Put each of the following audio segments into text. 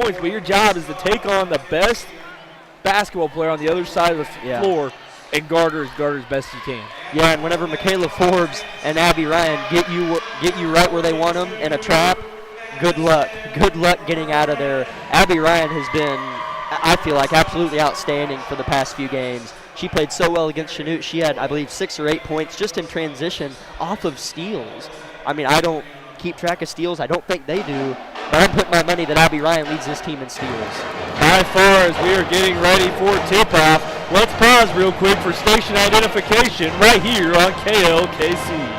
points, but your job is to take on the best basketball player on the other side of the floor and guard her as best you can. Yeah, and whenever Michaela Forbes and Abby Ryan get you right where they want them in a trap, good luck. Good luck getting out of there. Abby Ryan has been, I feel like, absolutely outstanding for the past few games. She played so well against Chanute. She had, I believe, 6 or 8 points just in transition off of steals. I mean, I don't keep track of steals. I don't think they do. But I'm putting my money that Abby Ryan leads this team in steals. By far, as we are getting ready for tip-off, let's pause real quick for station identification right here on KLKC.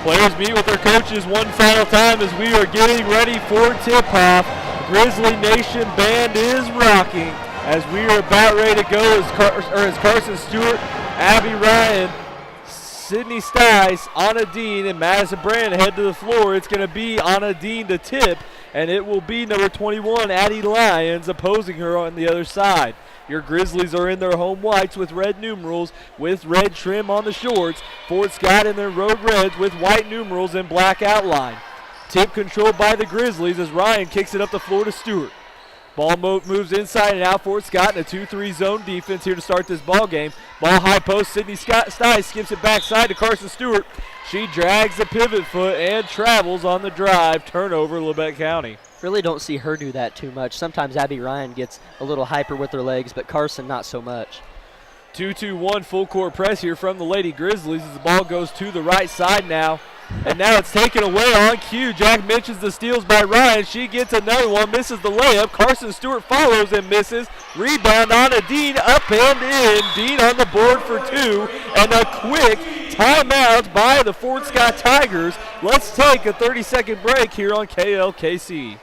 Players meet with their coaches one final time as we are getting ready for tip-off. Grizzly Nation band is rocking as we are about ready to go as Carson Stewart, Abby Ryan, Sydney Stice, Anna Dean, and Madison Brand head to the floor. It's going to be Anna Dean to tip, and it will be number 21, Addie Lyons, opposing her on the other side. Your Grizzlies are in their home whites with red numerals with red trim on the shorts. Fort Scott in their road reds with white numerals and black outline. Tip controlled by the Grizzlies as Ryan kicks it up the floor to Stewart. Ball moves inside and out. Fort Scott in a 2-3 zone defense here to start this ball game. Ball high post. Sydney Stice skips it backside to Carson Stewart. She drags the pivot foot and travels on the drive. Turnover, Labette County. Really don't see her do that too much. Sometimes Abby Ryan gets a little hyper with her legs, but Carson not so much. 2-2-1 full court press here from the Lady Grizzlies as the ball goes to the right side now. And now it's taken away on cue. Jack mentions the steals by Ryan. She gets another one, misses the layup. Carson Stewart follows and misses. Rebound on a Dean, up and in. Dean on the board for 2. And a quick timeout by the Fort Scott Tigers. Let's take a 30-second break here on KLKC.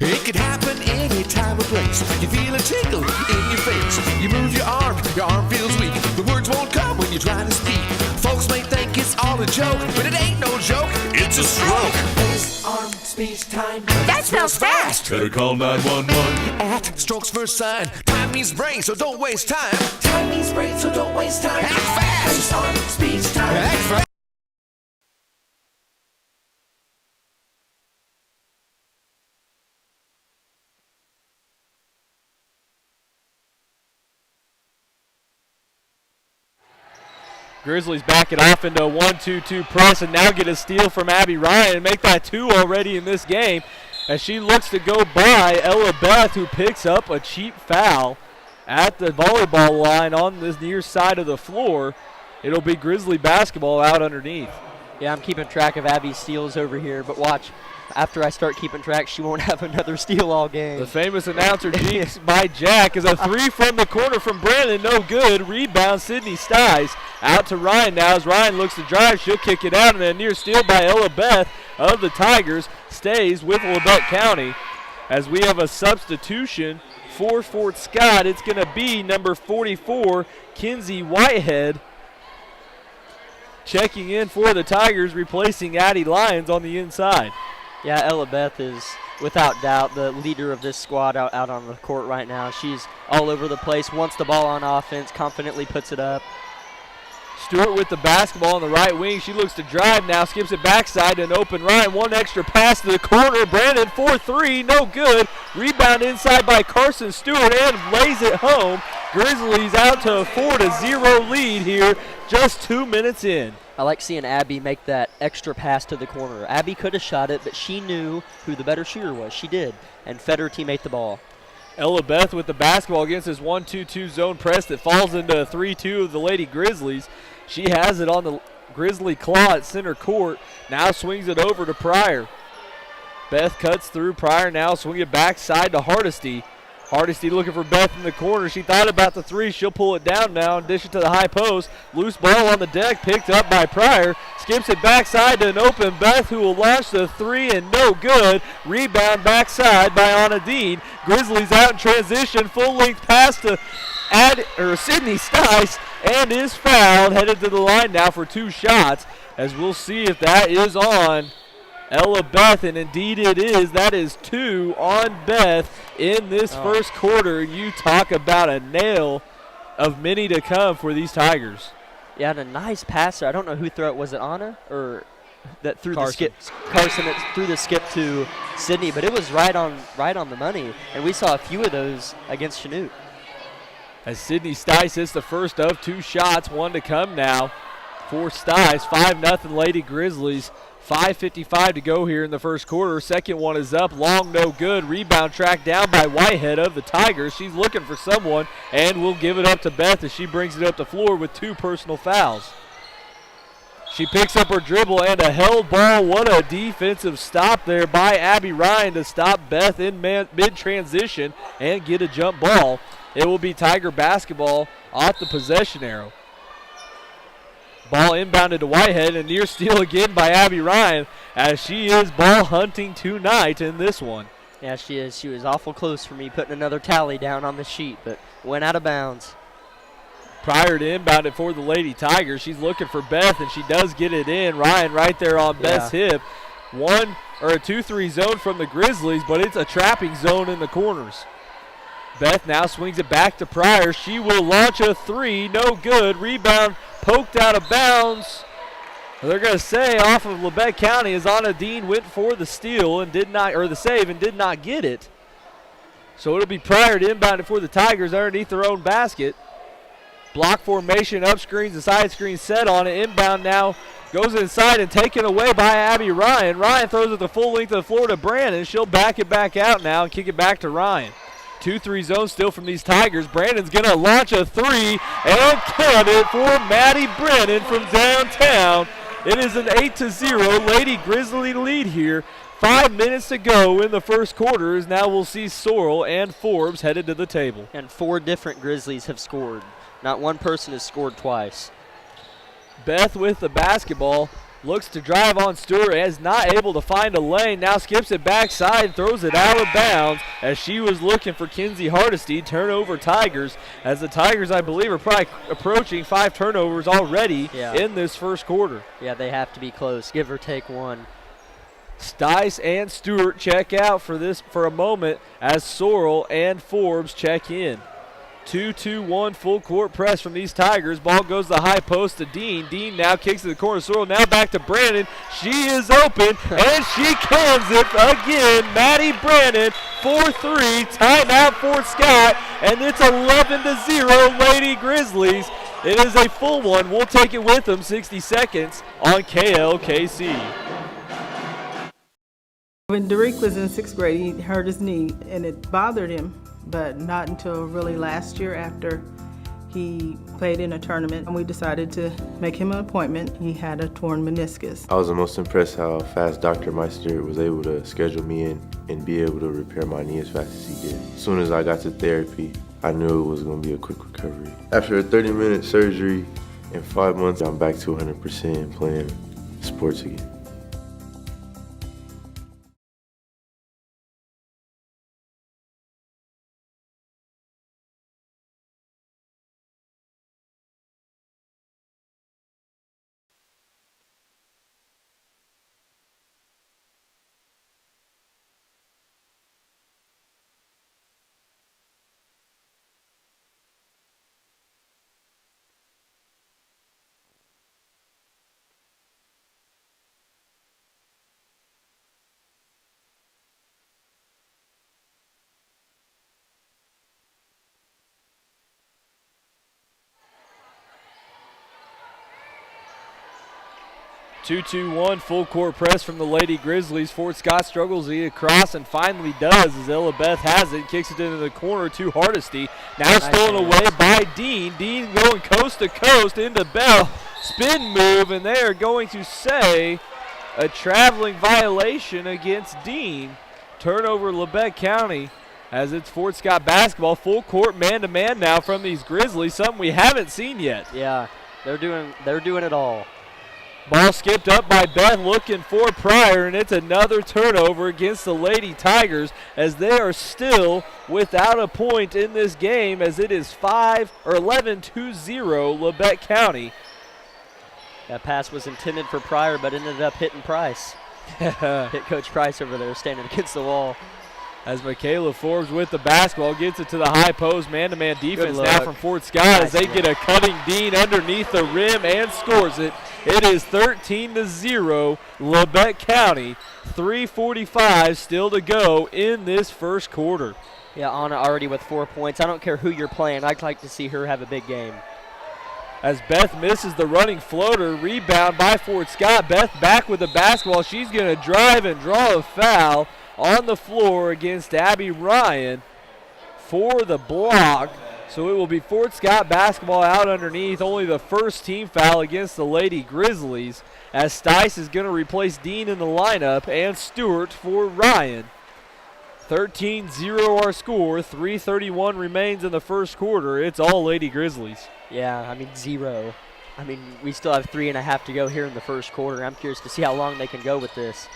It could happen any time or place. You feel a tingle in your face. You move your arm feels weak. The words won't come when you try to speak. Folks may think it's all a joke, but it ain't no joke. It's a stroke. Face, arm, speech, time. That spells fast. Better call 911. At Strokes First Sign. Time means brain, so don't waste time. Time means brain, so don't waste time. Act fast. Face, arm, speech, time. Act fast. Grizzlies back it off into a 1-2-2 press and now get a steal from Abby Ryan and make that 2 already in this game as she looks to go by Ella Beth, who picks up a cheap foul at the volleyball line on the near side of the floor. It'll be Grizzly basketball out underneath. Yeah, I'm keeping track of Abby's steals over here, but watch. After I start keeping track, she won't have another steal all game. The famous announcer jinxed by Jack is a 3 from the corner from Brandon, no good. Rebound, Sydney Stice. Out to Ryan now as Ryan looks to drive. She'll kick it out, and a near steal by Ella Beth of the Tigers stays with Labette County. As we have a substitution for Fort Scott, it's going to be number 44, Kinsey Whitehead, checking in for the Tigers, replacing Addie Lyons on the inside. Yeah, Ella Beth is, without doubt, the leader of this squad out on the court right now. She's all over the place, wants the ball on offense, confidently puts it up. Stewart with the basketball on the right wing. She looks to drive now, skips it backside to an open Ryan. One extra pass to the corner. Brandon 4-3, no good. Rebound inside by Carson Stewart and lays it home. Grizzlies out to a 4-0 lead here, just 2 minutes in. I like seeing Abby make that extra pass to the corner. Abby could have shot it, but she knew who the better shooter was. She did, and fed her teammate the ball. Ella Beth with the basketball against this 1-2-2 zone press that falls into a 3-2 of the Lady Grizzlies. She has it on the Grizzly claw at center court. Now swings it over to Pryor. Beth cuts through. Pryor now swing it backside to Hardesty. Hardesty looking for Beth in the corner. She thought about the 3. She'll pull it down now and dish it to the high post. Loose ball on the deck, picked up by Pryor. Skips it backside to an open Beth, who will launch the 3 and no good. Rebound backside by Anna Dean. Grizzlies out in transition. Full length pass to Sydney Stice and is fouled. Headed to the line now for 2 shots, as we'll see if that is on Ella Beth, and indeed it is. That is 2 on Beth in this first quarter. You talk about a nail of many to come for these Tigers. Yeah, and a nice passer. I don't know who threw it. Was it Anna or that threw Carson. the skip? Carson that threw the skip to Sydney, but it was right on the money. And we saw a few of those against Chanute. As Sydney Stice hits the first of 2 shots, 1 to come now for Stice. 5-0 Lady Grizzlies. 5:55 to go here in the first quarter. Second one is up, long, no good. Rebound tracked down by Whitehead of the Tigers. She's looking for someone and will give it up to Beth as she brings it up the floor with 2 personal fouls. She picks up her dribble and a held ball. What a defensive stop there by Abby Ryan to stop Beth in mid-transition and get a jump ball. It will be Tiger basketball off the possession arrow. Ball inbounded to Whitehead, and near steal again by Abby Ryan as she is ball hunting tonight in this one. Yeah, she is. She was awful close for me putting another tally down on the sheet, but went out of bounds. Prior to inbound it for the Lady Tigers, she's looking for Beth, and she does get it in. Ryan right there on Beth's hip. A 2-3 zone from the Grizzlies, but it's a trapping zone in the corners. Beth now swings it back to Pryor. She will launch a 3, no good. Rebound poked out of bounds. They're going to say off of Labette County as Anna Dean went for the steal and the save and did not get it. So it'll be Pryor to inbound it for the Tigers underneath their own basket. Block formation, up screens, the side screen set on it. Inbound now goes inside and taken away by Abby Ryan. Ryan throws it the full length of the floor to Brandon. She'll back it back out now and kick it back to Ryan. 2-3 zone still from these Tigers. Brandon's going to launch a 3 and count it for Maddie Brennan from downtown. It is an 8-0 Lady Grizzly lead here. 5 minutes to go in the first quarter. Now we'll see Sorrell and Forbes headed to the table. And 4 different Grizzlies have scored. Not one person has scored twice. Beth with the basketball. Looks to drive on Stewart, is not able to find a lane. Now skips it backside, throws it out of bounds as she was looking for Kinsey Hardesty. Turnover Tigers, as the Tigers, I believe, are probably approaching 5 turnovers already in this first quarter. Yeah, they have to be close, give or take 1. Stice and Stewart check out for a moment as Sorrell and Forbes check in. 2-2-1 full court press from these Tigers. Ball goes to the high post to Dean. Dean now kicks to the corner. Sorrell now back to Brandon. She is open and she cans it again. Maddie Brandon 4-3. Timeout for Scott, and it's 11-0 Lady Grizzlies. It is a full one. We'll take it with them. 60 seconds on KLKC. When Derek was in 6th grade, he hurt his knee, and it bothered him, but not until really last year after he played in a tournament. And we decided to make him an appointment. He had a torn meniscus. I was the most impressed how fast Dr. Meister was able to schedule me in and be able to repair my knee as fast as he did. As soon as I got to therapy, I knew it was going to be a quick recovery. After a 30-minute surgery in 5 months, I'm back to 100% playing sports again. Two-2-1 full court press from the Lady Grizzlies. Fort Scott struggles to get across and finally does as Ella Beth has it. Kicks it into the corner to Hardesty. Now stolen away by Dean. Dean going coast to coast into Bell. Spin move, and they are going to say a traveling violation against Dean. Turnover Labette County as it's Fort Scott basketball. Full court man-to-man now from these Grizzlies, something we haven't seen yet. Yeah, they're doing it all. Ball skipped up by Beth looking for Pryor, and it's another turnover against the Lady Tigers as they are still without a point in this game as it is 11-0 Labette County. That pass was intended for Pryor but ended up hitting Price. Hit Coach Price over there standing against the wall. as Michaela Forbes with the basketball gets it to the high post. Man-to-man defense now from Fort Scott as they get a cutting Dean underneath the rim and scores it. It is 13-0, Labette County. 3:45 still to go in this first quarter. Yeah, Anna already with 4 points. I don't care who you're playing. I'd like to see her have a big game. As Beth misses the running floater, rebound by Fort Scott. Beth back with the basketball. She's going to drive and draw a foul on the floor against Abby Ryan for the block. So it will be Fort Scott basketball out underneath. Only the first team foul against the Lady Grizzlies, as Stice is going to replace Dean in the lineup and Stewart for Ryan. 13-0 our score. 3:31 remains in the first quarter. It's all Lady Grizzlies. Yeah, I mean, 0. I mean, we still have 3.5 to go here in the first quarter. I'm curious to see how long they can go with this.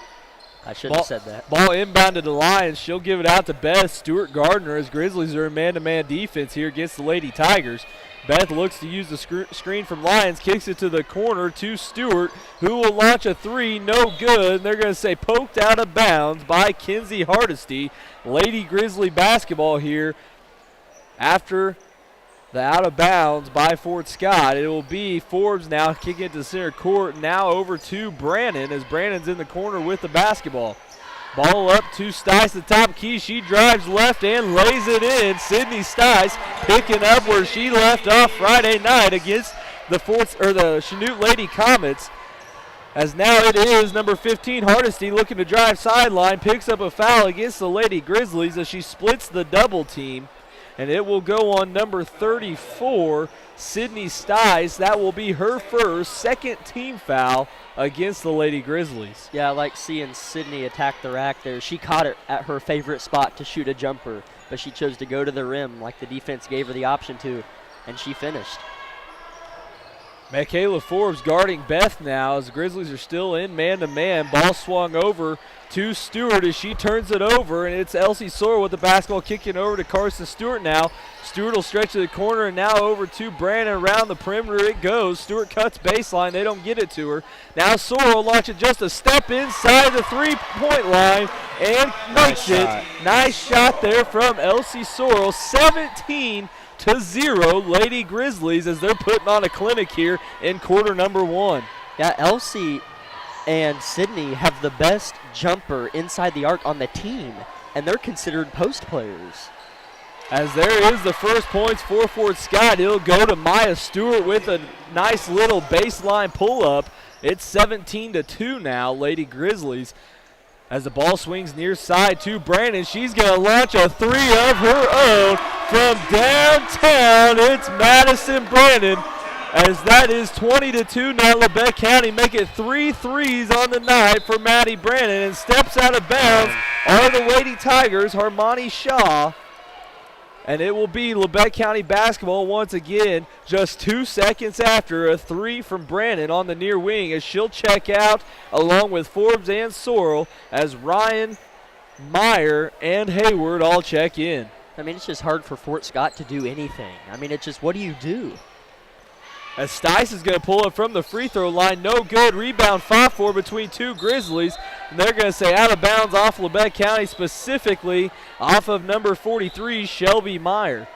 I shouldn't have said that. Ball inbound to the Lions. She'll give it out to Beth. Stewart Gardner as Grizzlies are in man-to-man defense here against the Lady Tigers. Beth looks to use the screen from Lions, kicks it to the corner to Stewart, who will launch a three, no good. And they're going to say poked out of bounds by Kinsey Hardesty. Lady Grizzly basketball here after the out of bounds by Fort Scott. It will be Forbes now kicking it to center court. Now over to Brannon as Brannon's in the corner with the basketball. Ball up to Stice, the top key. She drives left and lays it in. Sydney Stice picking up where she left off Friday night against the Chanute Lady Comets. As now it is number 15, Hardesty, looking to drive sideline, picks up a foul against the Lady Grizzlies as she splits the double team. And it will go on number 34, Sydney Stice. That will be her first, second team foul against the Lady Grizzlies. Yeah, I like seeing Sydney attack the rack there. She caught it at her favorite spot to shoot a jumper, but she chose to go to the rim like the defense gave her the option to, and she finished. Michaela Forbes guarding Beth now as the Grizzlies are still in man-to-man. Ball swung over to Stewart as she turns it over, and it's Elsie Sawyer with the basketball kicking over to Carson Stewart now. Stewart will stretch to the corner, and now over to Brandon. Around the perimeter it goes. Stewart cuts baseline. They don't get it to her. Now Sawyer will launch it just a step inside the three-point line and makes it. Nice shot there from Elsie Sawyer. 17-0 Lady Grizzlies as they're putting on a clinic here in quarter number one. Yeah, Elsie and Sydney have the best jumper inside the arc on the team, and they're considered post players. As there is the first points for Fort Scott, it'll go to Maya Stewart with a nice little baseline pull-up. It's 17-2 now, Lady Grizzlies. As the ball swings near side to Brandon, she's going to launch a three of her own from downtown. It's Madison Brandon, as that is 20-2 now. Labette County make it 3 threes on the night for Maddie Brandon, and steps out of bounds are the Lady Tigers, Harmony Shaw. And it will be Labette County basketball once again, just 2 seconds after a three from Brandon on the near wing, as she'll check out along with Forbes and Sorrell, as Ryan, Meyer, and Hayward all check in. I mean, it's just hard for Fort Scott to do anything. I mean, it's just, what do you do? As Stice is going to pull it from the free throw line. No good. Rebound fought for between two Grizzlies. And they're going to say out of bounds off Labette County, specifically off of number 43, Shelby Meyer.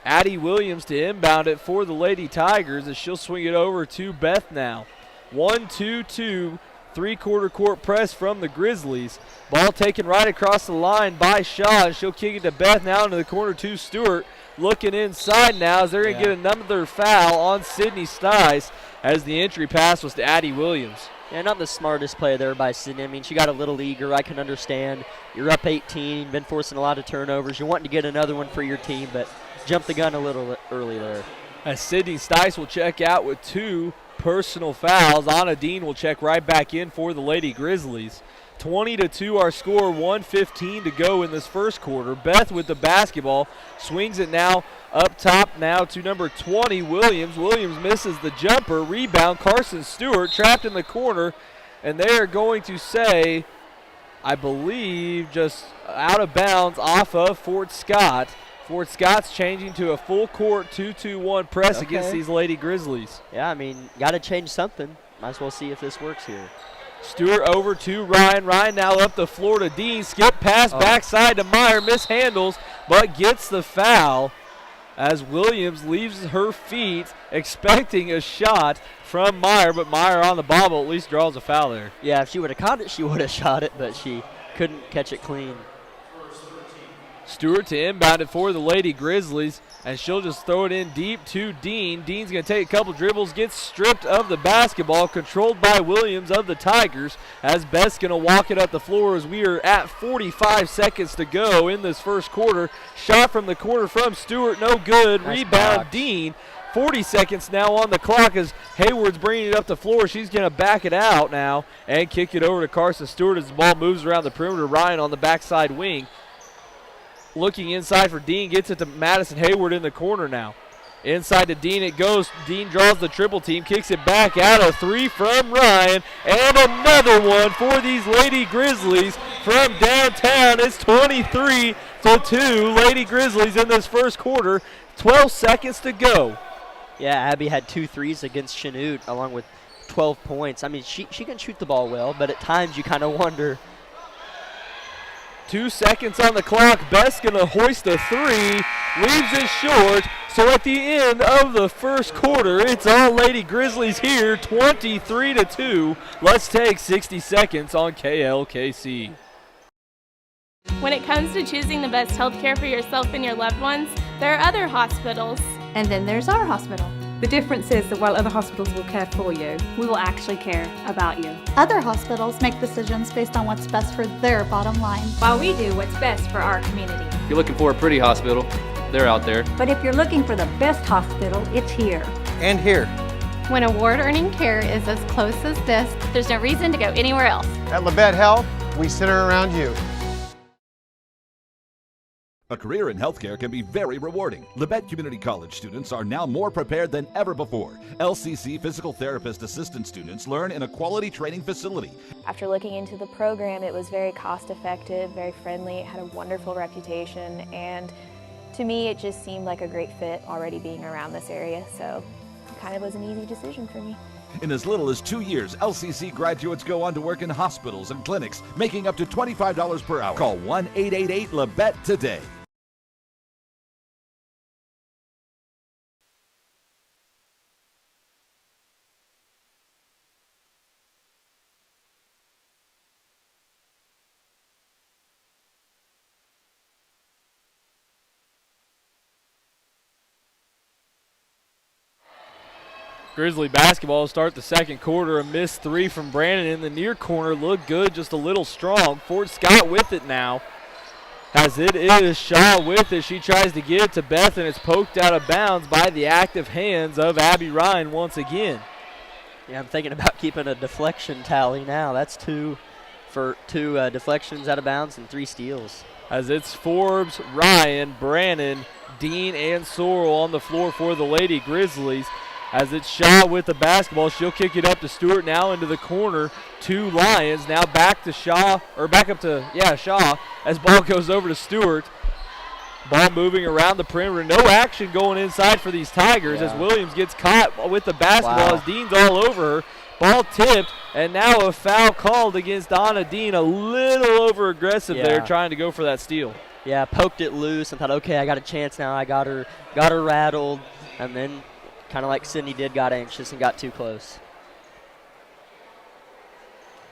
Addie Williams to inbound it for the Lady Tigers as she'll swing it over to Beth now. 1-2-2, three-quarter court press from the Grizzlies. Ball taken right across the line by Shaw, and she'll kick it to Beth now into the corner to Stewart. Looking inside now as they're going to get another foul on Sydney Stice, as the entry pass was to Addie Williams. Yeah, not the smartest play there by Sydney. I mean, she got a little eager. I can understand. You're up 18. You've been forcing a lot of turnovers. You're wanting to get another one for your team, but jump the gun a little early there. As Sydney Stice will check out with 2 personal fouls. Anna Dean will check right back in for the Lady Grizzlies. 20-2 our score, 1:15 to go in this first quarter. Beth with the basketball, swings it now up top now to number 20, Williams. Williams misses the jumper. Rebound, Carson Stewart trapped in the corner, and they are going to say, I believe, just out of bounds off of Fort Scott. Fort Scott's changing to a full court 2-2-1 press against these Lady Grizzlies. Yeah, I mean, got to change something. Might as well see if this works here. Stewart over to Ryan. Ryan now up the floor to Dean. Skip pass backside to Meyer. Mishandles, but gets the foul as Williams leaves her feet expecting a shot from Meyer, but Meyer on the bobble at least draws a foul there. Yeah, if she would have caught it, she would have shot it, but she couldn't catch it clean. Stewart to inbound it for the Lady Grizzlies, and she'll just throw it in deep to Dean. Dean's going to take a couple dribbles, gets stripped of the basketball, controlled by Williams of the Tigers, as Beth's going to walk it up the floor as we are at 45 seconds to go in this first quarter. Shot from the corner from Stewart, no good. Nice Rebound, box. Dean. 40 seconds now on the clock as Hayward's bringing it up the floor. She's going to back it out now and kick it over to Carson Stewart as the ball moves around the perimeter. Ryan on the backside wing. Looking inside for Dean, gets it to Madison Hayward in the corner now. Inside to Dean it goes. Dean draws the triple team, kicks it back out. A three from Ryan, and another one for these Lady Grizzlies from downtown. It's 23-2 Lady Grizzlies in this first quarter. 12 seconds to go. Yeah, Abby had 2 threes against Chanute along with 12 points. I mean, she can shoot the ball well, but at times you kind of wonder. 2 seconds on the clock. Beth's going to hoist a three. Leaves it short. So at the end of the first quarter, it's all Lady Grizzlies here, 23-2. Let's take 60 seconds on KLKC. When it comes to choosing the best health care for yourself and your loved ones, there are other hospitals. And then there's our hospital. The difference is that while other hospitals will care for you, We will actually care about you. Other hospitals make decisions based on what's best for their bottom line. While we do what's best for our community. If you're looking for a pretty hospital, they're out there. but if you're looking for the best hospital, it's here. And here. When award-earning care is as close as this, there's no reason to go anywhere else. At Labette Health, we center around you. A career in healthcare can be very rewarding. Labette Community College students are now more prepared than ever before. LCC physical therapist assistant students learn in a quality training facility. After looking into the program, it was very cost-effective, very friendly, it had a wonderful reputation, and to me it just seemed like a great fit already being around this area, so it kind of was an easy decision for me. In as little as 2 years, LCC graduates go on to work in hospitals and clinics, making up to $25 per hour. Call 1-888-LABETTE today. Grizzly basketball start the second quarter. A missed three from Brandon in the near corner. Looked good, just a little strong. Fort Scott with it now. As it is Shaw with it. She tries to get it to Beth, and it's poked out of bounds by the active hands of Abby Ryan once again. Yeah, I'm thinking about keeping a deflection tally now. That's two deflections out of bounds and 3 steals. As it's Forbes, Ryan, Brannon, Dean, and Sorrell on the floor for the Lady Grizzlies. As it's Shaw with the basketball, she'll kick it up to Stewart now into the corner to Lyons. Now back to Shaw, or back up to, Shaw, as ball goes over to Stewart. Ball moving around the perimeter. No action going inside for these Tigers as Williams gets caught with the basketball as Dean's all over her. Ball tipped, and now a foul called against Donna Dean. A little over-aggressive there trying to go for that steal. Yeah, poked it loose and thought, okay, I got a chance now. I got her rattled, and then kind of like Sydney did, got anxious and got too close.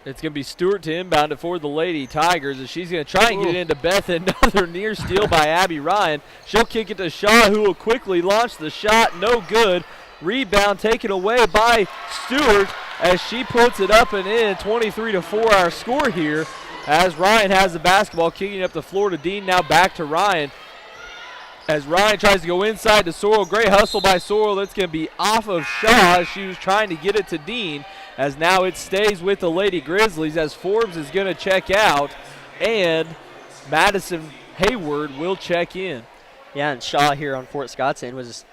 It's going to be Stewart to inbound it for the Lady Tigers as she's going to try and get it into Beth. Another near steal by Abby Ryan. She'll kick it to Shaw, who will quickly launch the shot. No good. Rebound taken away by Stewart as she puts it up and in. 23-4 our score here as Ryan has the basketball, kicking up the floor to Dean. Now back to Ryan. As Ryan tries to go inside to Sorrell. Great hustle by Sorrell. That's going to be off of Shaw as she was trying to get it to Dean. As now it stays with the Lady Grizzlies as Forbes is going to check out and Madison Hayward will check in. Yeah, and Shaw here on Fort Scott's end was,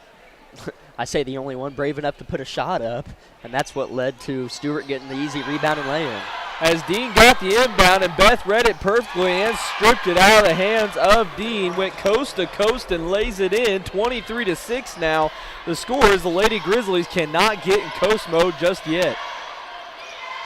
I say, the only one brave enough to put a shot up, and that's what led to Stewart getting the easy rebound and lay-in. As Dean got the inbound and Beth read it perfectly and stripped it out of the hands of Dean. Went coast to coast and lays it in. 23-6 now. The score is the Lady Grizzlies cannot get in coast mode just yet.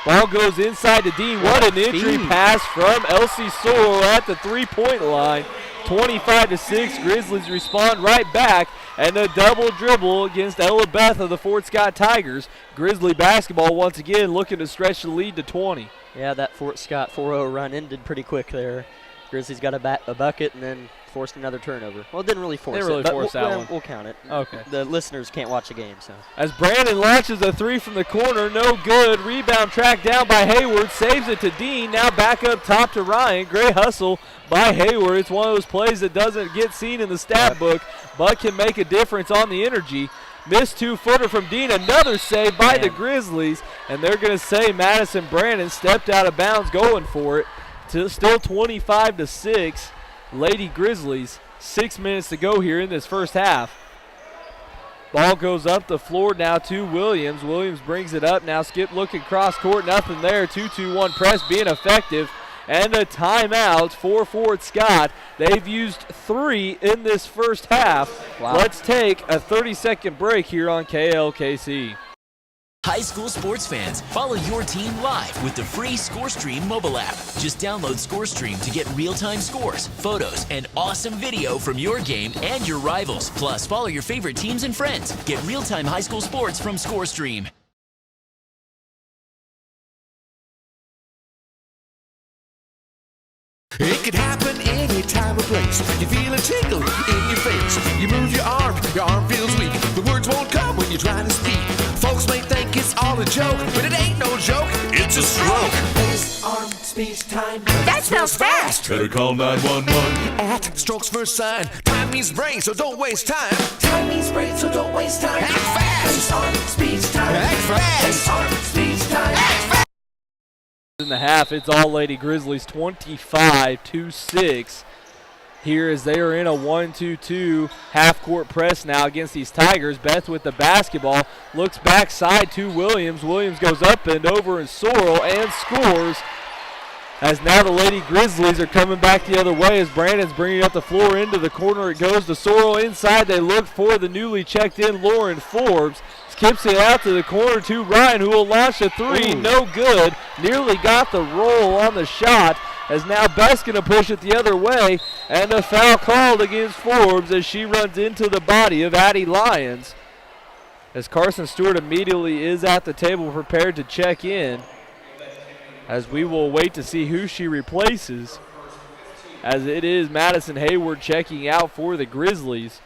Ball goes inside to Dean. What an entry pass from Elsie Sorrell at the three-point line. 25-6, Grizzlies respond right back, and a double dribble against Ella Beth of the Fort Scott Tigers. Grizzly basketball once again looking to stretch the lead to 20. Yeah, that Fort Scott 4-0 run ended pretty quick there. Grizzlies got a bucket and then forced another turnover. Well, it didn't really force it, but we'll count it. Okay. The listeners can't watch the game, so. As Brandon launches a three from the corner, no good. Rebound tracked down by Hayward, saves it to Dean. Now back up top to Ryan. Great hustle by Hayward. It's one of those plays that doesn't get seen in the stat book, but can make a difference on the energy. Missed two-footer from Dean. Another save by the Grizzlies, and they're going to say Madison Brandon stepped out of bounds going for it. Still 25-6. Lady Grizzlies, 6 minutes to go here in this first half. Ball goes up the floor now to Williams. Williams brings it up. Now Skip looking cross court. Nothing there. 2-2-1 press being effective. And a timeout for Fort Scott. They've used 3 in this first half. Wow. Let's take a 30-second break here on KLKC. High school sports fans, follow your team live with the free ScoreStream mobile app. Just download ScoreStream to get real-time scores, photos, and awesome video from your game and your rivals. Plus, follow your favorite teams and friends. Get real-time high school sports from ScoreStream. It could happen any time or place. You feel a tingle in your face. You move your arm feels weak. The words won't come when you're trying to speak. Folks may think it's all a joke, but it ain't no joke. It's a stroke. Face, arm, speech, time. That smells fast. Better call 911. At Strokes First Sign. Time means brain, so don't waste time. Time means brain, so don't waste time. Act fast. Face, arm, speech, time. Act fast. Face, arm, speech, time. Act fast. In the half, it's all Lady Grizzlies 25-6 here as they are in a 1-2-2 half-court press now against these Tigers. Beth with the basketball looks backside to Williams. Williams goes up and over and Sorrell and scores. As now the Lady Grizzlies are coming back the other way as Brandon's bringing up the floor into the corner. It goes to Sorrell inside. They look for the newly checked in Lauren Forbes. Skips it out to the corner to Ryan, who will launch a three. No good. Nearly got the roll on the shot. As now Beth's going to push it the other way. And a foul called against Forbes as she runs into the body of Addie Lyons. As Carson Stewart immediately is at the table prepared to check in. As we will wait to see who she replaces. As it is Madison Hayward checking out for the Grizzlies.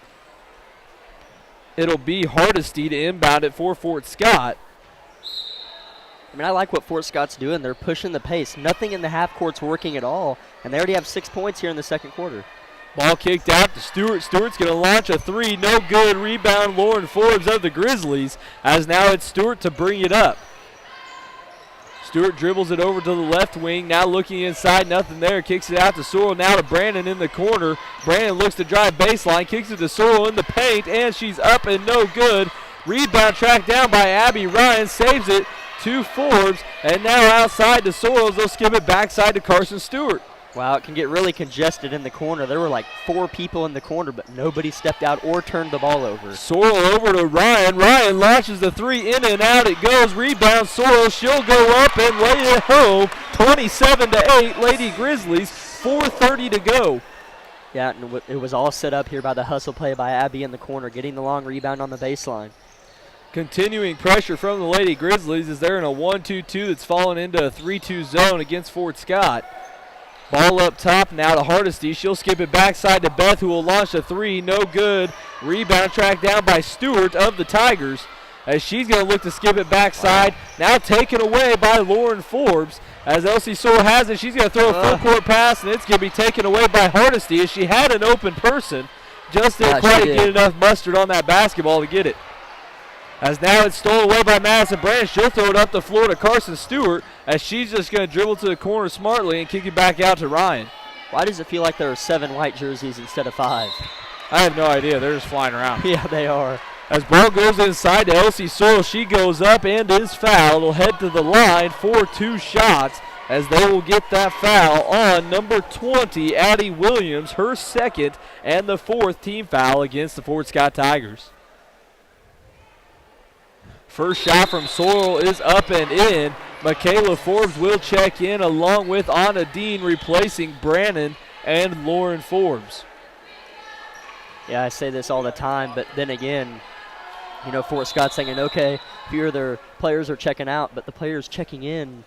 It'll be Hardesty to inbound it for Fort Scott. I mean, I like what Fort Scott's doing. They're pushing the pace. Nothing in the half court's working at all, and they already have 6 points here in the second quarter. Ball kicked out to Stewart. Stewart's going to launch a three. No good. Rebound Lauren Forbes of the Grizzlies. As now it's Stewart to bring it up. Stewart dribbles it over to the left wing. Now looking inside, nothing there. Kicks it out to Sorrell. Now to Brandon in the corner. Brandon looks to drive baseline. Kicks it to Sorrell in the paint, and she's up and no good. Rebound tracked down by Abby Ryan. Saves it to Forbes. And now outside to Sorrell. They'll skip it backside to Carson Stewart. Wow, it can get really congested in the corner. There were like 4 people in the corner, but nobody stepped out or turned the ball over. Sorrell over to Ryan. Ryan launches the three, in and out it goes. Rebound Sorrell. She'll go up and lay it home. 27-8, Lady Grizzlies. 4:30 to go. Yeah, and it was all set up here by the hustle play by Abby in the corner, getting the long rebound on the baseline. Continuing pressure from the Lady Grizzlies as they're in a 1-2-2 that's fallen into a 3-2 zone against Fort Scott. Ball up top now to Hardesty. She'll skip it backside to Beth, who will launch a three. No good. Rebound tracked down by Stewart of the Tigers as she's going to look to skip it backside. Wow. Now taken away by Lauren Forbes. As Elsie Sorrell has it, she's going to throw a full court pass, and it's going to be taken away by Hardesty as she had an open person. Just didn't quite get enough mustard on that basketball to get it. As now it's stolen away by Madison Brandon. She'll throw it up the floor to Carson Stewart as she's just going to dribble to the corner smartly and kick it back out to Ryan. Why does it feel like there are 7 white jerseys instead of 5? I have no idea. They're just flying around. Yeah, they are. As ball goes inside to Elsie Sorrell, she goes up and is fouled. Will head to the line for 2 shots as they will get that foul on number 20, Addie Williams, her second and the 4th team foul against the Fort Scott Tigers. First shot from Sorrell is up and in. Michaela Forbes will check in along with Anna Dean replacing Brannon and Lauren Forbes. Yeah, I say this all the time, but then again, you know, Fort Scott's saying, okay, a few of their players are checking out, but the players checking in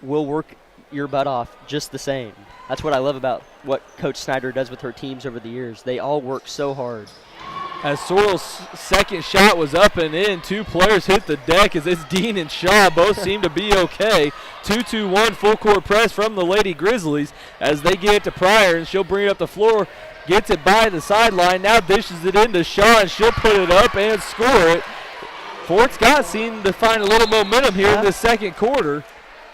will work your butt off just the same. That's what I love about what Coach Snyder does with her teams over the years. They all work so hard. As Sorrell's second shot was up and in, two players hit the deck as it's Dean and Shaw. Both seem to be okay. 2-2-1 full court press from the Lady Grizzlies as they get it to Pryor, and she'll bring it up the floor. Gets it by the sideline, now dishes it into Shaw, and she'll put it up and score it. Fort Scott seemed to find a little momentum here in the second quarter,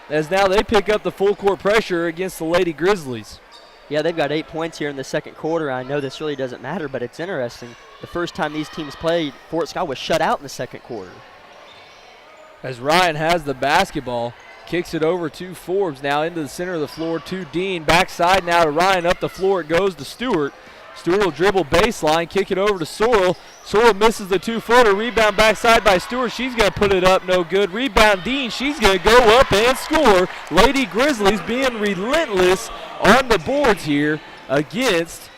as now they pick up the full court pressure against the Lady Grizzlies. Yeah, they've got 8 points here in the second quarter. I know this really doesn't matter, but it's interesting. The first time these teams played, Fort Scott was shut out in the second quarter. As Ryan has the basketball, kicks it over to Forbes, now into the center of the floor to Dean. Backside now to Ryan, up the floor it goes to Stewart. Stewart will dribble baseline, kick it over to Sorrell. Sorrell misses the two-footer, rebound backside by Stewart. She's going to put it up, no good. Rebound Dean, she's going to go up and score. Lady Grizzlies being relentless on the boards here against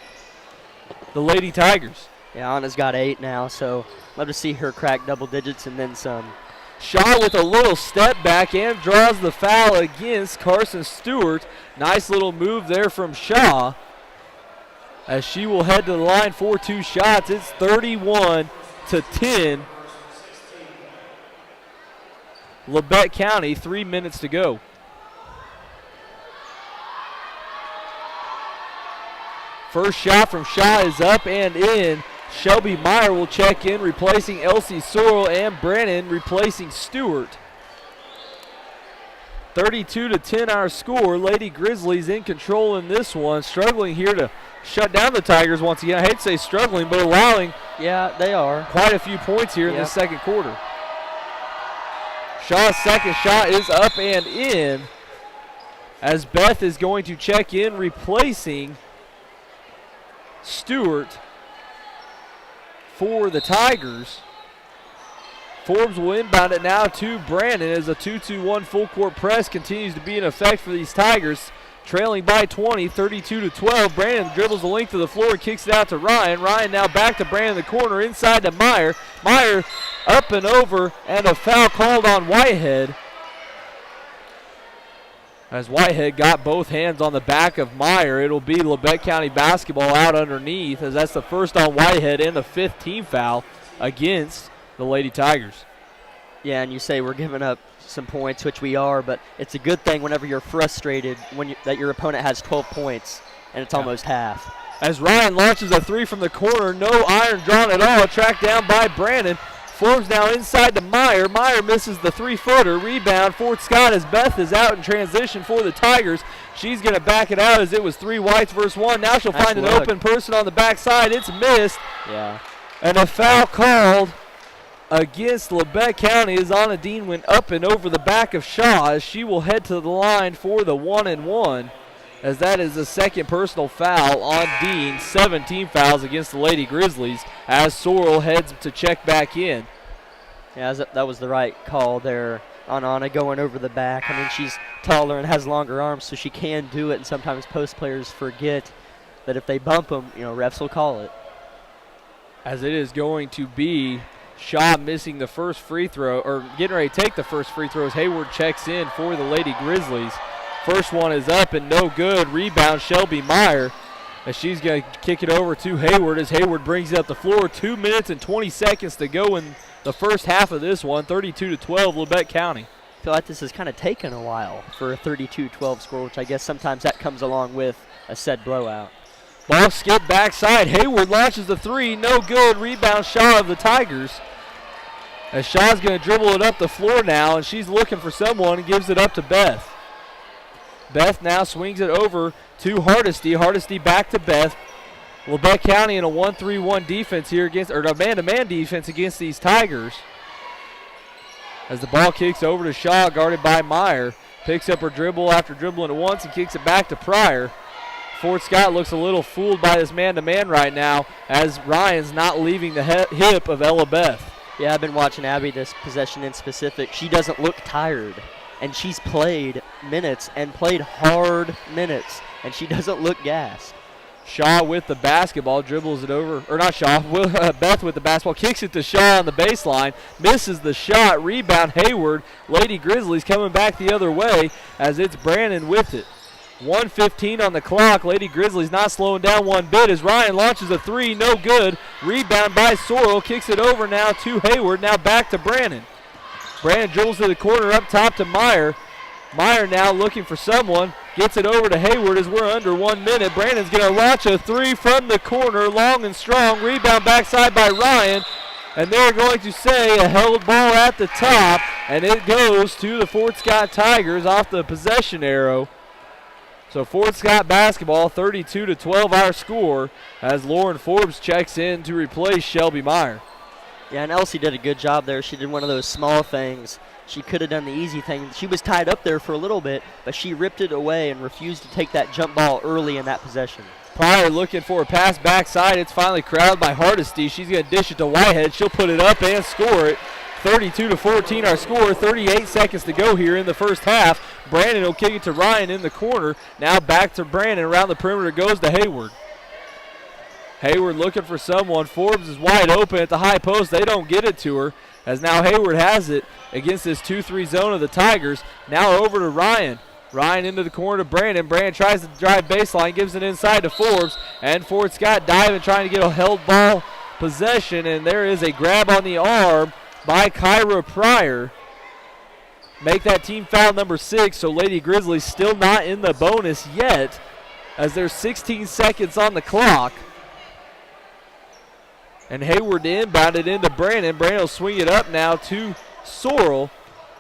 the Lady Tigers. Yeah, Anna's got 8 now, so love to see her crack double digits and then some. Shaw with a little step back and draws the foul against Carson Stewart. Nice little move there from Shaw as she will head to the line for 2 shots. It's 31-10. Labette County, 3 minutes to go. First shot from Shaw is up and in. Shelby Meyer will check in, replacing Elsie Sorrell, and Brannon replacing Stewart. 32-10 our score. Lady Grizzlies in control in this one. Struggling here to shut down the Tigers once again. I hate to say struggling, but allowing they are quite a few points here in the second quarter. Shaw's second shot is up and in as Beth is going to check in, replacing Stewart for the Tigers. Forbes will inbound it now to Brannon as a 2-2-1 full court press continues to be in effect for these Tigers. Trailing by 20, 32-12. Brannon dribbles the length of the floor and kicks it out to Ryan. Ryan now back to Brannon in the corner, inside to Meyer. Meyer up and over, and a foul called on Whitehead. As Whitehead got both hands on the back of Meyer, it'll be Labette County basketball out underneath, as that's the first on Whitehead and the 5th team foul against the Lady Tigers. Yeah, and you say we're giving up some points, which we are, but it's a good thing whenever you're frustrated that your opponent has 12 points and it's almost half. As Ryan launches a 3 from the corner, no iron drawn at all, tracked down by Brannon. Forbes now inside to Meyer. Meyer misses the 3-footer. Rebound, Fort Scott as Beth is out in transition for the Tigers. She's going to back it out as it was 3 whites versus 1. Now she'll find an open person on the backside. It's missed. Yeah. And a foul called against Labette County as Anna Dean went up and over the back of Shaw as she will head to the line for the 1-and-1, as that is the second personal foul on Dean. 17 fouls against the Lady Grizzlies as Sorrell heads to check back in. Yeah, that was the right call there on Anna going over the back. I mean, she's taller and has longer arms, so she can do it, and sometimes post players forget that if they bump them, refs will call it. As it is going to be Shaw missing the first free throw, or getting ready to take the first free throw as Hayward checks in for the Lady Grizzlies. First one is up and no good. Rebound Shelby Meyer as she's going to kick it over to Hayward as Hayward brings it up the floor. 2 minutes and 20 seconds to go in the first half of this one. 32-12 Labette County. I feel like this has kind of taken a while for a 32-12 score, which I guess sometimes that comes along with a said blowout. Ball skip backside. Hayward launches the 3. No good. Rebound Shaw of the Tigers. As Shaw's going to dribble it up the floor now, and she's looking for someone and gives it up to Beth. Beth now swings it over to Hardesty. Hardesty back to Beth. Labette County in a 1-3-1 defense here against, or a man-to-man defense against these Tigers. As the ball kicks over to Shaw, guarded by Meyer. Picks up her dribble after dribbling it once and kicks it back to Pryor. Fort Scott looks a little fooled by this man-to-man right now as Ryan's not leaving the hip of Ella Beth. Yeah, I've been watching Abby this possession in specific. She doesn't look tired. and she's played minutes and played hard minutes, and she doesn't look gassed. Shaw with the basketball, dribbles it over, or not Shaw, Beth with the basketball, kicks it to Shaw on the baseline, misses the shot, rebound Hayward. Lady Grizzlies coming back the other way as it's Brandon with it. 1:15 on the clock. Lady Grizzlies not slowing down one bit as Ryan launches a three, no good. Rebound by Sorrell, kicks it over now to Hayward, now back to Brandon. Brandon dribbles to the corner up top to Meyer. Meyer now looking for someone. Gets it over to Hayward as we're under 1 minute. Brandon's going to launch a three from the corner, long and strong. Rebound backside by Ryan. And they're going to say a held ball at the top. And it goes to the Fort Scott Tigers off the possession arrow. So Fort Scott basketball, 32-12 our score as Lauren Forbes checks in to replace Shelby Meyer. Yeah, and Elsie did a good job there. She did one of those small things. She could have done the easy thing. She was tied up there for a little bit, but she ripped it away and refused to take that jump ball early in that possession. Pryor looking for a pass backside. It's finally crowded by Hardesty. She's going to dish it to Whitehead. She'll put it up and score it. 32-14 our score. 38 seconds to go here in the first half. Brandon will kick it to Ryan in the corner. Now back to Brandon. Around the perimeter goes to Hayward. Hayward looking for someone. Forbes is wide open at the high post. They don't get it to her as now Hayward has it against this 2-3 zone of the Tigers. Now over to Ryan. Ryan into the corner to Brandon. Brandon tries to drive baseline, gives it inside to Forbes. And Fort Scott diving, trying to get a held ball possession. And there is a grab on the arm by Kyra Pryor. Make that team foul number 6. So Lady Grizzlies still not in the bonus yet as there's 16 seconds on the clock. And Hayward inbounded into Brandon. Brandon will swing it up now to Sorrell.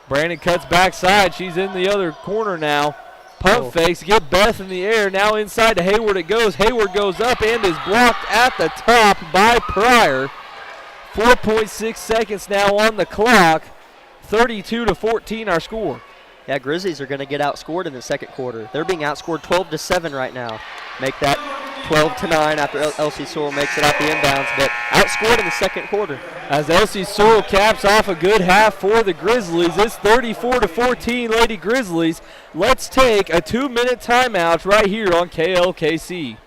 Brandon cuts backside. She's in the other corner now. Pump fakes, get Beth in the air. Now inside to Hayward it goes. Hayward goes up and is blocked at the top by Pryor. 4.6 seconds now on the clock. 32-14 our score. Yeah, Grizzlies are going to get outscored in the second quarter. They're being outscored 12-7 right now. Make that 12-9 after Elsie Sorrell makes it out the inbounds, but outscored in the second quarter. As Elsie Sorrell caps off a good half for the Grizzlies. It's 34-14 Lady Grizzlies. Let's take a 2-minute timeout right here on KLKC.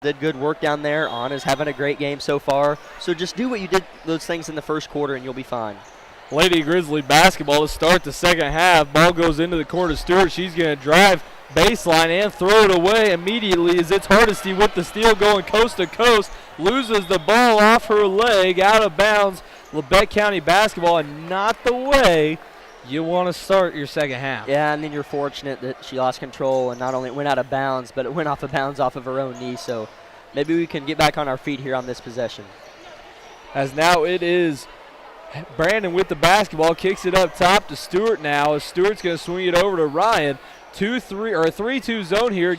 did good work down there. Anna's having a great game so far. So just do what you did those things in the first quarter and you'll be fine. Lady Grizzly basketball to start the second half. Ball goes into the corner. Stewart, she's going to drive baseline and throw it away immediately as it's Hardesty with the steal going coast to coast. Loses the ball off her leg, out of bounds. Labette County basketball, and not the way you want to start your second half. Yeah, and then you're fortunate that she lost control and not only went out of bounds, but it went off of bounds off of her own knee. So maybe we can get back on our feet here on this possession. As now it is Brandon with the basketball, kicks it up top to Stewart now, as Stewart's going to swing it over to Ryan. 3-2 zone here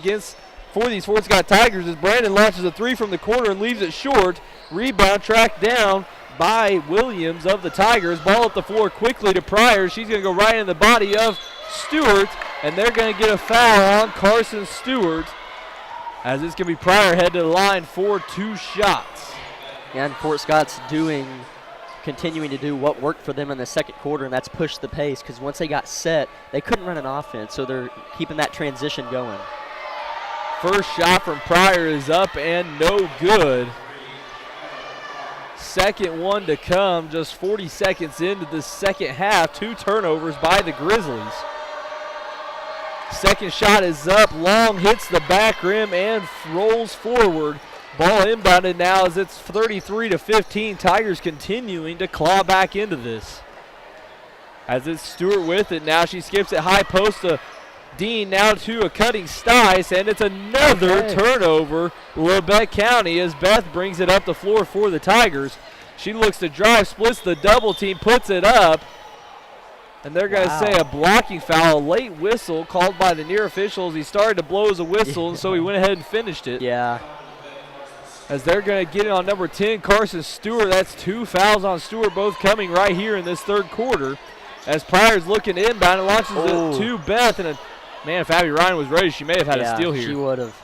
for these Fort Scott Tigers as Brandon launches a three from the corner and leaves it short. Rebound tracked down by Williams of the Tigers. Ball up the floor quickly to Pryor. She's going to go right in the body of Stewart, and they're going to get a foul on Carson Stewart, as it's going to be Pryor head to the line for 2 shots. Yeah, and Fort Scott's continuing to do what worked for them in the second quarter, and that's push the pace, because once they got set, they couldn't run an offense, so they're keeping that transition going. First shot from Pryor is up and no good. Second one to come, just 40 seconds into the second half. 2 turnovers by the Grizzlies. Second shot is up, long, hits the back rim and rolls forward. Ball inbounded now as it's 33-15. Tigers continuing to claw back into this. As it's Stewart with it now, she skips it high post to Dean, now to a cutting Stice, and it's another turnover. Labette County as Beth brings it up the floor for the Tigers. She looks to drive, splits the double team, puts it up, and they're going to say a blocking foul, a late whistle called by the near officials. He started to blow as a whistle, and so he went ahead and finished it. Yeah. As they're going to get it on number 10, Carson Stewart. That's 2 fouls on Stewart, both coming right here in this third quarter. As Pryor's looking inbound and launches it to Beth, and man, if Abby Ryan was ready, she may have had a steal here. She would have.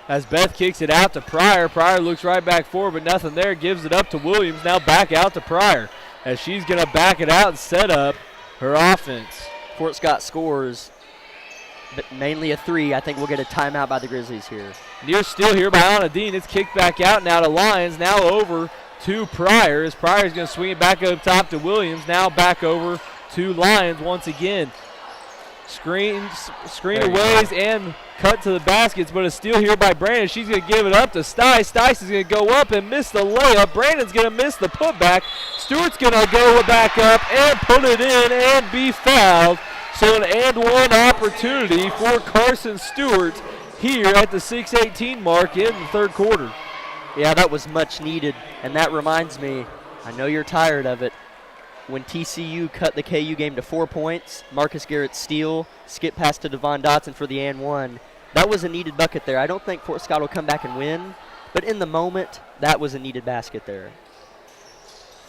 As Beth kicks it out to Pryor. Pryor looks right back forward, but nothing there. Gives it up to Williams. Now back out to Pryor, as she's going to back it out and set up her offense. Fort Scott scores, but mainly a 3. I think we'll get a timeout by the Grizzlies here. Near steal here by Anna Dean. It's kicked back out now to Lyons. Now over to Pryor, as Pryor's going to swing it back up top to Williams. Now back over to Lyons once again. Screen away and cut to the baskets, but a steal here by Brandon. She's going to give it up to Stice. Stice is going to go up and miss the layup. Brandon's going to miss the putback. Stewart's going to go back up and put it in and be fouled. So an and one opportunity for Carson Stewart here at the 6:18 mark in the third quarter. Yeah, that was much needed, and that reminds me, I know you're tired of it, when TCU cut the KU game to 4 points, Marcus Garrett's steal, skip pass to Devon Dotson for the and one. That was a needed bucket there. I don't think Fort Scott will come back and win, but in the moment, that was a needed basket there.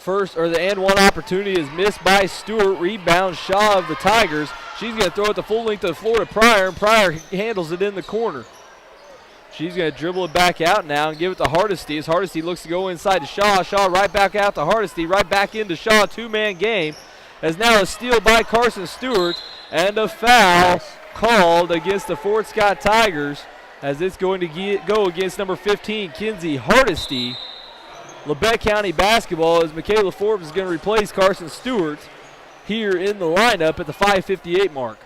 The and one opportunity is missed by Stewart. Rebound Shaw of the Tigers. She's going to throw it the full length of the floor to Pryor, and Pryor handles it in the corner. She's going to dribble it back out now and give it to Hardesty as Hardesty looks to go inside to Shaw. Shaw right back out to Hardesty, right back into Shaw. 2-man game. As now a steal by Carson Stewart and a foul called against the Fort Scott Tigers, as it's going to go against number 15, Kinsey Hardesty. Labette County basketball, as Michaela Forbes is going to replace Carson Stewart here in the lineup at the 5:58 mark.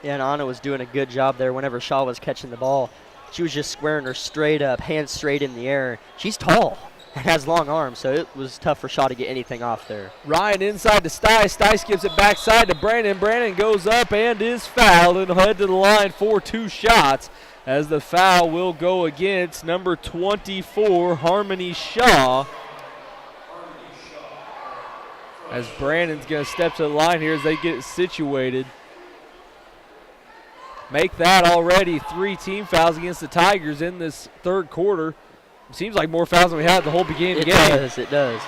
Yeah, and Anna was doing a good job there whenever Shaw was catching the ball. She was just squaring her straight up, hands straight in the air. She's tall and has long arms, so it was tough for Shaw to get anything off there. Ryan inside to Stice. Stice gives it backside to Brandon. Brandon goes up and is fouled and head to the line for 2 shots, as the foul will go against number 24, Harmony Shaw. As Brandon's going to step to the line here as they get it situated. Make that already 3 team fouls against the Tigers in this third quarter. It seems like more fouls than we had at the whole beginning of the game. It does.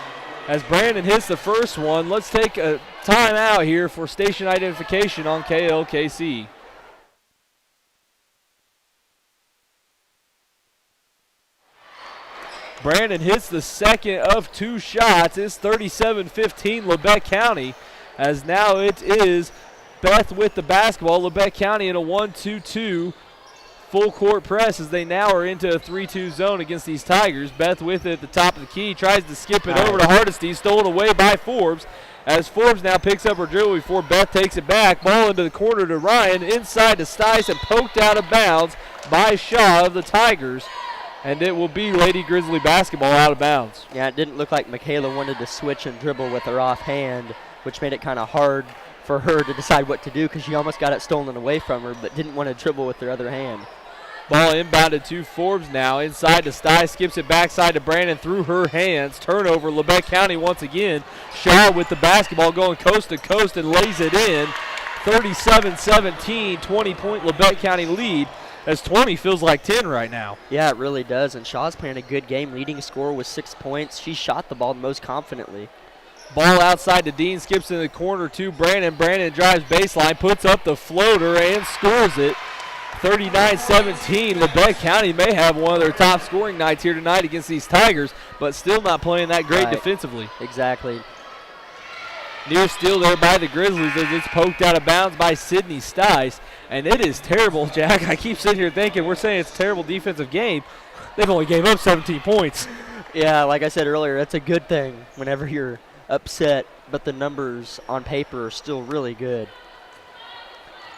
As Brandon hits the first one, let's take a timeout here for station identification on KLKC. Brandon hits the second of 2 shots. It's 37-15 Labette County, as now it is Beth with the basketball. Labette County in a 1-2-2 full court press as they now are into a 3-2 zone against these Tigers. Beth with it at the top of the key, tries to skip it over to Hardesty, stolen away by Forbes. As Forbes now picks up her dribble before Beth takes it back. Ball into the corner to Ryan, inside to Stice, and poked out of bounds by Shaw of the Tigers. And it will be Lady Grizzly basketball out of bounds. Yeah, it didn't look like Michaela wanted to switch and dribble with her offhand, which made it kind of hard for her to decide what to do because she almost got it stolen away from her but didn't want to dribble with her other hand. Ball inbounded to Forbes now. Inside to Stice, skips it backside to Brandon through her hands. Turnover, Labette County once again. Shaw with the basketball going coast to coast and lays it in. 37-17, 20-point Labette County lead as 20 feels like 10 right now. Yeah, it really does, and Shaw's playing a good game. Leading scorer with 6 points. She shot the ball most confidently. Ball outside to Dean, skips in the corner to Brandon. Brandon drives baseline, puts up the floater, and scores it. 39-17. Labette County may have one of their top scoring nights here tonight against these Tigers, but still not playing that great defensively. Exactly. Near steal there by the Grizzlies as it's poked out of bounds by Sydney Stice. And it is terrible, Jack. I keep sitting here thinking we're saying it's a terrible defensive game. They've only gave up 17 points. Yeah, like I said earlier, that's a good thing whenever you're upset, but the numbers on paper are still really good.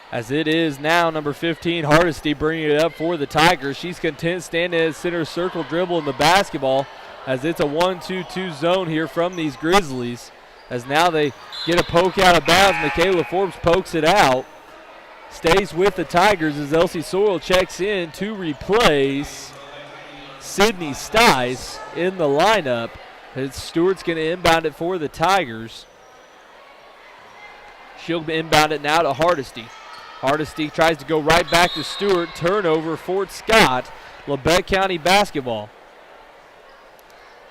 As it is now, number 15, Hardesty bringing it up for the Tigers. She's content standing at center circle dribble in the basketball as it's a 1-2-2 zone here from these Grizzlies. As now they get a poke out of bounds. Michaela Forbes pokes it out. Stays with the Tigers as Elsie Soil checks in to replace Sydney Stice in the lineup. As Stewart's going to inbound it for the Tigers. She'll inbound it now to Hardesty. Hardesty tries to go right back to Stewart. Turnover, Fort Scott. Labette County basketball.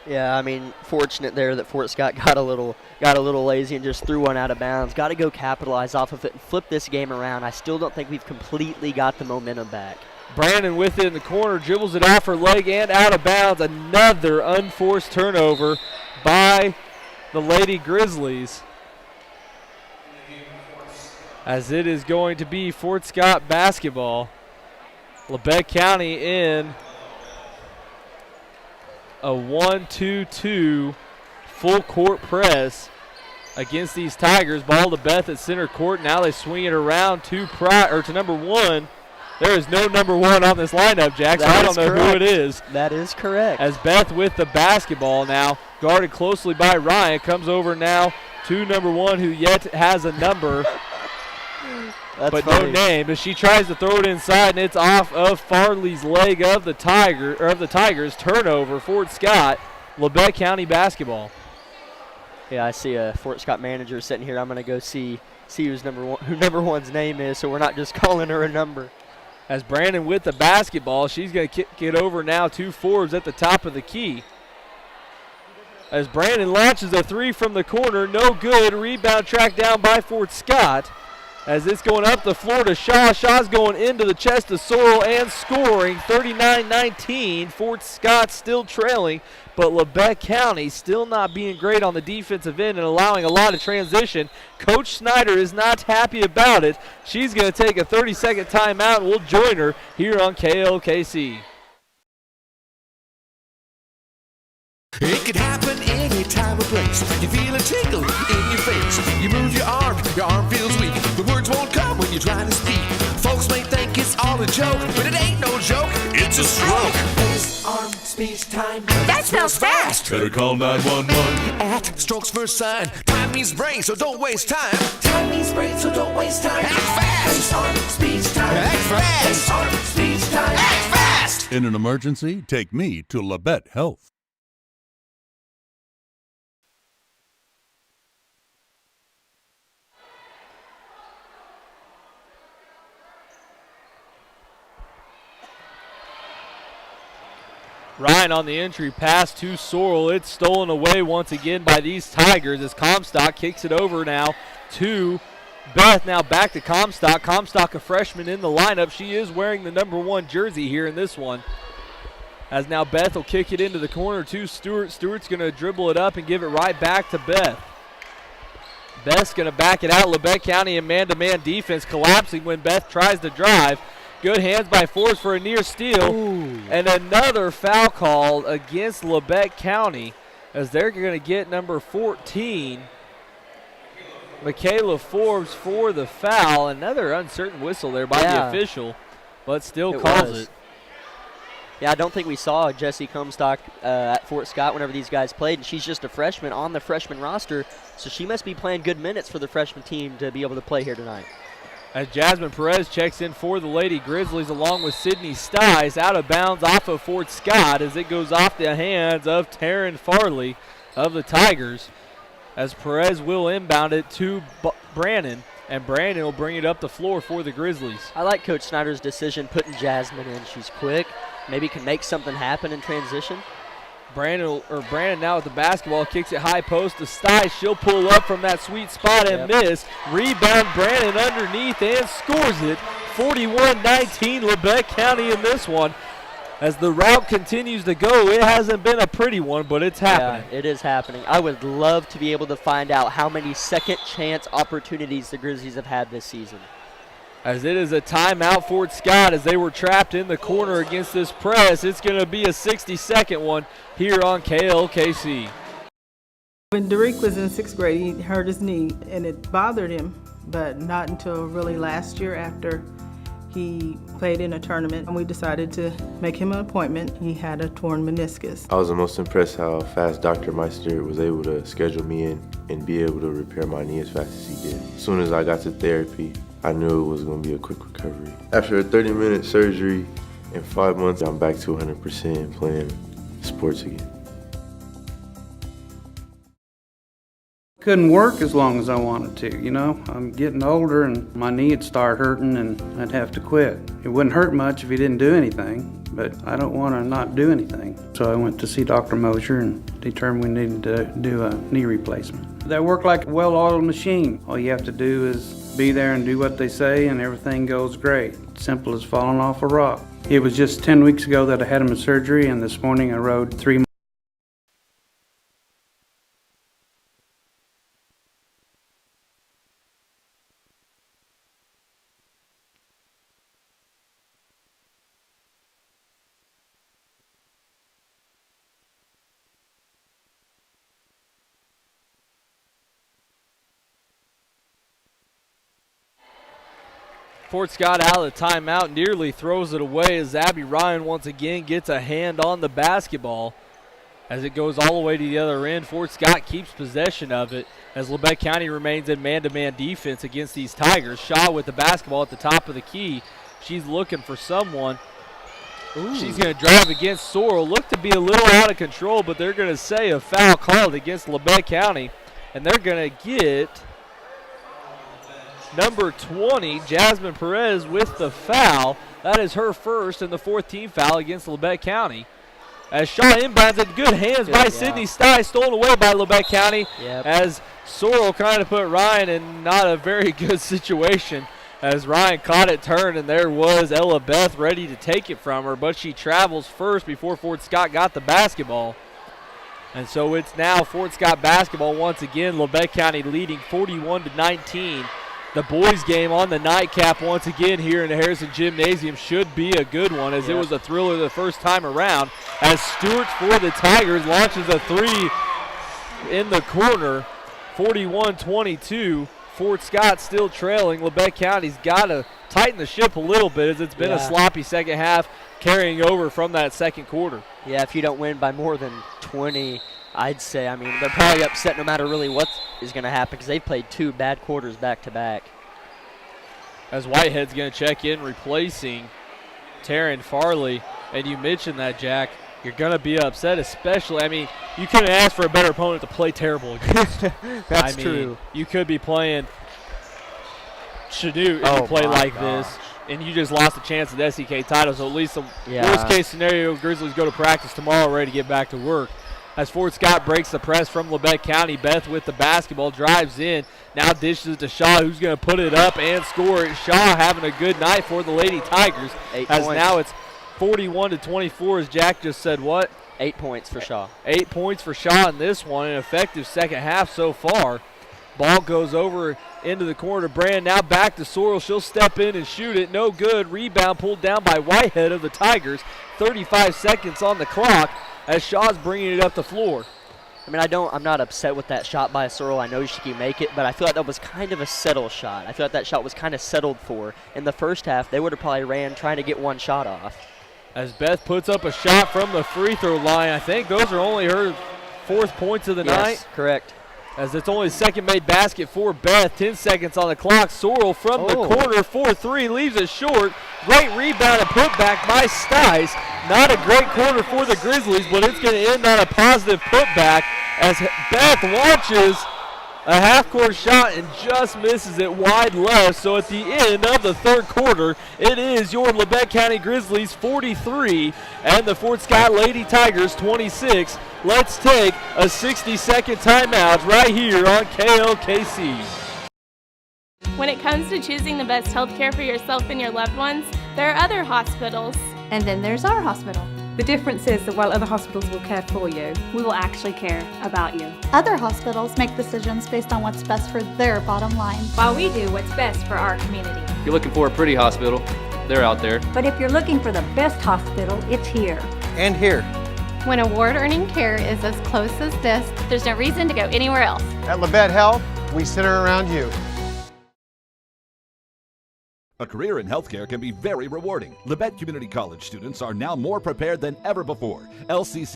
Yeah, I mean, fortunate there that Fort Scott got a little lazy and just threw one out of bounds. Got to go capitalize off of it and flip this game around. I still don't think we've completely got the momentum back. Brandon with it in the corner, dribbles it off her leg and out of bounds. Another unforced turnover by the Lady Grizzlies. As it is going to be Fort Scott basketball. Labette County in a 1-2-2 full court press against these Tigers. Ball to Beth at center court. Now they swing it around to number 1. There is no number 1 on this lineup, Jack, so I don't know who it is. That is correct. As Beth with the basketball now, guarded closely by Ryan, comes over now to number 1 who yet has a number. But funny. No name, as she tries to throw it inside, and it's off of Farley's leg of the Tigers. Turnover, Fort Scott, Labette County basketball. Yeah, I see a Fort Scott manager sitting here. I'm going to go see who number 1's name is, so we're not just calling her a number. As Brandon with the basketball, she's going to kick it over now to Forbes at the top of the key. As Brandon launches a 3 from the corner, no good. Rebound tracked down by Fort Scott. As it's going up the floor to Shaw. Shaw's going into the chest of Sorrell and scoring. 39-19. Fort Scott still trailing, but Labette County still not being great on the defensive end and allowing a lot of transition. Coach Snyder is not happy about it. She's going to take a 30-second timeout, and we'll join her here on KLKC. It could happen any time or place. You feel a tickle in your face. You move your arm feels weak. The words won't come when you're trying to speak. Folks may think it's all a joke, but it ain't no joke. It's a stroke. Face, arm, speech, time. That spells fast. Better call 911. At Strokes First Sign. Time means brain, so don't waste time. Time means brain, so don't waste time. Act fast. Face, arm, speech, time. Act fast. Face, arm, speech, time. Act fast. In an emergency, take me to Labette Health. Ryan on the entry pass to Sorrell. It's stolen away once again by these Tigers as Comstock kicks it over now to Beth. Now back to Comstock. Comstock, a freshman in the lineup. She is wearing the number 1 jersey here in this one. As now Beth will kick it into the corner to Stewart. Stewart's going to dribble it up and give it right back to Beth. Beth's going to back it out. Labette County in man-to-man defense collapsing when Beth tries to drive. Good hands by Forbes for a near steal. Ooh. And another foul called against Labette County as they're going to get number 14, Michaela Forbes, for the foul. Another uncertain whistle there by the official, but still calls it. Yeah, I don't think we saw Jessie Comstock at Fort Scott whenever these guys played, and she's just a freshman on the freshman roster, so she must be playing good minutes for the freshman team to be able to play here tonight. As Jasmine Perez checks in for the Lady Grizzlies along with Sydney Stice, out of bounds off of Fort Scott as it goes off the hands of Taryn Farley of the Tigers, as Perez will inbound it to Brandon, and Brandon will bring it up the floor for the Grizzlies. I like Coach Snyder's decision putting Jasmine in. She's quick, maybe can make something happen in transition. Brandon now with the basketball, kicks it high post to Stice. She'll pull up from that sweet spot and miss. Rebound Brandon underneath and scores it. 41-19 Labette County in this one. As the route continues to go, it hasn't been a pretty one, but it's happening. Yeah, it is happening. I would love to be able to find out how many second chance opportunities the Grizzlies have had this season. As it is a timeout for Scott as they were trapped in the corner against this press. It's going to be a 60-second one here on KLKC. When Derek was in 6th grade, he hurt his knee, and it bothered him, but not until really last year after he played in a tournament, and we decided to make him an appointment. He had a torn meniscus. I was the most impressed how fast Dr. Meister was able to schedule me in and be able to repair my knee as fast as he did. As soon as I got to therapy, I knew it was going to be a quick recovery. After a 30-minute surgery, in 5 months, I'm back to 100% playing sports again. Couldn't work as long as I wanted to, you know. I'm getting older and my knee would start hurting and I'd have to quit. It wouldn't hurt much if he didn't do anything, but I don't want to not do anything. So I went to see Dr. Mosier and determined we needed to do a knee replacement. That worked like a well-oiled machine. All you have to do is be there and do what they say and everything goes great. Simple as falling off a rock. It was just 10 weeks ago that I had him in surgery, and this morning I rode 3 miles. Fort Scott out of the timeout, nearly throws it away as Abby Ryan once again gets a hand on the basketball. As it goes all the way to the other end, Fort Scott keeps possession of it as Labette County remains in man-to-man defense against these Tigers. Shaw with the basketball at the top of the key. She's looking for someone. Ooh. She's going to drive against Sorrell. Looked to be a little out of control, but they're going to say a foul called against Labette County, and they're going to get number 20, Jasmine Perez, with the foul. That is her first and the 4th team foul against Labette County. As Shaw inbounds it, good hands by Sydney Stice, stolen away by Labette County. As Sorrell kind of put Ryan in not a very good situation. As Ryan caught it turn, and there was Ella Beth ready to take it from her, but she travels first before Fort Scott got the basketball. And so it's now Fort Scott basketball once again. Labette County leading 41-19. The boys game on the nightcap once again here in the Harrison Gymnasium should be a good one, as it was a thriller the first time around. As Stewart for the Tigers launches a three in the corner, 41-22. Fort Scott still trailing. Labette County's got to tighten the ship a little bit, as it's been a sloppy second half carrying over from that second quarter. Yeah, if you don't win by more than 20, I'd say, I mean, they're probably upset no matter really what is going to happen, because they've played 2 bad quarters back-to-back. As Whitehead's going to check in, replacing Taryn Farley. And you mentioned that, Jack. You're going to be upset, especially, I mean, you couldn't ask for a better opponent to play terrible against. That's true. You could be playing Chanute if you play like this, and you just lost a chance at the SEK title. So at least the worst-case scenario, Grizzlies go to practice tomorrow ready to get back to work. As Fort Scott breaks the press from Labette County, Beth with the basketball, drives in, now dishes it to Shaw, who's going to put it up and score it. Shaw having a good night for the Lady Tigers. 8 as points. Now it's 41-24, as Jack just said. What? 8 points for Shaw. 8 points for Shaw in this one, an effective second half so far. Ball goes over into the corner to Brand. Now back to Sorrell. She'll step in and shoot it. No good. Rebound pulled down by Whitehead of the Tigers. 35 seconds on the clock as Shaw's bringing it up the floor. I mean, I'm not upset with that shot by Sorrell. I know she can make it, but I feel like that was kind of a settle shot. I feel like that shot was kind of settled for. In the first half, they would have probably ran trying to get one shot off. As Beth puts up a shot from the free throw line. I think those are only her 4th points of the night. Yes, correct. As it's only the second made basket for Beth. 10 seconds on the clock. Sorrell from the corner, 4-3, leaves it short. Great rebound and putback by Stice. Not a great quarter for the Grizzlies, but it's going to end on a positive putback as Beth launches a half-court shot and just misses it wide left. So at the end of the third quarter, it is your Labette County Grizzlies 43 and the Fort Scott Lady Tigers 26. Let's take a 60-second timeout right here on KLKC. When it comes to choosing the best health care for yourself and your loved ones, there are other hospitals. And then there's our hospital. The difference is that while other hospitals will care for you, We will actually care about you. Other hospitals make decisions based on what's best for their bottom line. While we do what's best for our community. If you're looking for a pretty hospital, they're out there. but if you're looking for the best hospital, it's here. And here. When award-earning care is as close as this, There's no reason to go anywhere else. At Labette Health, we center around you. A career in healthcare can be very rewarding. Labette Community College students are now more prepared than ever before. LCC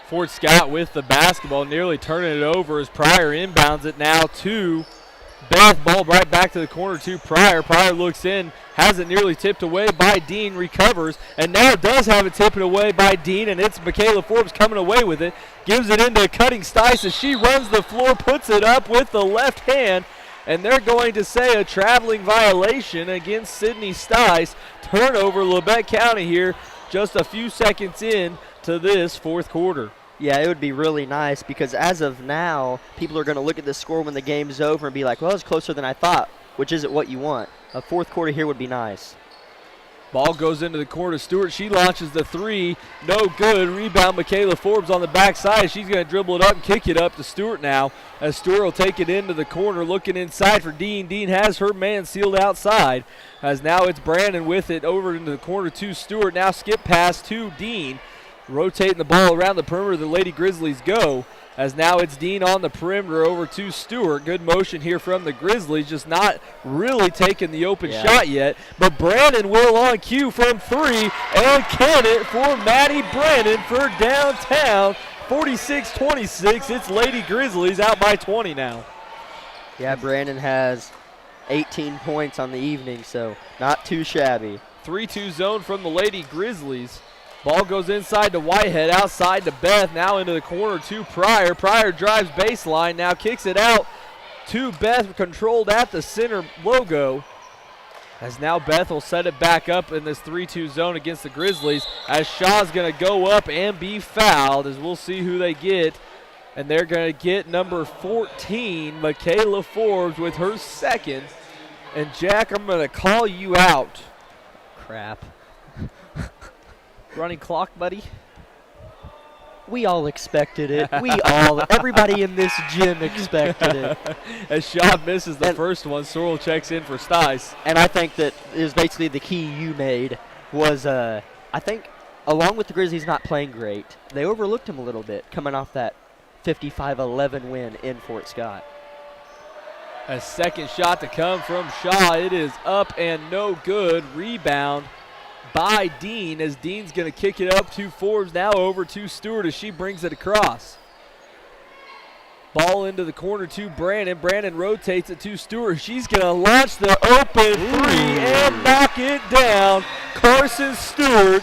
Fort Scott with the basketball, nearly turning it over as Pryor inbounds it now to Beth. Ball right back to the corner to Pryor. Pryor looks in, has it nearly tipped away by Dean, recovers, and now does have it tipped away by Dean, and it's Michaela Forbes coming away with it. Gives it into Cutting Stice as she runs the floor, puts it up with the left hand, and they're going to say a traveling violation against Sydney Stice. Turnover Labette County here just a few seconds in to this fourth quarter. Yeah, it would be really nice because as of now, people are going to look at the score when the game's over and be like, well, it's closer than I thought, which isn't what you want. A fourth quarter here would be nice. Ball goes into the corner. Stewart, she launches the three. No good. Rebound, Michaela Forbes on the backside. She's going to dribble it up and kick it up to Stewart now. As Stewart will take it into the corner, looking inside for Dean. Dean has her man sealed outside. As now it's Brandon with it over into the corner to Stewart. Now skip pass to Dean. Rotating the ball around the perimeter, the Lady Grizzlies go. As now it's Dean on the perimeter over to Stewart. Good motion here from the Grizzlies, just not really taking the open shot yet. But Brandon will on cue from three and can it for Maddie Brandon for downtown. 46-26, it's Lady Grizzlies out by 20 now. Yeah, Brandon has 18 points on the evening, so not too shabby. 3-2 zone from the Lady Grizzlies. Ball goes inside to Whitehead, outside to Beth, now into the corner to Pryor. Pryor drives baseline, now kicks it out to Beth, controlled at the center logo. As now Beth will set it back up in this 3-2 zone against the Grizzlies, as Shaw's going to go up and be fouled, as we'll see who they get. And they're going to get number 14, Michaela Forbes, with her second. And Jack, I'm going to call you out. Crap. Running clock, buddy. We all expected it. Everybody in this gym expected it. As Shaw misses the first one, Sorrell checks in for Stice. And I think that is basically the key you made was, I think, along with the Grizzlies not playing great, they overlooked him a little bit coming off that 55-11 win in Fort Scott. A second shot to come from Shaw. It is up and no good. Rebound by Dean, as Dean's going to kick it up to Forbes, now over to Stewart as she brings it across. Ball into the corner to Brandon. Brandon rotates it to Stewart. She's going to launch the open three and knock it down. Carson Stewart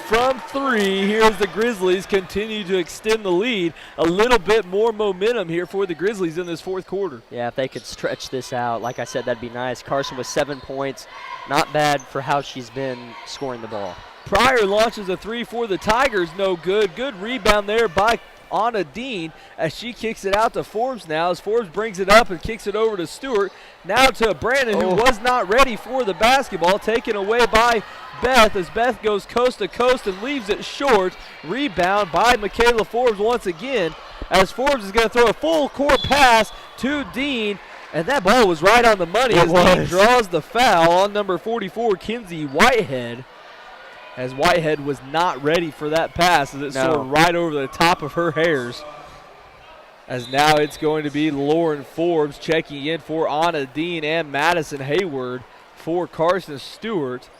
from three. Here's the Grizzlies continue to extend the lead. A little bit more momentum here for the Grizzlies in this fourth quarter. Yeah, if they could stretch this out, like I said, that'd be nice. Carson with 7 points. Not bad for how she's been scoring the ball. Pryor launches a three for the Tigers. No good. Good rebound there by Anna Dean as she kicks it out to Forbes now, as Forbes brings it up and kicks it over to Stewart. Now to Brandon, who was not ready for the basketball, taken away by Beth as Beth goes coast to coast and leaves it short. Rebound by Michaela Forbes once again, as Forbes is going to throw a full court pass to Dean, and that ball was right on the money as Dean draws the foul on number 44, Kinsey Whitehead. As Whitehead was not ready for that pass as it soared right over the top of her hairs. As now it's going to be Lauren Forbes checking in for Anna Dean and Madison Hayward for Carson Stewart.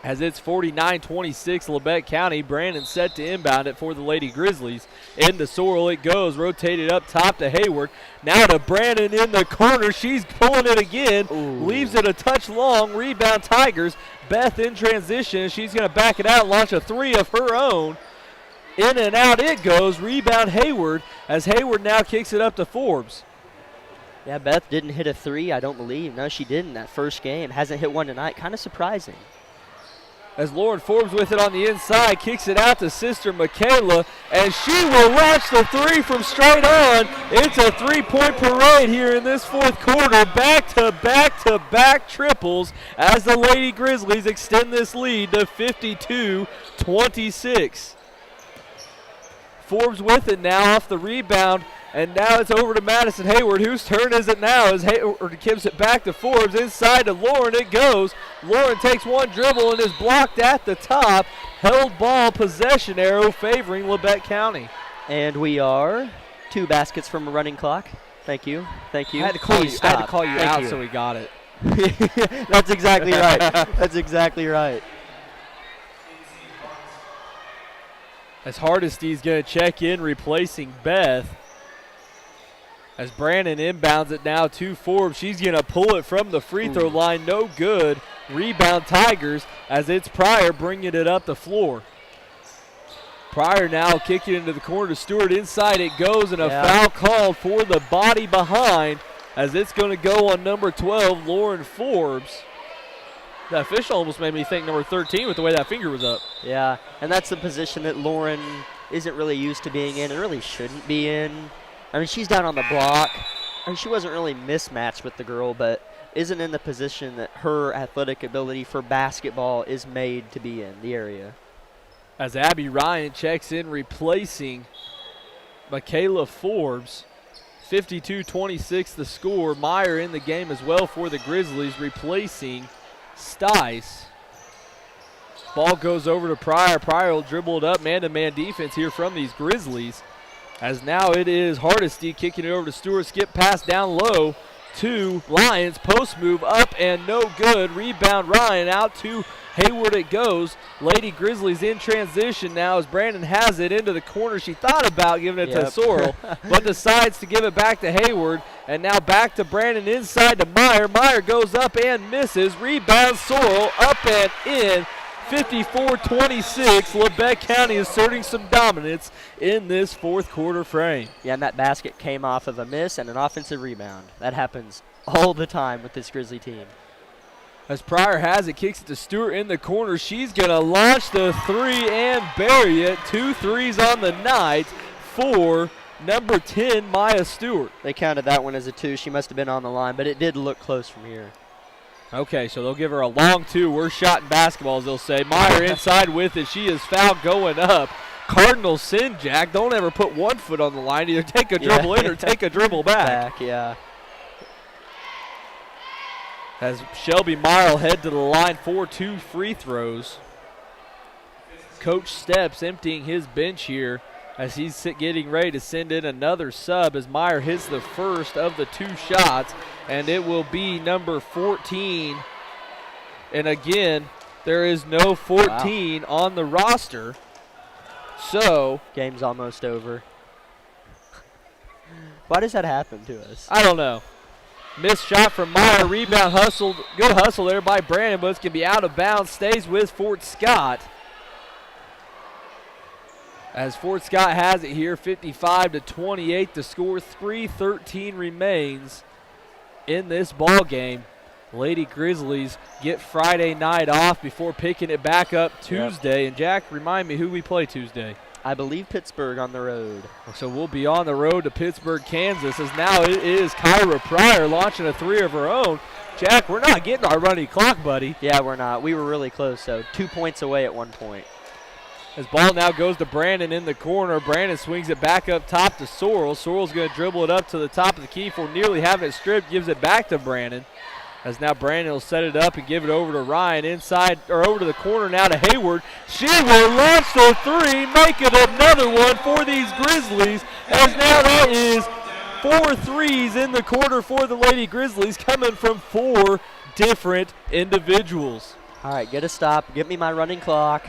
As it's 49-26 Labette County. Brandon set to inbound it for the Lady Grizzlies. Into Sorrell it goes, rotated up top to Hayward. Now to Brandon in the corner. She's pulling it again. Leaves it a touch long. Rebound Tigers. Beth in transition. She's going to back it out, launch a three of her own. In and out it goes. Rebound Hayward, as Hayward now kicks it up to Forbes. Yeah, Beth didn't hit a three, I don't believe. No, she didn't that first game. Hasn't hit one tonight. Kind of surprising. As Lauren Forbes with it on the inside, kicks it out to sister Michaela, and she will launch the three from straight on. It's a three-point parade here in this fourth quarter. Back-to-back-to-back triples as the Lady Grizzlies extend this lead to 52-26. Forbes with it now off the rebound, and now it's over to Madison Hayward. Whose turn is it now as Hayward gives it back to Forbes. Inside to Lauren it goes. Lauren takes one dribble and is blocked at the top. Held ball possession arrow favoring Labette County. And we are 2 baskets from a running clock. Thank you. Thank you. I had to call you out so we got it. That's exactly right. That's exactly right. As Hardesty's going to check in, replacing Beth. As Brandon inbounds it now to Forbes. She's going to pull it from the free throw line. No good. Rebound Tigers as it's Pryor bringing it up the floor. Pryor now kicking into the corner to Stewart. Inside it goes, and a foul called for the body behind as it's going to go on number 12, Lauren Forbes. The official almost made me think number 13 with the way that finger was up. Yeah, and that's the position that Lauren isn't really used to being in and really shouldn't be in. I mean, she's down on the block. I mean, she wasn't really mismatched with the girl, but isn't in the position that her athletic ability for basketball is made to be in the area. As Abby Ryan checks in, replacing Michaela Forbes. 52-26 the score. Meyer in the game as well for the Grizzlies, replacing Stice. Ball goes over to Pryor. Pryor will dribble it up. Man-to-man defense here from these Grizzlies. As now it is Hardesty kicking it over to Stewart. Skip pass down low to Lyons. Post move up and no good. Rebound Ryan out to Hayward it goes. Lady Grizzlies in transition now as Brandon has it into the corner. She thought about giving it to Sorrell, but decides to give it back to Hayward. And now back to Brandon inside to Meyer. Meyer goes up and misses. Rebound Sorrell up and in. 54-26. Labette County asserting some dominance in this fourth quarter frame. Yeah, and that basket came off of a miss and an offensive rebound. That happens all the time with this Grizzly team. As Pryor has it, kicks it to Stewart in the corner. She's going to launch the three and bury it. 2 threes on the night for number 10, Maya Stewart. They counted that one as a 2. She must have been on the line, but it did look close from here. Okay, so they'll give her a long 2. Worst shot in basketball, as they'll say. Meyer inside with it. She is fouled going up. Cardinal sin, Jack. Don't ever put one foot on the line. Either take a dribble in or take a dribble back. Yeah. As Shelby Meyer will head to the line for 2 free throws. Coach Steps emptying his bench here as he's getting ready to send in another sub as Meyer hits the first of the 2 shots, and it will be number 14. And again, there is no 14 on the roster. So game's almost over. Why does that happen to us? I don't know. Missed shot from Meyer. Rebound hustled. Good hustle there by Brandon, but it's going to be out of bounds. Stays with Fort Scott. As Fort Scott has it here, 55-28 to score. 3:13 remains in this ball game. Lady Grizzlies get Friday night off before picking it back up Tuesday. Yep. And Jack, remind me who we play Tuesday. I believe Pittsburgh on the road. So we'll be on the road to Pittsburgh, Kansas, as now it is Kyra Pryor launching a three of her own. Jack, we're not getting our running clock, buddy. Yeah, we're not. We were really close, so 2 points away at one point. As ball now goes to Brandon in the corner. Brandon swings it back up top to Sorrell. Sorrell's going to dribble it up to the top of the key for nearly having it stripped. Gives it back to Brandon. As now Brandon will set it up and give it over to Ryan inside, or over to the corner now to Hayward. She will launch the three, make it another one for these Grizzlies. As now that is 4 threes in the quarter for the Lady Grizzlies, coming from 4 different individuals. All right, get a stop. Get me my running clock.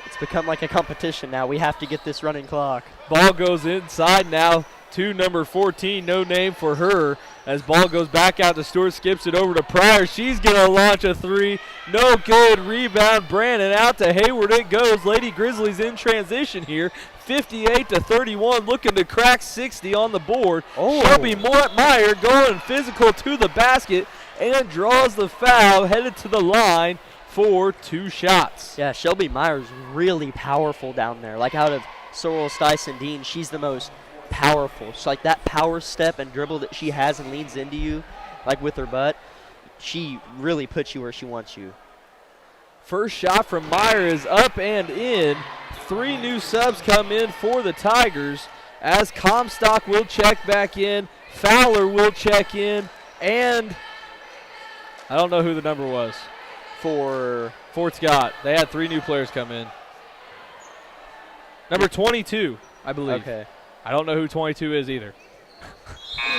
It's become like a competition now. We have to get this running clock. Ball goes inside now to number 14, no name for her. As ball goes back out to Stewart, skips it over to Pryor. She's going to launch a three. No good. Rebound, Brandon out to Hayward. It goes. Lady Grizzlies in transition here. 58-31, looking to crack 60 on the board. Oh. Shelby Meyer going physical to the basket and draws the foul, headed to the line for 2 shots. Yeah, Shelby Meyer's really powerful down there. Like out of Sorrell, Stice, and Dean, she's the most powerful. So like that power step and dribble that she has and leans into you, like with her butt, she really puts you where she wants you. First shot from Meyer is up and in. 3 new subs come in for the Tigers, as Comstock will check back in, Fowler will check in, and I don't know who the number was for Fort Scott. They had 3 new players come in. Number 22, I believe. Okay. I don't know who 22 is either.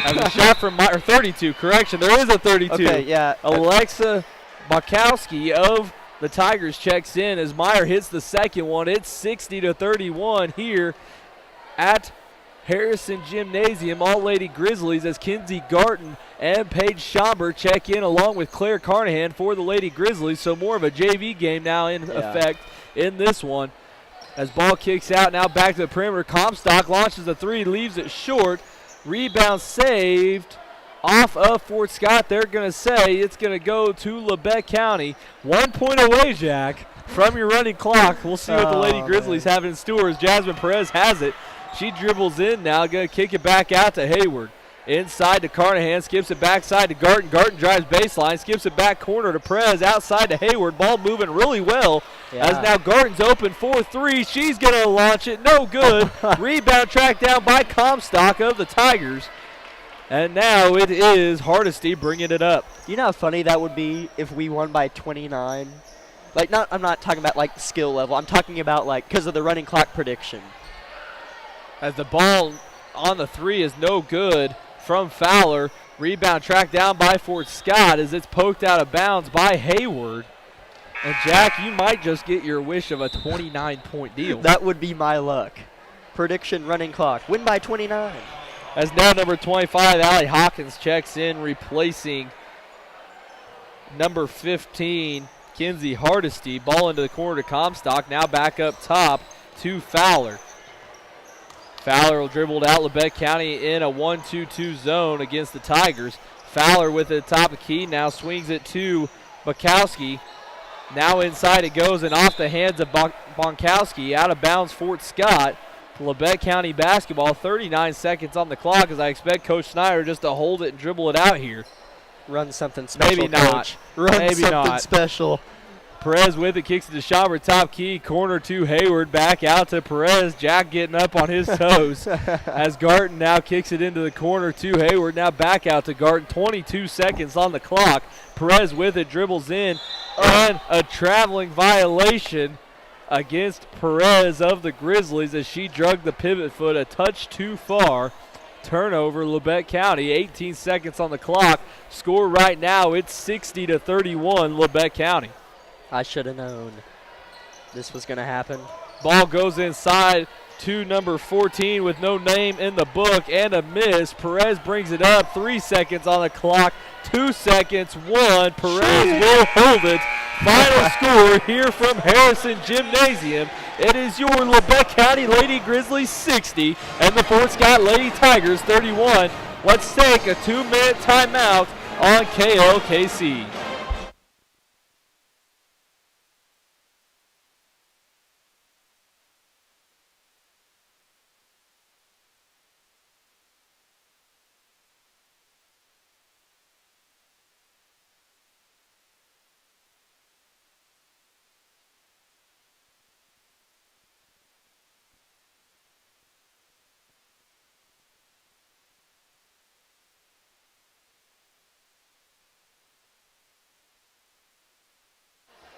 As a shot from Meyer, 32, correction, there is a 32. Okay, yeah. Alexa Bukowski of the Tigers checks in as Meyer hits the second one. It's 60-31 here at Harrison Gymnasium. All Lady Grizzlies as Kinsey Garton and Paige Schomburg check in along with Claire Carnahan for the Lady Grizzlies. So more of a JV game now in effect in this one. As ball kicks out, now back to the perimeter. Comstock launches a three, leaves it short. Rebound saved off of Fort Scott. They're going to say it's going to go to Labette County. 1 point away, Jack, from your running clock. We'll see what the Lady Grizzlies have in store as Jasmine Perez has it. She dribbles in now, going to kick it back out to Hayward. Inside to Carnahan, skips it backside to Garton. Garton drives baseline, skips it back corner to Perez, outside to Hayward. Ball moving really well. As now Garton's open for 3. She's going to launch it. No good. Rebound tracked down by Comstock of the Tigers. And now it is Hardesty bringing it up. You know how funny that would be if we won by 29? Like, I'm not talking about, like, skill level. I'm talking about, like, because of the running clock prediction. As the ball on the 3 is no good from Fowler. Rebound tracked down by Fort Scott as it's poked out of bounds by Hayward. And Jack, you might just get your wish of a 29-point deal. That would be my luck. Prediction running clock. Win by 29. As now number 25, Allie Hawkins checks in, replacing number 15, Kinsey Hardesty. Ball into the corner to Comstock. Now back up top to Fowler. Fowler will dribble it out. Labette County in a 1-2-2 zone against the Tigers. Fowler with it at the top of the key. Now swings it to Bukowski. Now inside it goes and off the hands of Bonkowski. Out of bounds, Fort Scott. Labette County basketball. 39 seconds on the clock as I expect Coach Snyder just to hold it and dribble it out here. Run something special, Maybe not. Coach. Run Maybe something not. special. Perez with it, kicks it to Schomburg, top key, corner to Hayward, back out to Perez. Jack getting up on his toes as Garton now kicks it into the corner to Hayward. Now back out to Garton, 22 seconds on the clock. Perez with it, dribbles in, and a traveling violation against Perez of the Grizzlies as she drugged the pivot foot a touch too far. Turnover, Labette County, 18 seconds on the clock. Score right now, it's 60-31, Labette County. I should have known this was going to happen. Ball goes inside to number 14 with no name in the book and a miss. Perez brings it up. 3 seconds on the clock. 2 seconds. 1. Perez will hold it. Final score here from Harrison Gymnasium. It is your Labette County Lady Grizzlies 60 and the Fort Scott Lady Tigers 31. Let's take a 2-minute timeout on KLKC.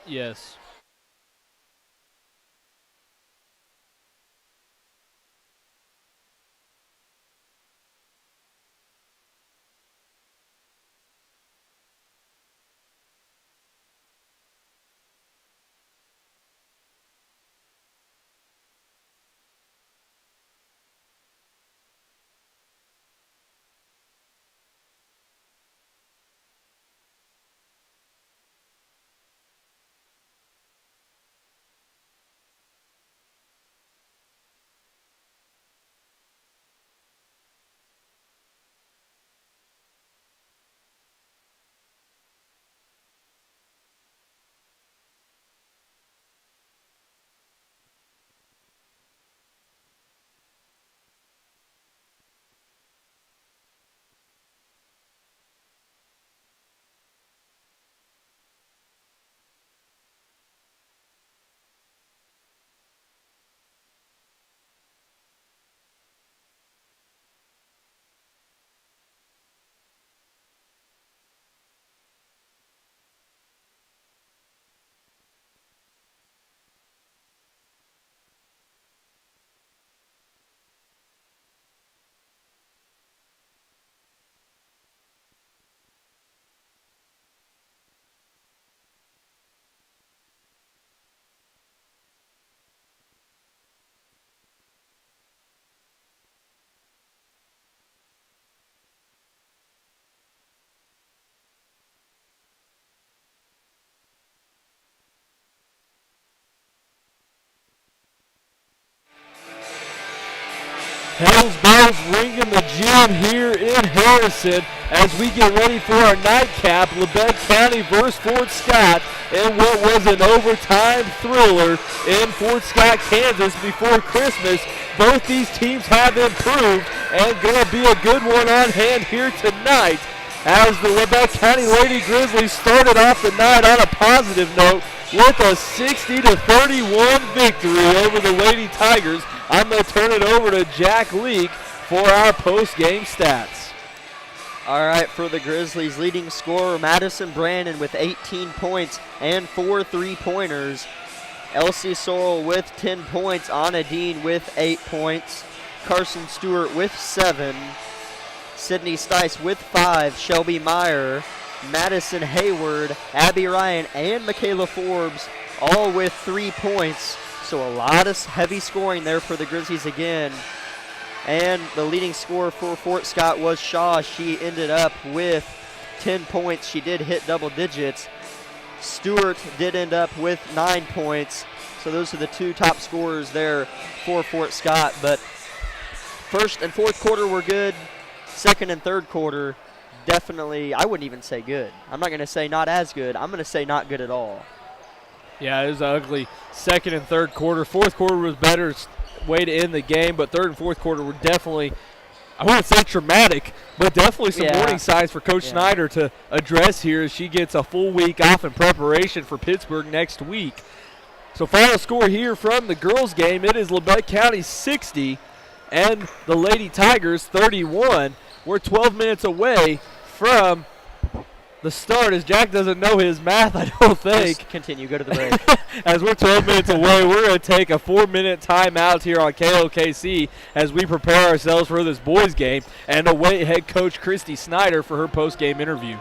Yes. Hell's bells ringing the gym here in Harrison as we get ready for our nightcap, Labette County versus Fort Scott, in what was an overtime thriller in Fort Scott, Kansas before Christmas. Both these teams have improved and going to be a good one on hand here tonight as the Labette County Lady Grizzlies started off the night on a positive note with a 60-31 victory over the Lady Tigers. I'm going to turn it over to Jack Leake for our post-game stats. All right, for the Grizzlies, leading scorer Madison Brandon with 18 points and 4 3-pointers. Elsie Sorrell with 10 points. Anna Dean with 8 points. Carson Stewart with 7. Sydney Stice with 5. Shelby Meyer, Madison Hayward, Abby Ryan, and Michaela Forbes all with 3 points. So a lot of heavy scoring there for the Grizzlies again. And the leading scorer for Fort Scott was Shaw. She ended up with 10 points. She did hit double digits. Stewart did end up with 9 points. So those are the 2 top scorers there for Fort Scott. But first and fourth quarter were good. Second and third quarter, definitely, I wouldn't even say good. I'm not going to say not as good. I'm going to say not good at all. Yeah, it was ugly second and third quarter. Fourth quarter was better way to end the game, but third and fourth quarter were definitely, I wouldn't say traumatic, but definitely some warning signs for Coach Snyder to address here as she gets a full week off in preparation for Pittsburgh next week. So final score here from the girls' game, it is Labette County 60 and the Lady Tigers 31. We're 12 minutes away from the start, as Jack doesn't know his math, I don't think. Just continue, go to the break. As we're 12 minutes away, we're going to take a 4-minute timeout here on KLKC as we prepare ourselves for this boys' game and await head coach Christy Snyder for her post-game interview.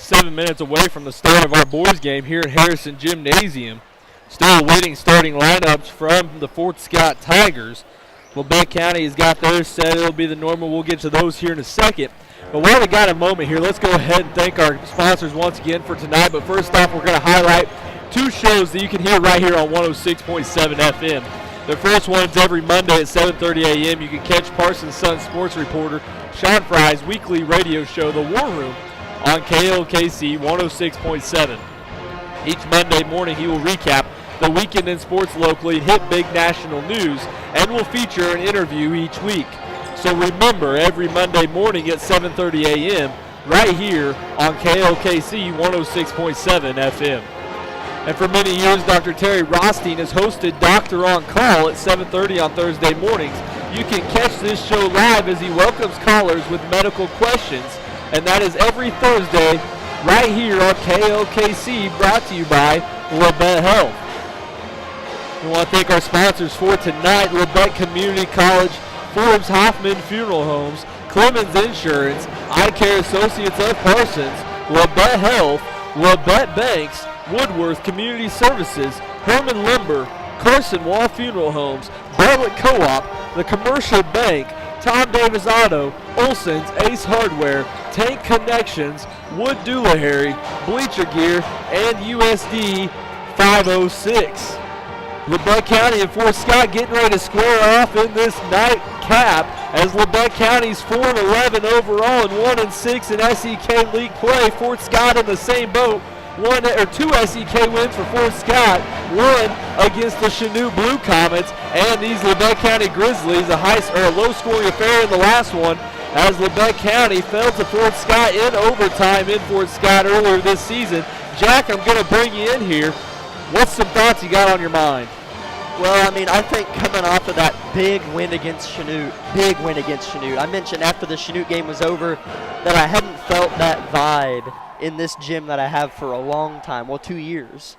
7 minutes away from the start of our boys game here at Harrison Gymnasium. Still awaiting starting lineups from the Fort Scott Tigers. Labette County has got theirs set. It'll be the normal. We'll get to those here in a second. But while we got a moment here, let's go ahead and thank our sponsors once again for tonight. But first off, we're going to highlight 2 shows that you can hear right here on 106.7 FM. The first one's every Monday at 7:30 a.m. You can catch Parsons Sun sports reporter Sean Fry's weekly radio show, The War Room, on KLKC 106.7. Each Monday morning, he will recap the weekend in sports locally and hit big national news, and will feature an interview each week. So remember, every Monday morning at 7:30 a.m., right here on KLKC 106.7 FM. And for many years, Dr. Terry Rothstein has hosted Doctor on Call at 7:30 on Thursday mornings. You can catch this show live as he welcomes callers with medical questions, and that is every Thursday right here on KLKC, brought to you by Labette Health. We want to thank our sponsors for tonight: Labette Community College, Forbes Hoffman Funeral Homes, Clemens Insurance, Eye Care Associates of Parsons, Labette Health, Labette Banks, Woodworth Community Services, Herman Lumber, Carson Wall Funeral Homes, Bartlett Co-op, The Commercial Bank, Tom Davis Auto, Olson's Ace Hardware, Tank Connections, Wood Doolahary, Bleacher Gear, and USD 506. Labette County and Fort Scott getting ready to square off in this nightcap as Labette County's 4-11 overall and 1-6 in SEK League play. Fort Scott in the same boat. 2 SEK wins for Fort Scott, 1 against the Chanute Blue Comets, and these Labette County Grizzlies, a low-scoring affair in the last one, as Labette County fell to Fort Scott in overtime in Fort Scott earlier this season. Jack, I'm going to bring you in here. What's some thoughts you got on your mind? Well, I mean, I think coming off of that big win against Chanute, I mentioned after the Chanute game was over that I hadn't felt that vibe in this gym that I have for a long time, 2 years.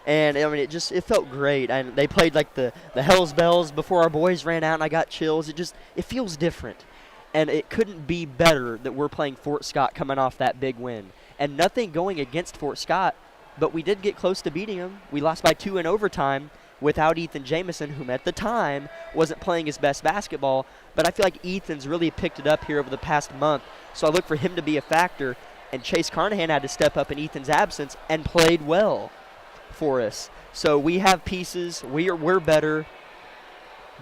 And I mean, it felt great. And they played like the Hells Bells before our boys ran out, and I got chills. It feels different. And it couldn't be better that we're playing Fort Scott coming off that big win. And nothing going against Fort Scott, but we did get close to beating them. We lost by 2 in overtime without Ethan Jamison, whom at the time wasn't playing his best basketball. But I feel like Ethan's really picked it up here over the past month. So I look for him to be a factor. And Chase Carnahan had to step up in Ethan's absence and played well for us. So we have pieces. We're better,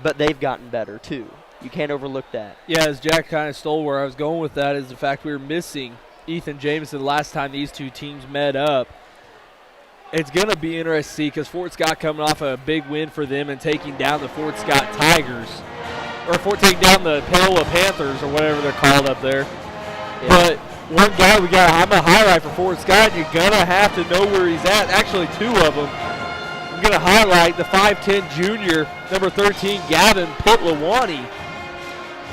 but they've gotten better too. You can't overlook that. Yeah, as Jack kind of stole where I was going with that is the fact we were missing Ethan Jamison last time these two teams met up. It's going to be interesting to see because Fort Scott coming off a big win for them and taking down the Fort Scott Tigers, or taking down the Paola Panthers or whatever they're called up there. Yeah. But one guy I'm going to highlight for Fort Scott, you're going to have to know where he's at. Actually, 2 of them. I'm going to highlight the 5'10 junior, number 13, Gavin Pitlawani.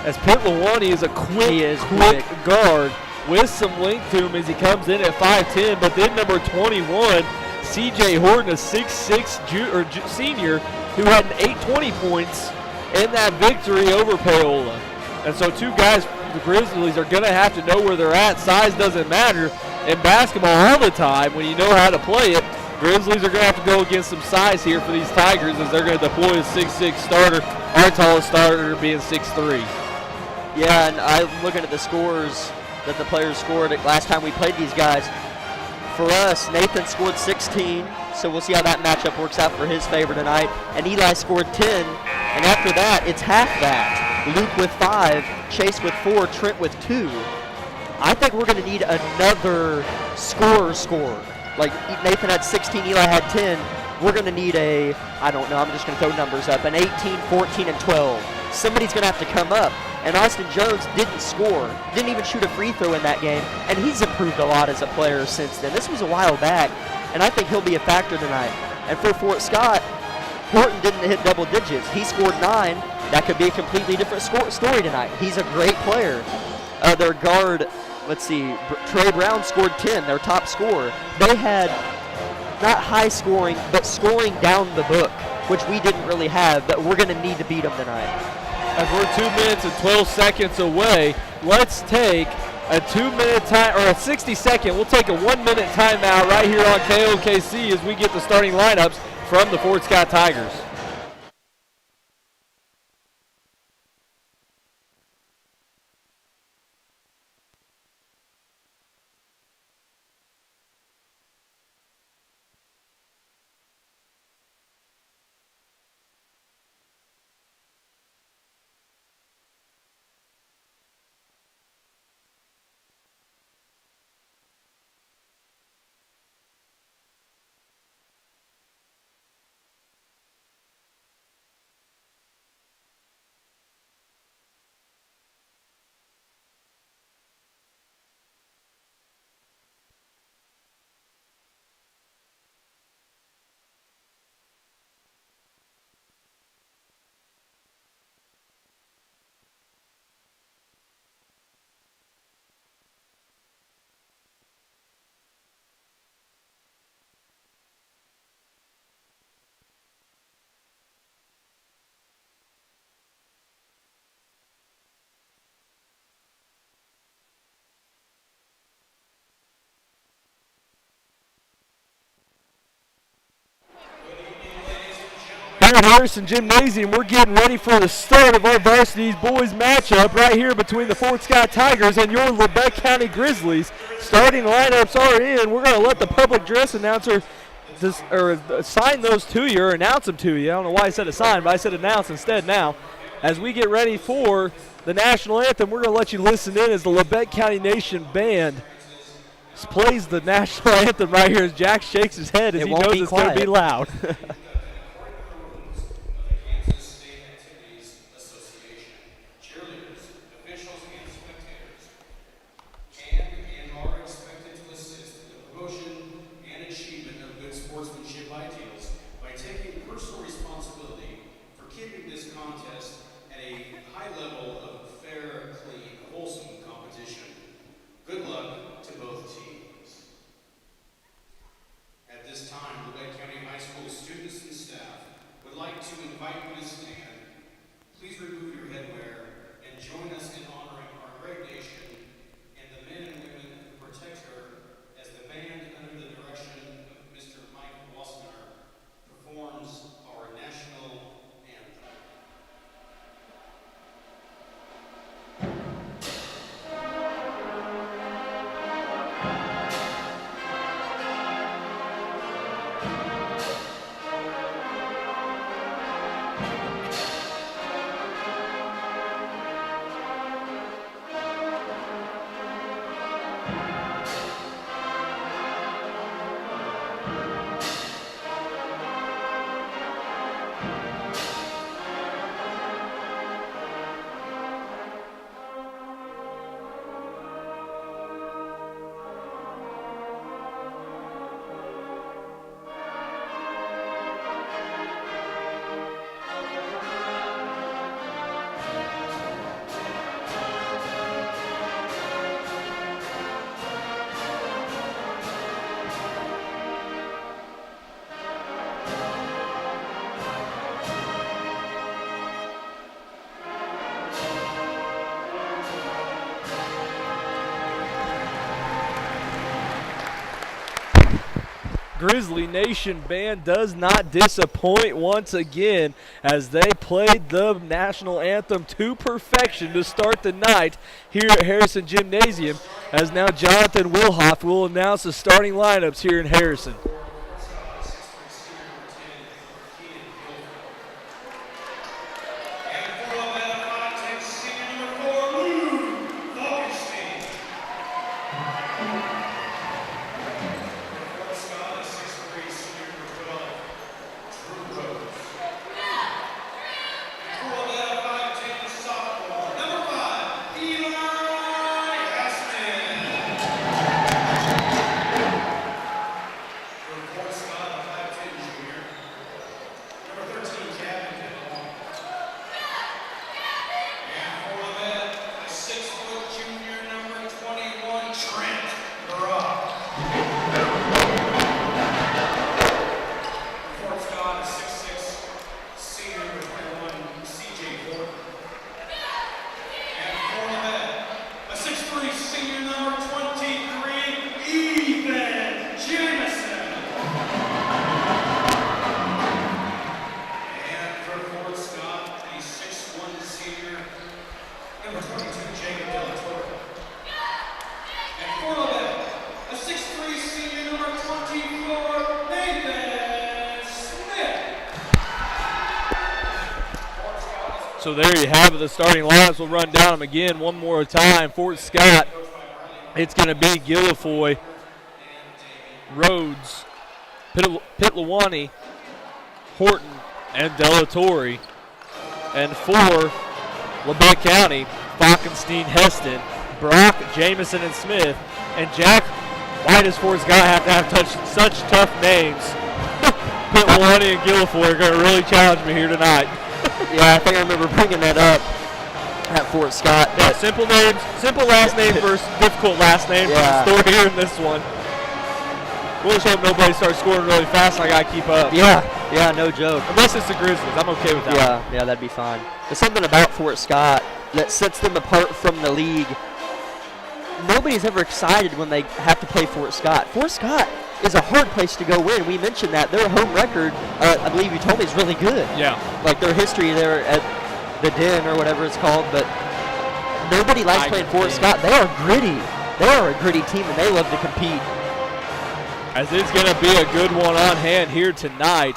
As Pitlawani is a quick guard with some length to him as he comes in at 5'10. But then number 21, C.J. Horton, a 6'6 senior who had 820 points in that victory over Paola. And so 2 guys, the Grizzlies, are going to have to know where they're at. Size doesn't matter in basketball all the time when you know how to play it. Grizzlies are going to have to go against some size here for these Tigers as they're going to deploy a 6'6 starter, our tallest starter being 6'3. Yeah, and I'm looking at the scores that the players scored last time we played these guys. For us, Nathan scored 16, so we'll see how that matchup works out for his favor tonight. And Eli scored 10, and after that, it's half that. Luke with 5, Chase with 4, Trent with 2. I think we're going to need another scorer. Like Nathan had 16, Eli had 10. We're going to need I'm just going to throw numbers up, an 18, 14, and 12. Somebody's going to have to come up. And Austin Jones didn't score, didn't even shoot a free throw in that game, and he's improved a lot as a player since then. This was a while back, and I think he'll be a factor tonight. And for Fort Scott, Horton didn't hit double digits. He scored 9. That could be a completely different story tonight. He's a great player. Their guard, Trey Brown scored 10, their top scorer. They had not high scoring, but scoring down the book, which we didn't really have, but we're going to need to beat them tonight. As we're 2 minutes and 12 seconds away, let's take a 2-minute time, or a 60-second. We'll take a 1-minute timeout right here on KOKC as we get the starting lineups from the Fort Scott Tigers. Here at Harrison Gymnasium, we're getting ready for the start of our varsity boys matchup right here between the Fort Scott Tigers and your Labette County Grizzlies. Starting lineups are in. We're going to let the public address announcer assign those to you or announce them to you. I don't know why I said assign, but I said announce instead now. As we get ready for the national anthem, we're going to let you listen in as the Labette County Nation Band plays the national anthem right here as Jack shakes his head as he knows it's going to be loud. Grizzly Nation Band does not disappoint once again as they played the national anthem to perfection to start the night here at Harrison Gymnasium, as now Jonathan Wilhoff will announce the starting lineups here in Harrison. So there you have it. The starting lineups. We'll run down them again one more time. Fort Scott, it's going to be Guilfoyle, Rhodes, Pitluwani, Horton, and Delatorre. And for Labette County, Falkenstein, Heston, Brock, Jamison, and Smith. And Jack, why does Fort Scott have to have such tough names? Pitluwani and Guilfoyle are going to really challenge me here tonight. Yeah, I think I remember bringing that up at Fort Scott. Yeah, simple names, simple last name versus difficult last name. Yeah. Story here in this one. We'll just hope nobody starts scoring really fast and I got to keep up. Yeah, no joke. Unless it's the Grizzlies. I'm okay with that. Yeah, that'd be fine. There's something about Fort Scott that sets them apart from the league. Nobody's ever excited when they have to play Fort Scott. Fort Scott is a hard place to go win. We mentioned that. Their home record, I believe you told me, is really good. Yeah. Like their history there at the Den or whatever it's called, but nobody likes playing Fort Scott. They are gritty. They are a gritty team, and they love to compete. As it's going to be a good one on hand here tonight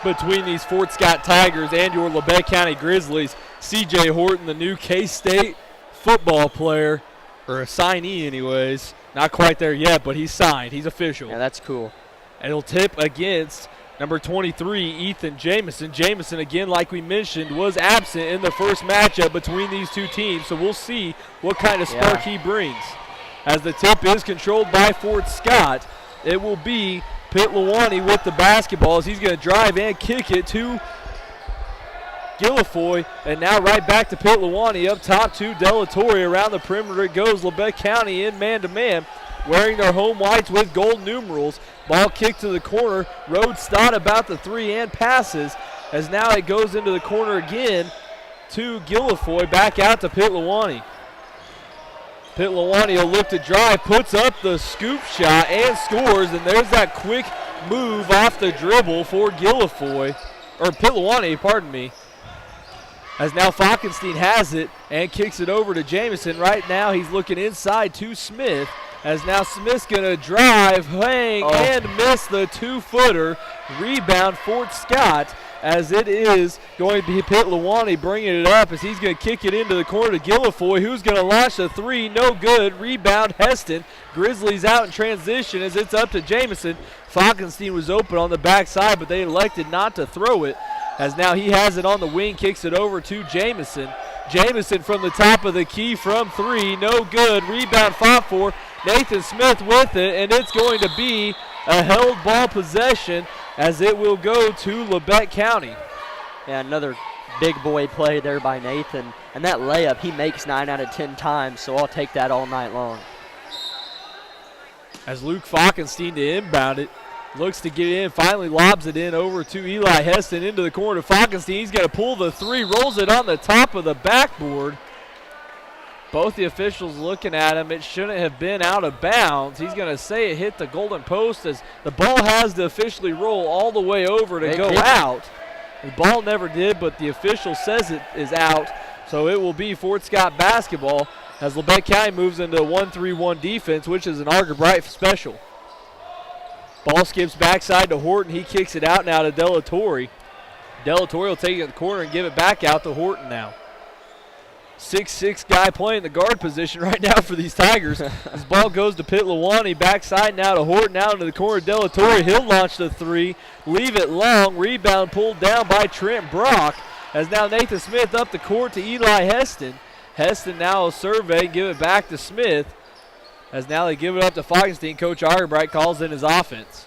between these Fort Scott Tigers and your Labette County Grizzlies. C.J. Horton, the new K-State football player, or assignee anyways. Not quite there yet, but he's signed. He's official. Yeah, that's cool. And he'll tip against number 23, Ethan Jamison. Jamison, again, like we mentioned, was absent in the first matchup between these two teams, so we'll see what kind of spark he brings. As the tip is controlled by Fort Scott, it will be Pitluwani with the basketball as he's going to drive and kick it to Guilfoyle, and now right back to Pitluwani up top to Delatorre. Around the perimeter it goes. Labette County in man-to-man, wearing their home whites with gold numerals. Ball kicked to the corner. Rhodes thought about the three and passes, as now it goes into the corner again to Guilfoyle. Back out to Pitluwani. Pitluwani will look to drive, puts up the scoop shot and scores, and there's that quick move off the dribble for Guilfoyle, or Pitluwani, pardon me. As now Falkenstein has it and kicks it over to Jamison. Right now he's looking inside to Smith. As now Smith's going to drive, hang, and miss the two-footer. Rebound Fort Scott, as it is going to be Pitluwani bringing it up as he's going to kick it into the corner to Guilfoyle, who's going to launch the three. No good. Rebound Heston. Grizzlies out in transition as it's up to Jamison. Falkenstein was open on the backside, but they elected not to throw it. As now he has it on the wing, kicks it over to Jamison. Jamison from the top of the key from three, no good. Rebound fought for. Nathan Smith with it, and it's going to be a held ball possession as it will go to Labette County. Yeah, another big boy play there by Nathan. And that layup he makes 9 out of 10 times, so I'll take that all night long. As Luke Falkenstein to inbound it. Looks to get it in, finally lobs it in over to Eli Heston into the corner. Falkenstein, he's going to pull the three, rolls it on the top of the backboard. Both the officials looking at him. It shouldn't have been out of bounds. He's going to say it hit the golden post as the ball has to officially roll all the way over to go out. The ball never did, but the official says it is out. So it will be Fort Scott basketball as Labette County moves into a 1-3-1 defense, which is an Arger Bright special. Ball skips backside to Horton. He kicks it out now to Delatorre. Delatorre will take it to the corner and give it back out to Horton now. 6'6" guy playing the guard position right now for these Tigers. This ball goes to Pitluwani. Backside now to Horton. Out into the corner. Delatorre. He'll launch the three. Leave it long. Rebound pulled down by Trent Brock. As now Nathan Smith up the court to Eli Heston. Heston now will survey and give it back to Smith. As now they give it up to Falkenstein. Coach Argerbright calls in his offense.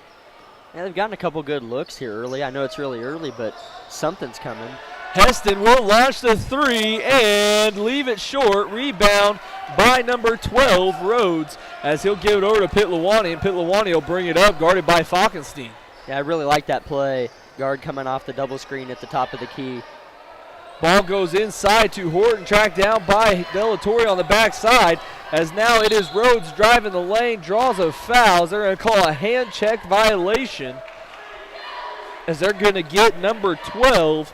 Yeah, they've gotten a couple good looks here early. I know it's really early, but something's coming. Heston will launch the three and leave it short. Rebound by number 12, Rhodes, as he'll give it over to Pitluwani, and Pitluwani will bring it up, guarded by Falkenstein. Yeah, I really like that play. Guard coming off the double screen at the top of the key. Ball goes inside to Horton, tracked down by Delatorre on the backside, as now it is Rhodes driving the lane, draws a foul. They're going to call a hand check violation, as they're going to get number 12,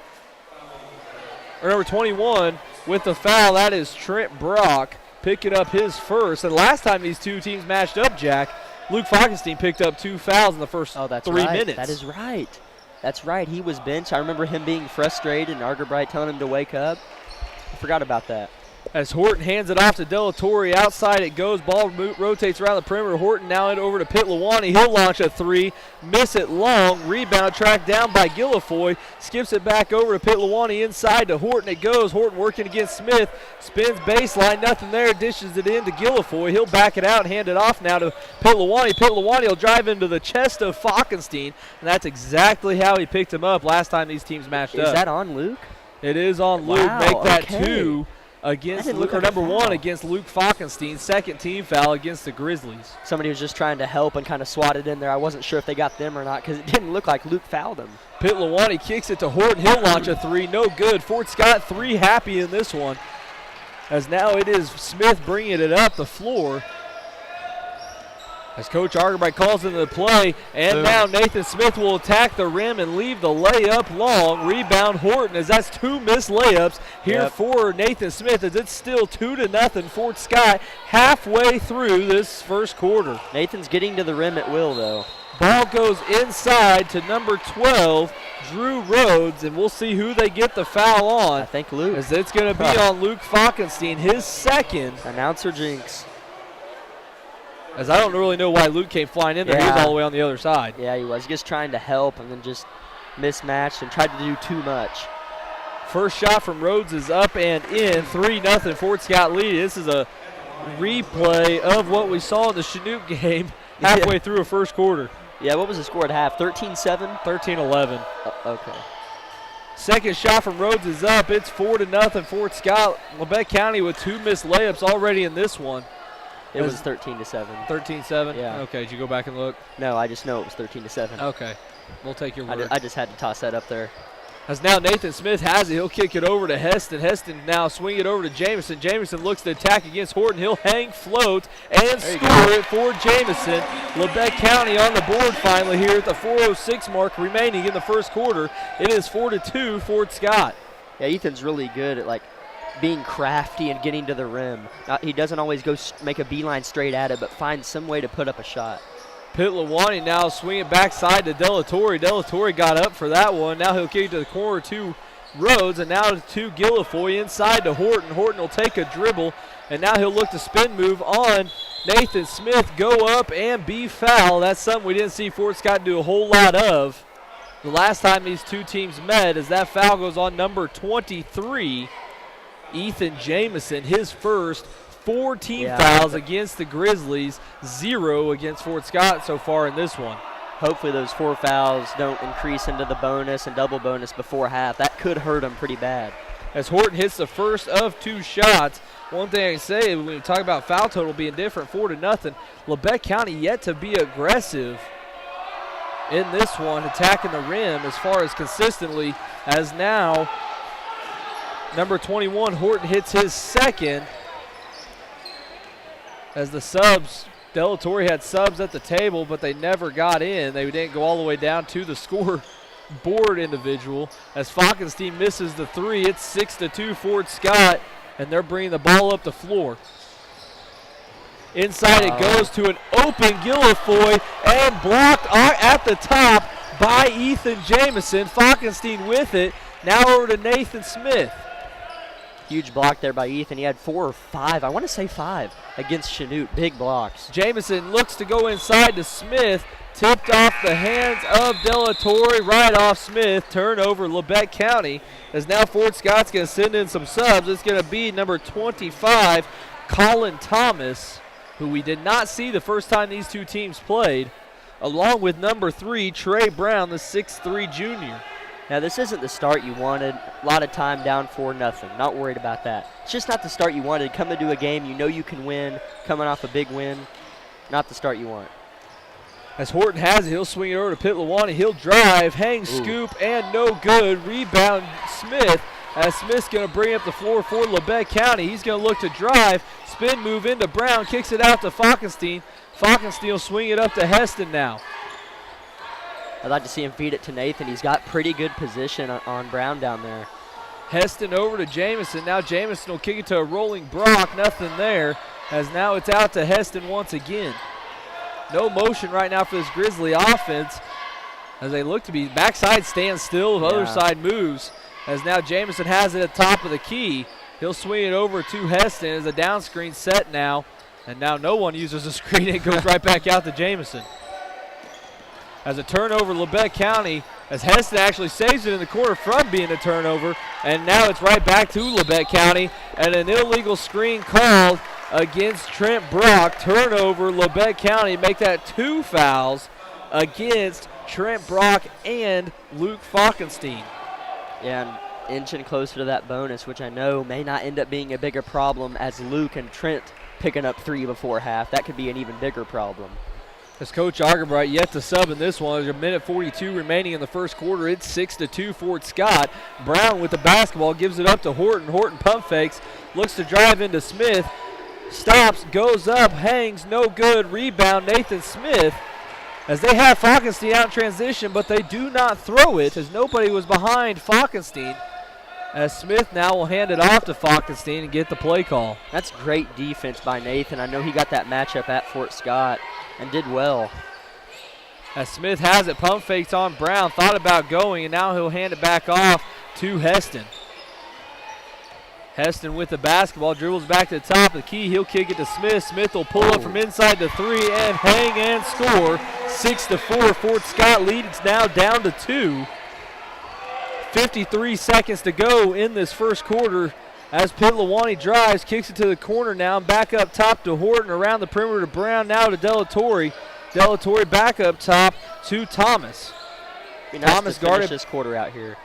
or number 21 with the foul. That is Trent Brock picking up his first. And last time these two teams matched up, Jack, Luke Falkenstein picked up 2 fouls in the first 3 minutes. That is right. That's right, he was benched. I remember him being frustrated and Argerbright telling him to wake up. I forgot about that. As Horton hands it off to Delatorre, outside it goes. Ball rotates around the perimeter. Horton now over to Pitlawani. He'll launch a three, miss it long. Rebound tracked down by Guilfoyle. Skips it back over to Pitlawani. Inside to Horton it goes. Horton working against Smith. Spins baseline, nothing there. Dishes it in to Guilfoyle. He'll back it out and hand it off now to Pitlawani. Pitlawani will drive into the chest of Falkenstein, and that's exactly how he picked him up last time these teams matched up. Is that on Luke? It is on Luke. Wow, Make that okay. 2. Against Luke, or number 1 against Luke Falkenstein, second team foul against the Grizzlies. Somebody was just trying to help and kind of swatted in there. I wasn't sure if they got them or not because it didn't look like Luke fouled him. Pitlawani kicks it to Horton. He'll launch a three, no good. Fort Scott 3 happy in this one. As now it is Smith bringing it up the floor. As Coach Argerbright calls into the play, and now Nathan Smith will attack the rim and leave the layup long. Rebound Horton, as that's 2 missed layups here for Nathan Smith, as it's still 2-0 Fort Scott halfway through this first quarter. Nathan's getting to the rim at will, though. Ball goes inside to number 12, Drew Rhodes, and we'll see who they get the foul on. I think Luke. As it's going to be on Luke Falkenstein, his second. Announcer jinx. As I don't really know why Luke came flying in there. He was all the way on the other side. Yeah, he was just trying to help and then just mismatched and tried to do too much. First shot from Rhodes is up and in. 3-0 Fort Scott lead. This is a replay of what we saw in the Chinook game halfway through a first quarter. Yeah, what was the score at half? 13-7? 13-11. Okay. Second shot from Rhodes is up. It's 4-0 Fort Scott. Labette County with 2 missed layups already in this one. It was 13-7. 13-7? Yeah. Okay, did you go back and look? No, I just know it was 13-7. Okay. We'll take your word. I just had to toss that up there. As now Nathan Smith has it. He'll kick it over to Heston. Heston now swing it over to Jamison. Jamison looks to attack against Horton. He'll hang, float, and score it for Jamison. Labette County on the board finally here at the 4:06 mark remaining in the first quarter. It is 4-2 Fort Scott. Yeah, Ethan's really good at being crafty and getting to the rim. He doesn't always go make a beeline straight at it, but finds some way to put up a shot. Pitlawani now swinging backside to Delatorre. Delatorre got up for that one. Now he'll kick it to the corner to Rhodes, and now to Guilfoyle inside to Horton. Horton will take a dribble, and now he'll look to spin move on Nathan Smith, go up and be fouled. That's something we didn't see Fort Scott do a whole lot of the last time these two teams met, as that foul goes on number 23, Ethan Jamison, his first. 4 team fouls against the Grizzlies, 0 against Fort Scott so far in this one. Hopefully those 4 fouls don't increase into the bonus and double bonus before half. That could hurt them pretty bad. As Horton hits the first of 2 shots, one thing I can say when we talk about foul total being different, 4-0, Labette County yet to be aggressive in this one, attacking the rim as far as consistently, as now number 21, Horton hits his second. As the subs, Delatorre had subs at the table, but they never got in. They didn't go all the way down to the scoreboard individual. As Falkenstein misses the 3, it's 6-2 Fort Scott, and they're bringing the ball up the floor. Inside it goes to an open Guilfoyle, and blocked at the top by Ethan Jamison. Falkenstein with it. Now over to Nathan Smith. Huge block there by Ethan. He had 4 or 5, I want to say 5, against Chanute. Big blocks. Jamison looks to go inside to Smith. Tipped off the hands of Delatorre, right off Smith. Turnover Labette County. As now Fort Scott's going to send in some subs. It's going to be number 25, Colin Thomas, who we did not see the first time these two teams played, along with number 3, Trey Brown, the 6'3 junior. Now, this isn't the start you wanted. A lot of time down 4-0. Not worried about that. It's just not the start you wanted. Come into a game you know you can win, coming off a big win. Not the start you want. As Horton has it, he'll swing it over to Pitlawani. He'll drive, hang, scoop, and no good. Rebound Smith, as Smith's going to bring up the floor for Labette County. He's going to look to drive, spin move into Brown, kicks it out to Falkenstein. Falkenstein will swing it up to Heston now. I'd like to see him feed it to Nathan. He's got pretty good position on Brown down there. Heston over to Jamison. Now Jamison will kick it to a rolling Brock. Nothing there, as now it's out to Heston once again. No motion right now for this Grizzly offense. as they look to be backside stands still, other side moves. As now Jamison has it at the top of the key. He'll swing it over to Heston as a down screen set now. And now no one uses the screen. It goes right back out to Jamison. As a turnover, Labette County, as Heston actually saves it in the corner from being a turnover. And now it's right back to Labette County. And an illegal screen called against Trent Brock. Turnover, Labette County make that 2 fouls against Trent Brock and Luke Falkenstein. Yeah, and inching closer to that bonus, which I know may not end up being a bigger problem as Luke and Trent picking up 3 before half. That could be an even bigger problem. As Coach Argerbright yet to sub in this one. There's a minute 42 remaining in the first quarter. It's 6-2 Fort Scott. Brown with the basketball gives it up to Horton. Horton pump fakes, looks to drive into Smith. Stops, goes up, hangs, no good. Rebound, Nathan Smith. As they have Falkenstein out in transition, but they do not throw it as nobody was behind Falkenstein. As Smith now will hand it off to Falkenstein and get the play call. That's great defense by Nathan. I know he got that matchup at Fort Scott and did well. As Smith has it, pump fakes on Brown, thought about going, and now he'll hand it back off to Heston. Heston with the basketball, dribbles back to the top of the key. He'll kick it to Smith. Smith will pull up from inside the 3 and hang and score. 6-4. Fort Scott leads now down to 2. 53 seconds to go in this first quarter as Pitlawani drives, kicks it to the corner now, and back up top to Horton, around the perimeter to Brown, now to Delatorre. Delatorre back up top to Thomas. Thomas guarded this quarter out here.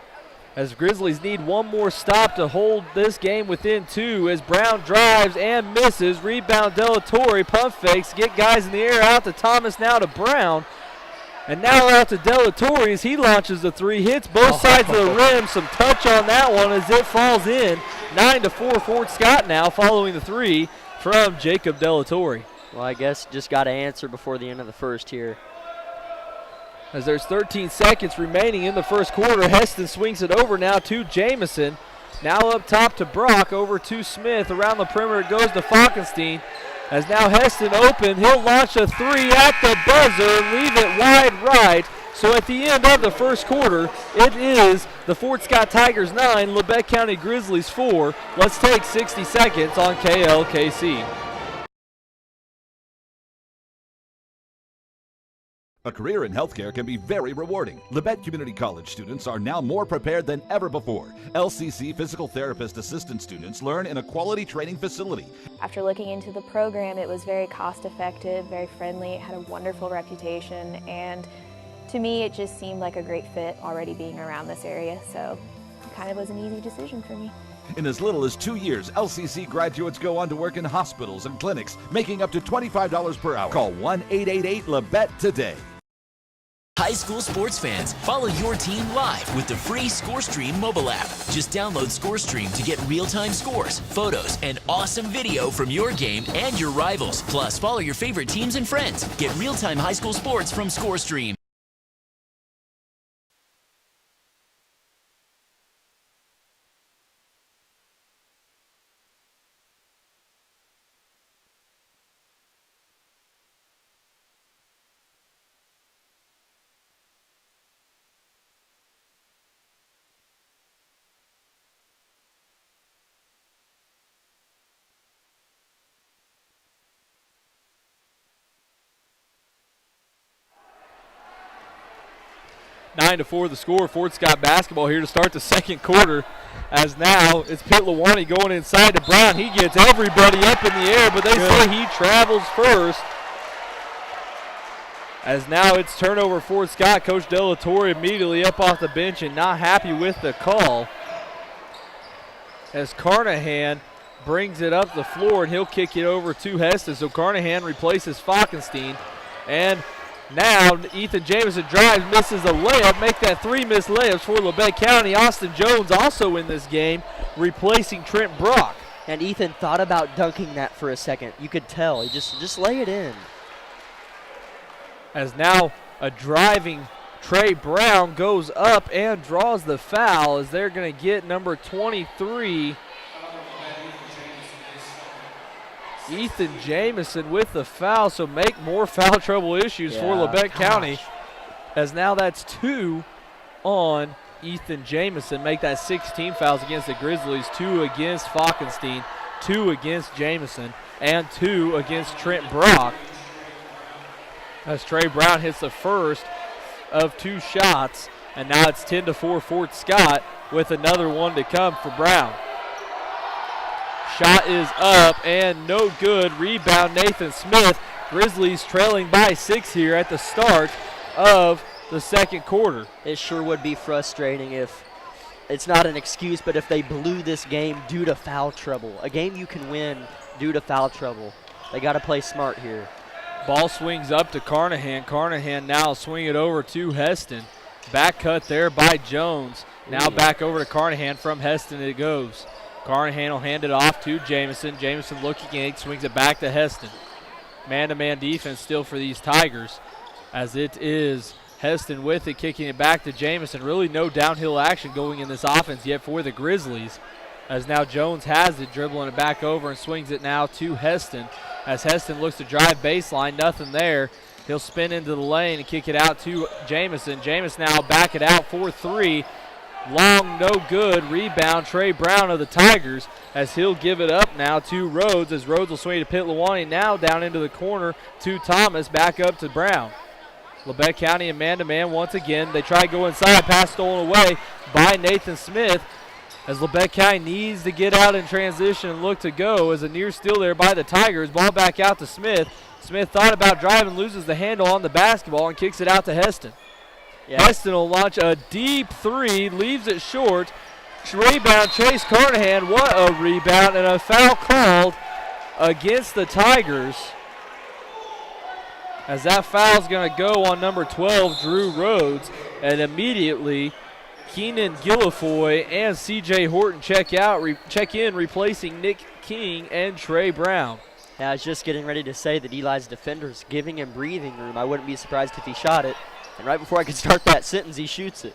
As Grizzlies need one more stop to hold this game within 2 as Brown drives and misses. Rebound Delatorre, pump fakes, get guys in the air, out to Thomas, now to Brown. And now out to Delatorre as he launches the 3, hits both sides of the rim. Some touch on that one as it falls in. 9-4 Fort Scott now following the 3 from Jacob Delatorre. Well, I guess just got to answer before the end of the first here. As there's 13 seconds remaining in the first quarter, Heston swings it over now to Jamison. Now up top to Brock, over to Smith. Around the perimeter it goes to Falkenstein. As now Heston open, he'll launch a 3 at the buzzer and leave it wide right. So at the end of the first quarter, it is the Fort Scott Tigers 9, Labette County Grizzlies 4. Let's take 60 seconds on KLKC. A career in healthcare can be very rewarding. Labette Community College students are now more prepared than ever before. LCC physical therapist assistant students learn in a quality training facility. After looking into the program, it was very cost effective, very friendly, it had a wonderful reputation, and to me it just seemed like a great fit already being around this area, so it kind of was an easy decision for me. In as little as 2 years, LCC graduates go on to work in hospitals and clinics, making up to $25 per hour. Call 1-888-LABETTE today. High school sports fans, follow your team live with the free ScoreStream mobile app. Just download ScoreStream to get real-time scores, photos, and awesome video from your game and your rivals. Plus, follow your favorite teams and friends. Get real-time high school sports from ScoreStream. Nine to 4 the score. Fort Scott basketball here to start the second quarter. As now it's Pitlawani going inside to Brown. He gets everybody up in the air, but they say he travels first. As now it's turnover Fort Scott. Coach Delatorre immediately up off the bench and not happy with the call. As Carnahan brings it up the floor and he'll kick it over to Heston. So Carnahan replaces Falkenstein. And now Ethan Jamison drives, misses a layup, make that 3 missed layups for Labette County. Austin Jones also in this game, replacing Trent Brock. And Ethan thought about dunking that for a second. You could tell. He just lay it in. As now a driving Trey Brown goes up and draws the foul as they're going to get number 23. Ethan Jamison with the foul, so make more foul trouble issues for Labette County. as now that's 2 on Ethan Jamison. Make that 16 fouls against the Grizzlies, 2 against Falkenstein, 2 against Jamison, and 2 against Trent Brock. As Trey Brown hits the first of 2 shots, and now it's 10-4 Fort Scott with another one to come for Brown. Shot is up and no good. Rebound Nathan Smith. Grizzlies trailing by 6 here at the start of the second quarter. It sure would be frustrating if, it's not an excuse, but if they blew this game due to foul trouble. A game you can win due to foul trouble. They got to play smart here. Ball swings up to Carnahan. Carnahan now swing it over to Heston. Back cut there by Jones. Now back over to Carnahan. From Heston it goes. Carnahan will hand it off to Jamison. Jamison looking in, swings it back to Heston. Man-to-man defense still for these Tigers, as it is Heston with it, kicking it back to Jamison. Really no downhill action going in this offense yet for the Grizzlies, as now Jones has it, dribbling it back over and swings it now to Heston. As Heston looks to drive baseline, nothing there. He'll spin into the lane and kick it out to Jamison. Jamison now back it out for 3. Long, no good. Rebound, Trey Brown of the Tigers, as he'll give it up now to Rhodes, as Rhodes will swing to Pitlawani. Now down into the corner to Thomas, back up to Brown. Labette County and man-to-man once again. They try to go inside, pass stolen away by Nathan Smith, as Labette County needs to get out in transition and look to go, as a near steal there by the Tigers. Ball back out to Smith. Smith thought about driving, loses the handle on the basketball and kicks it out to Heston. Yeah. Heston will launch a deep 3, leaves it short. Rebound, Chase Carnahan. What a rebound, and a foul called against the Tigers, as that foul's going to go on number 12, Drew Rhodes, and immediately Keenan Guilfoy and C.J. Horton check in, replacing Nick King and Trey Brown. Yeah, I was just getting ready to say that Eli's defender's giving him breathing room. I wouldn't be surprised if he shot it. And right before I could start that sentence, he shoots it.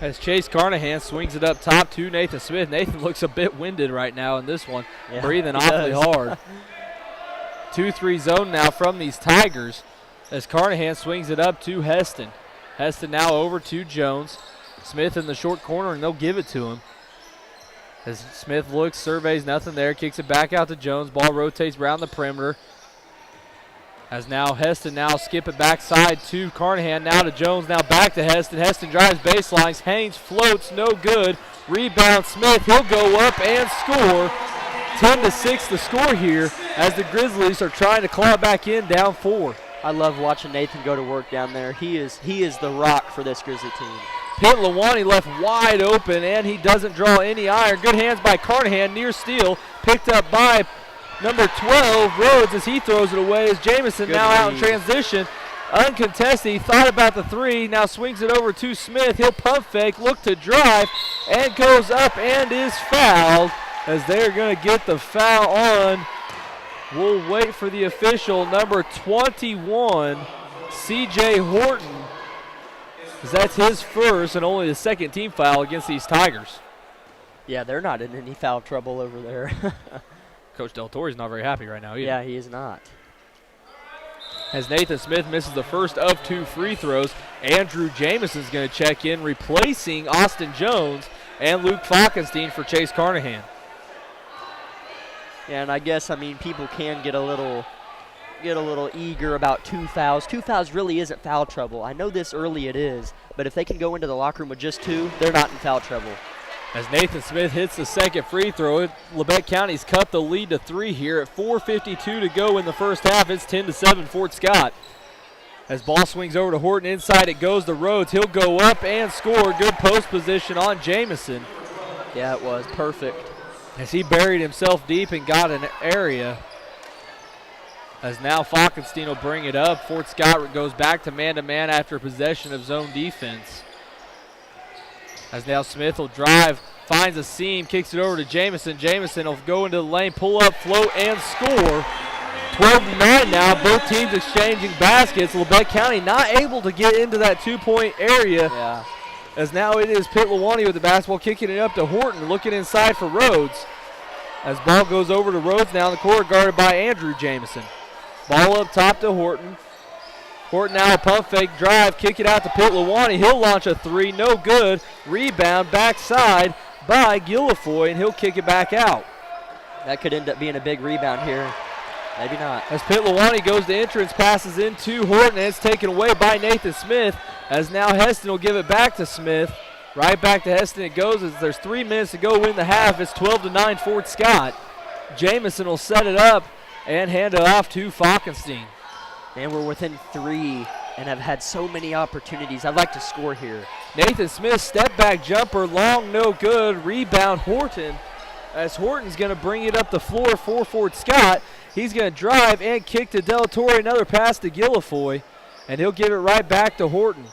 As Chase Carnahan swings it up top to Nathan Smith. Nathan looks a bit winded right now in this one, breathing awfully hard. 2-3 zone now from these Tigers, as Carnahan swings it up to Heston. Heston now over to Jones. Smith in the short corner, and they'll give it to him. As Smith looks, surveys, nothing there, kicks it back out to Jones. Ball rotates around the perimeter. As now Heston now skip it backside to Carnahan, now to Jones, now back to Heston. Heston drives baselines, Haynes floats, no good. Rebound Smith, he'll go up and score. 10-6 the score here, as the Grizzlies are trying to claw back in, down 4. I love watching Nathan go to work down there. He is the rock for this Grizzly team. Pitlawani left wide open, and he doesn't draw any iron. Good hands by Carnahan, near steal, picked up by number 12, Rhodes, as he throws it away. As Jamison now out in transition, uncontested. He thought about the 3, now swings it over to Smith. He'll pump fake, look to drive, and goes up and is fouled, as they're going to get the foul on. We'll wait for the official, number 21, C.J. Horton, as that's his first and only the second team foul against these Tigers. Yeah, they're not in any foul trouble over there. Coach Del Torre's not very happy right now either. Yeah, he is not. As Nathan Smith misses the first of 2 free throws, Andrew Jamison's going to check in, replacing Austin Jones and Luke Falkenstein for Chase Carnahan. Yeah, and I guess, people can get a little eager about 2 fouls. 2 fouls really isn't foul trouble. I know this early it is, but if they can go into the locker room with just 2, they're not in foul trouble. As Nathan Smith hits the second free throw, Labette County's cut the lead to 3 here at 4:52 to go in the first half. It's 10-7 Fort Scott. As ball swings over to Horton, inside it goes to Rhodes. He'll go up and score. Good post position on Jamison. Yeah, it was perfect. As he buried himself deep and got an area. As now Falkenstein will bring it up. Fort Scott goes back to man-to-man after possession of zone defense. As now Smith will drive, finds a seam, kicks it over to Jamison. Jamison will go into the lane, pull up, float, and score. 12-9 now, both teams exchanging baskets. Labette County not able to get into that 2-point area. Yeah. As now it is Pitlawani with the basketball, kicking it up to Horton, looking inside for Rhodes. As ball goes over to Rhodes now in the court, guarded by Andrew Jamison. Ball up top to Horton. Horton now a pump fake drive, kick it out to Pitt Lawani. He'll launch a three, no good. Rebound backside by Guilfoyle, and he'll kick it back out. That could end up being a big rebound here. Maybe not. As Pitt Lawani goes to entrance, passes into Horton, and it's taken away by Nathan Smith, as now Heston will give it back to Smith. Right back to Heston it goes as there's 3 minutes to go in the half. It's 12-9 Fort Scott. Jamison will set it up and hand it off to Falkenstein. And we're within 3 and have had so many opportunities. I'd like to score here. Nathan Smith, step back jumper, long, no good. Rebound Horton, as Horton's going to bring it up the floor for Fort Scott. He's going to drive and kick to Delatorre, another pass to Guilfoyle, and he'll give it right back to Horton.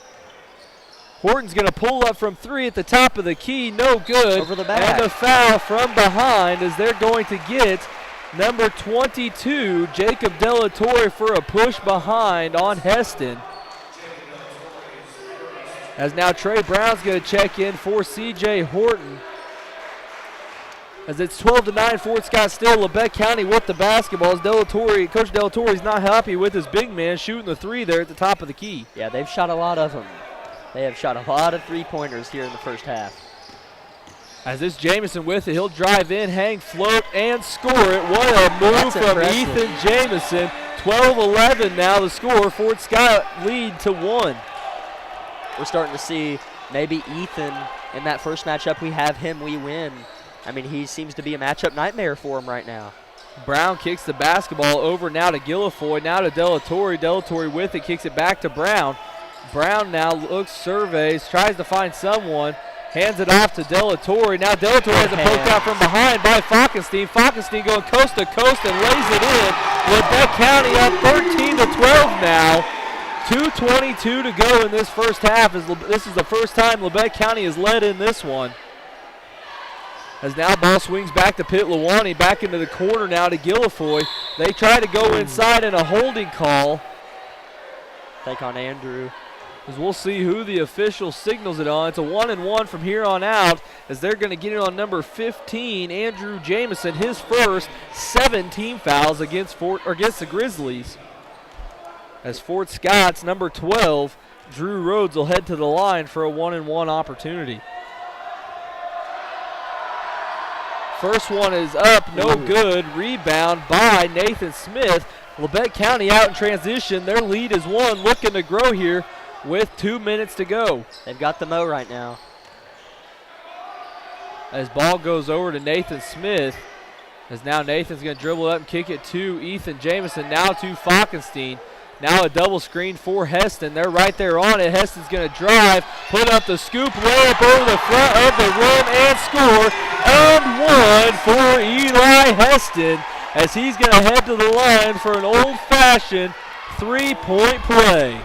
Horton's going to pull up from 3 at the top of the key, no good. Over the back. And a foul from behind as they're going to get number 22, Jacob Delatorre, for a push behind on Heston. As now Trey Brown's going to check in for CJ Horton. As it's 12-9, Fort Scott still. Labette County with the basketball. As Coach Delatorre is not happy with his big man shooting the 3 there at the top of the key. Yeah, they've shot a lot of them. They have shot a lot of three-pointers here in the first half. As this Jamison with it, he'll drive in, hang, float, and score it. What a move from impressive. Ethan Jamison. 12-11 now the score. Fort Scott lead to 1. We're starting to see maybe Ethan in that first matchup. We have him, we win. I mean, he seems to be a matchup nightmare for him right now. Brown kicks the basketball over now to Guilfoyle, now to Delatorre. Delatorre with it, kicks it back to Brown. Brown now looks, surveys, tries to find someone, hands it off to Delatorre. Now Delatorre has it poked out from behind by Falkenstein. Falkenstein going coast to coast and lays it in. Labette County up 13-12 now. 2:22 to go in this first half. This is the first time Labette County has led in this one. As now ball swings back to Pitt Lawani, back into the corner now to Guilfoyle. They try to go inside in a holding call. Take on Andrew. As we'll see who the official signals it on. It's a 1-and-1 from here on out, as they're going to get it on number 15, Andrew Jamison, his first 7 team fouls against the Grizzlies. As Fort Scott's number 12, Drew Rhodes, will head to the line for a 1-and-1 opportunity. First one is up, no good. Rebound by Nathan Smith. Labette County out in transition. Their lead is 1, looking to grow here with 2 minutes to go. They've got the mo right now. As ball goes over to Nathan Smith. As now Nathan's going to dribble up and kick it to Ethan Jamison. Now to Falkenstein. Now a double screen for Heston. They're right there on it. Heston's going to drive, put up the scoop, lay up over the front of the rim and score. And 1 for Eli Heston, as he's going to head to the line for an old-fashioned 3-point play.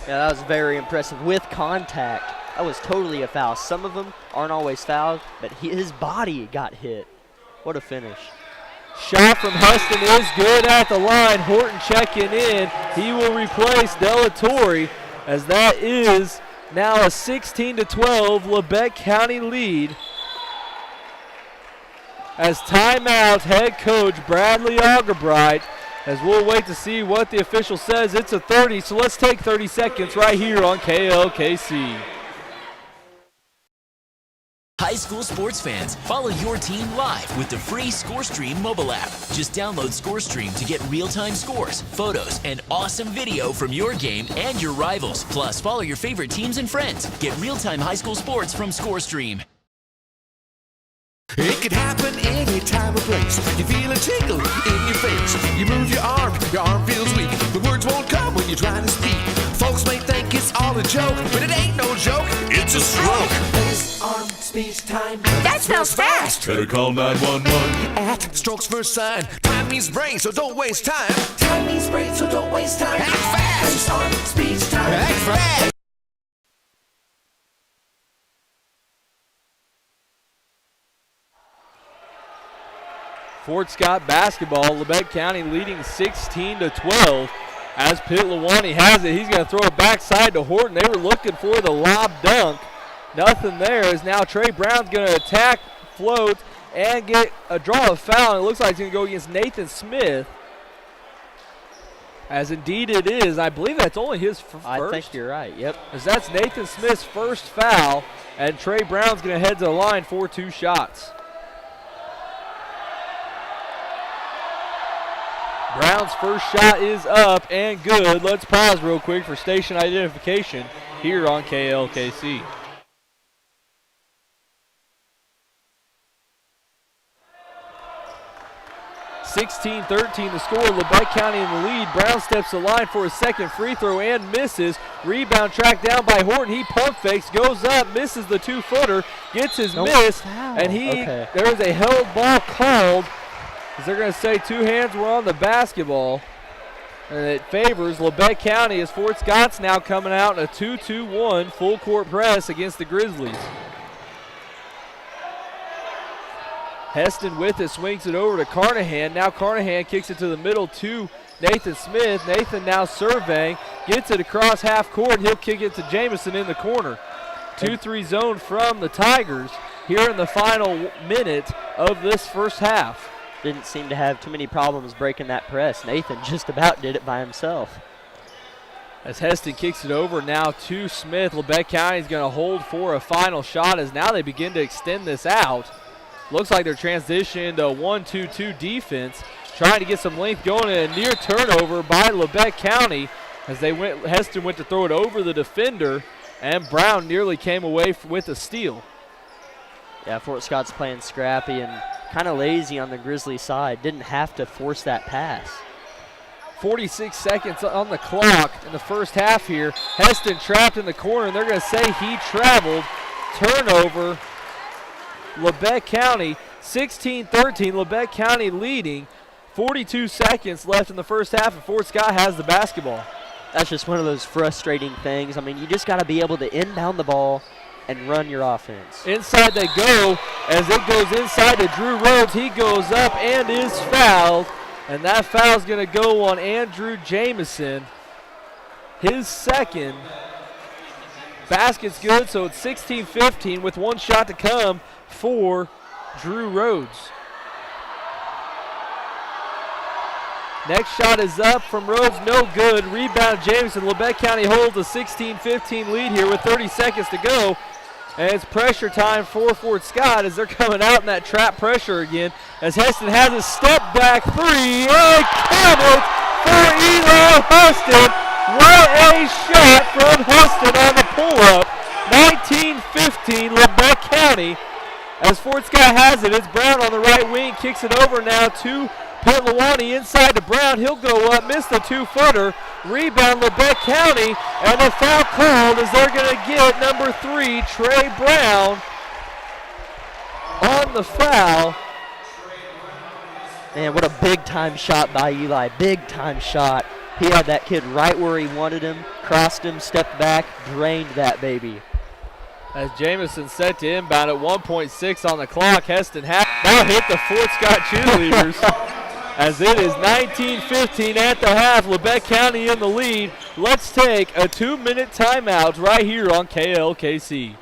Yeah, that was very impressive with contact. That was totally a foul. Some of them aren't always fouled, but his body got hit. What a finish. Shot from Heston is good at the line. Horton checking in. He will replace Delatorre, as that is now a 16-12 Labette County lead. As timeout, head coach Bradley Augerbright, as we'll wait to see what the official says. It's a 30, so let's take 30 seconds right here on KLKC. High school sports fans, follow your team live with the free ScoreStream mobile app. Just download ScoreStream to get real-time scores, photos, and awesome video from your game and your rivals. Plus, follow your favorite teams and friends. Get real-time high school sports from ScoreStream. It could happen any time or place. You feel a tickle in your face. You move your arm feels weak. The words won't come when you're trying to speak. Folks may think it's all a joke, but it ain't no joke. It's a stroke. Face, arm, speech, time. That smells fast. Better call 911. At Strokes First Sign. Time means brain, so don't waste time. Time means brain, so don't waste time. Act fast. Face, arm, speech, time. Act fast. Fort Scott basketball, Labette County leading 16-12. As Pitt Lawani has it, he's going to throw it backside to Horton. They were looking for the lob dunk. Nothing there, as now Trey Brown's going to attack, float, and draw a foul. And it looks like he's going to go against Nathan Smith. As indeed it is. I believe that's only his first. I think you're right, yep. As that's Nathan Smith's first foul, and Trey Brown's going to head to the line for 2 shots. Brown's first shot is up and good. Let's pause real quick for station identification here on KLKC. (16-13) the score. Labette County in the lead. Brown steps the line for a second free throw and misses. Rebound tracked down by Horton. He pump fakes, goes up, misses the 2-footer, gets his miss, and there is a held ball called. As they're going to say 2 hands were on the basketball, and it favors Labette County as Fort Scott's now coming out in a 2-2-1 full court press against the Grizzlies. Heston with it, swings it over to Carnahan. Now Carnahan kicks it to the middle to Nathan Smith. Nathan now surveying, gets it across half court. He'll kick it to Jamison in the corner. 2-3 zone from the Tigers here in the final minute of this first half. Didn't seem to have too many problems breaking that press. Nathan just about did it by himself. As Heston kicks it over now to Smith, Labette County is going to hold for a final shot as now they begin to extend this out. Looks like they're transitioning to a 1-2-2 defense, trying to get some length going, and a near turnover by Labette County as Heston went to throw it over the defender, and Brown nearly came away with a steal. Yeah, Fort Scott's playing scrappy and kind of lazy on the Grizzly side. Didn't have to force that pass. 46 seconds on the clock in the first half here. Heston trapped in the corner, and they're going to say he traveled. Turnover. Labette County 16-13. Labette County leading. 42 seconds left in the first half, and Fort Scott has the basketball. That's just one of those frustrating things. I mean, you just got to be able to inbound the ball and run your offense. Inside they go as it goes inside to Drew Rhodes. He goes up and is fouled, and that foul is going to go on Andrew Jamison. His second. Basket's good, so it's 16-15 with 1 shot to come for Drew Rhodes. Next shot is up from Rhodes, no good. Rebound Jamison. Labette County holds a 16-15 lead here with 30 seconds to go. And it's pressure time for Fort Scott as they're coming out in that trap pressure again. As Heston has a step back 3 and count it for Eli Heston. What a shot from Heston on the pull-up. 19-15 Labette County. As Fort Scott has it, it's Brown on the right wing, kicks it over now to Petlawani inside to Brown. He'll go up, miss the 2-footer. Rebound Labette County, and a foul called as they're going to get number 3, Trey Brown, on the foul. Man, what a big-time shot by Eli. Big-time shot. He had that kid right where he wanted him, crossed him, stepped back, drained that baby. As Jamison set to inbound at 1.6 on the clock, Heston now hit the Fort Scott cheerleaders. As it is 19-15 at the half, Labette County in the lead. Let's take a 2-minute timeout right here on KLKC.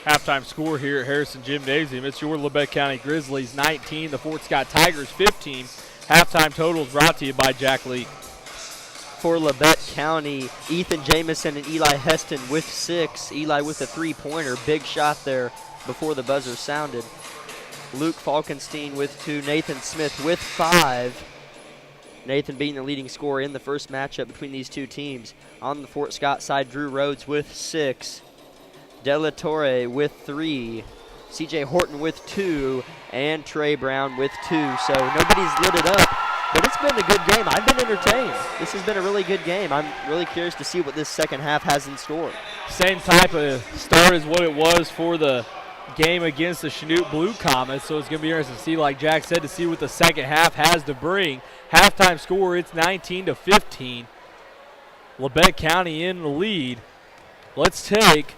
Halftime score here at Harrison Gymnasium. It's your Labette County Grizzlies 19, the Fort Scott Tigers 15. Halftime totals brought to you by Jack Leak. For Labette County, Ethan Jamison and Eli Heston with 6. Eli with a three-pointer. Big shot there before the buzzer sounded. Luke Falkenstein with 2. Nathan Smith with 5. Nathan being the leading scorer in the first matchup between these two teams. On the Fort Scott side, Drew Rhodes with 6. De La Torre with 3. CJ Horton with 2. And Trey Brown with 2. So nobody's lit it up, but it's been a good game. I've been entertained. This has been a really good game. I'm really curious to see what this second half has in store. Same type of start as what it was for the game against the Chanute Blue Comets, so it's going to be interesting to see, like Jack said, to see what the second half has to bring. Halftime score, it's 19-15. Labette County in the lead. Let's take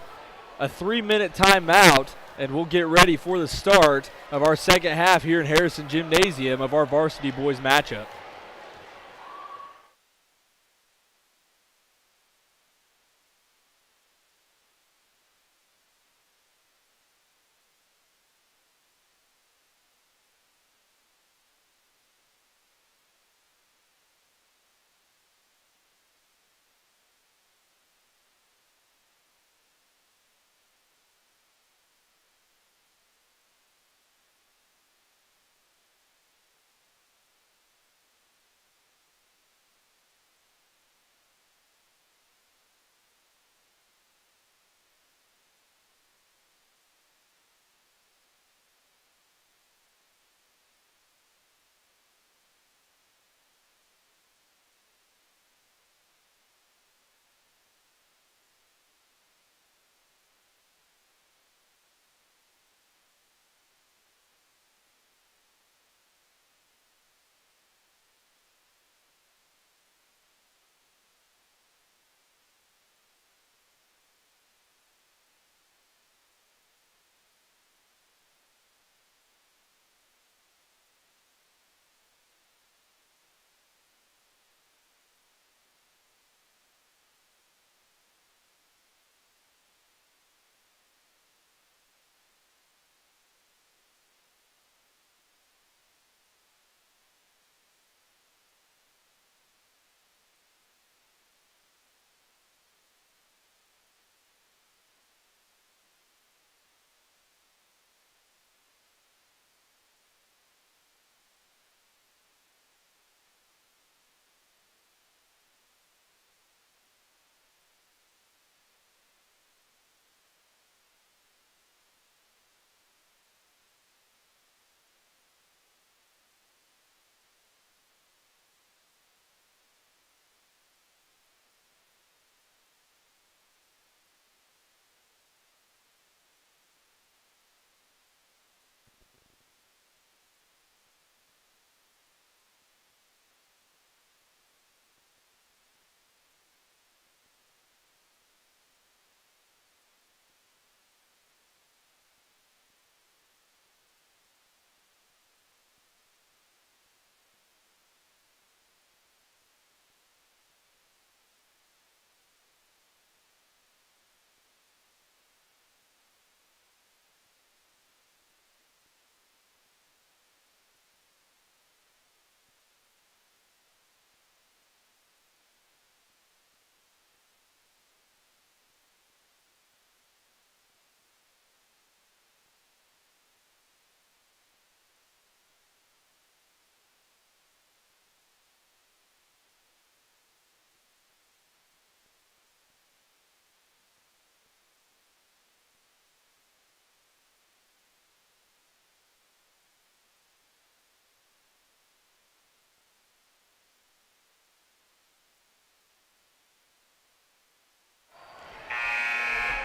a 3-minute timeout, and we'll get ready for the start of our second half here in Harrison Gymnasium of our varsity boys matchup.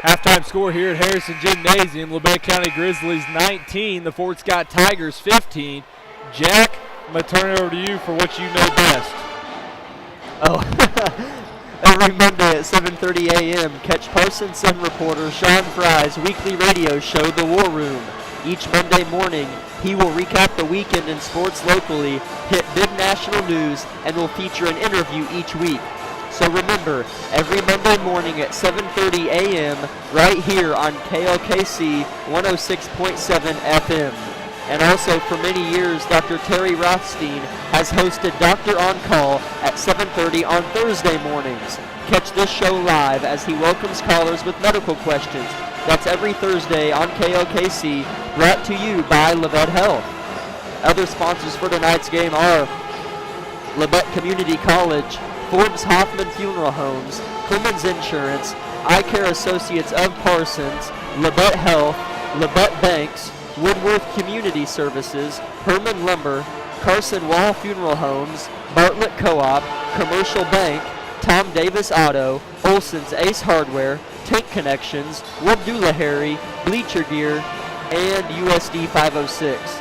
Halftime score here at Harrison Gymnasium, Labette County Grizzlies 19, the Fort Scott Tigers 15. Jack, I'm going to turn it over to you for what you know best. Every Monday at 7:30 a.m., catch Parson Sun reporter Sean Fry's weekly radio show, The War Room. Each Monday morning, he will recap the weekend in sports locally, hit big national news, and will feature an interview each week. So remember, every Monday morning at 7:30 a.m. right here on KLKC 106.7 FM. And also for many years, Dr. Terry Rothstein has hosted Doctor On Call at 7:30 on Thursday mornings. Catch this show live as he welcomes callers with medical questions. That's every Thursday on KLKC, brought to you by Labette Health. Other sponsors for tonight's game are Labette Community College, Forbes Hoffman Funeral Homes, Clemens Insurance, Eye Care Associates of Parsons, Labette Health, Labette Banks, Woodworth Community Services, Herman Lumber, Carson Wall Funeral Homes, Bartlett Co-op, Commercial Bank, Tom Davis Auto, Olson's Ace Hardware, Tank Connections, Wood Doolahary, Bleacher Gear, and USD 506.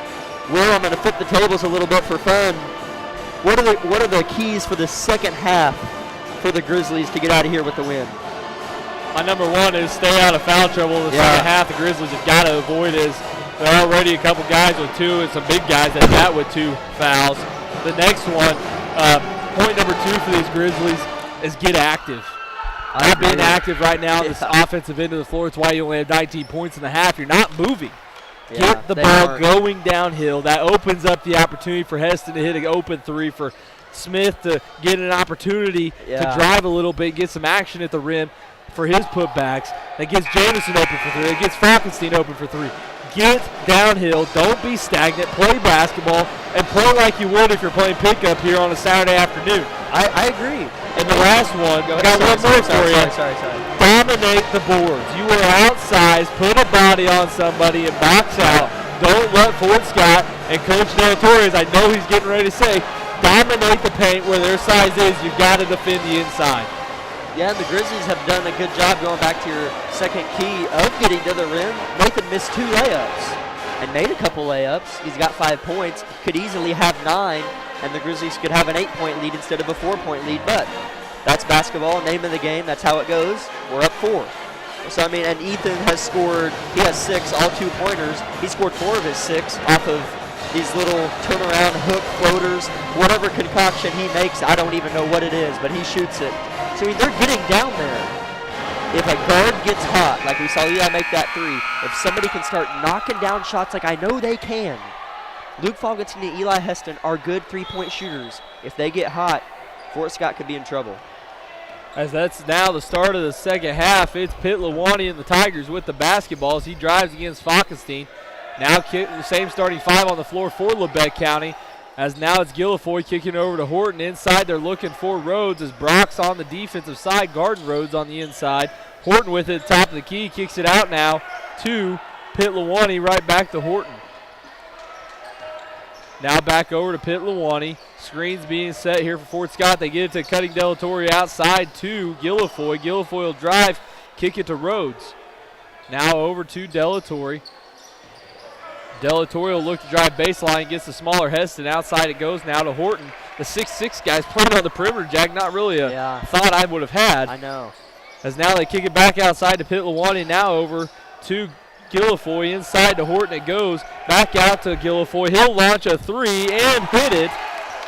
Well, I'm going to flip the tables a little bit for fun. What are the keys for the second half for the Grizzlies to get out of here with the win? My number one is stay out of foul trouble in the second half. The Grizzlies have got to avoid is there are already a couple guys with 2 and some big guys that got with 2 fouls. The next one, point number 2 for these Grizzlies is get active. Not being active right now on this offensive end of the floor. It's why you only have 19 points in the half. You're not moving. Get the ball going downhill. That opens up the opportunity for Heston to hit an open 3, for Smith to get an opportunity to drive a little bit, get some action at the rim for his putbacks. That gets Jamison open for 3. That gets Falkenstein open for 3. Get downhill. Don't be stagnant. Play basketball and play like you would if you're playing pickup here on a Saturday afternoon. I agree. And the last one, I got one more for you. Sorry. Dominate the boards. You are outsized, put a body on somebody and box out. Don't let Fort Scott and Coach Del Torres, I know he's getting ready to say, dominate the paint where their size is. You've got to defend the inside. Yeah, and the Grizzlies have done a good job going back to your second key of getting to the rim. Nathan missed 2 layups and made a couple layups. He's got 5 points, could easily have 9, and the Grizzlies could have an 8-point lead instead of a 4-point lead, but that's basketball, name of the game, that's how it goes. We're up 4. So, I mean, and Ethan has scored, he has 6, all 2-pointers. He scored 4 of his 6 off of these little turnaround hook floaters. Whatever concoction he makes, I don't even know what it is, but he shoots it. So, I mean, they're getting down there. If a guard gets hot, like we saw Eli make that 3, if somebody can start knocking down shots like I know they can, Luke Falkenstein and Eli Heston are good 3-point shooters. If they get hot, Fort Scott could be in trouble. As that's now the start of the second half, it's Pitt Lawani and the Tigers with the basketball as he drives against Falkenstein. Now the same starting 5 on the floor for Labette County. As now it's Guilfoyle kicking over to Horton. Inside they're looking for Rhodes as Brock's on the defensive side, guarding Rhodes on the inside. Horton with it at the top of the key, kicks it out now to Pitt Lawani, right back to Horton. Now back over to Pitt Lawani. Screens being set here for Fort Scott. They get it to Cutting Delatorre outside to Guilfoyle. Guilfoyle drive, kick it to Rhodes. Now over to Delatorre. Delatorre will look to drive baseline, gets the smaller Heston. Outside it goes now to Horton. The 6'6 guys playing on the perimeter, Jack. Not really a thought I would have had. I know. As now they kick it back outside to Pitt Lawani. Now over to Guilfoyle. Inside to Horton it goes. Back out to Guilfoyle. He'll launch a 3 and hit it.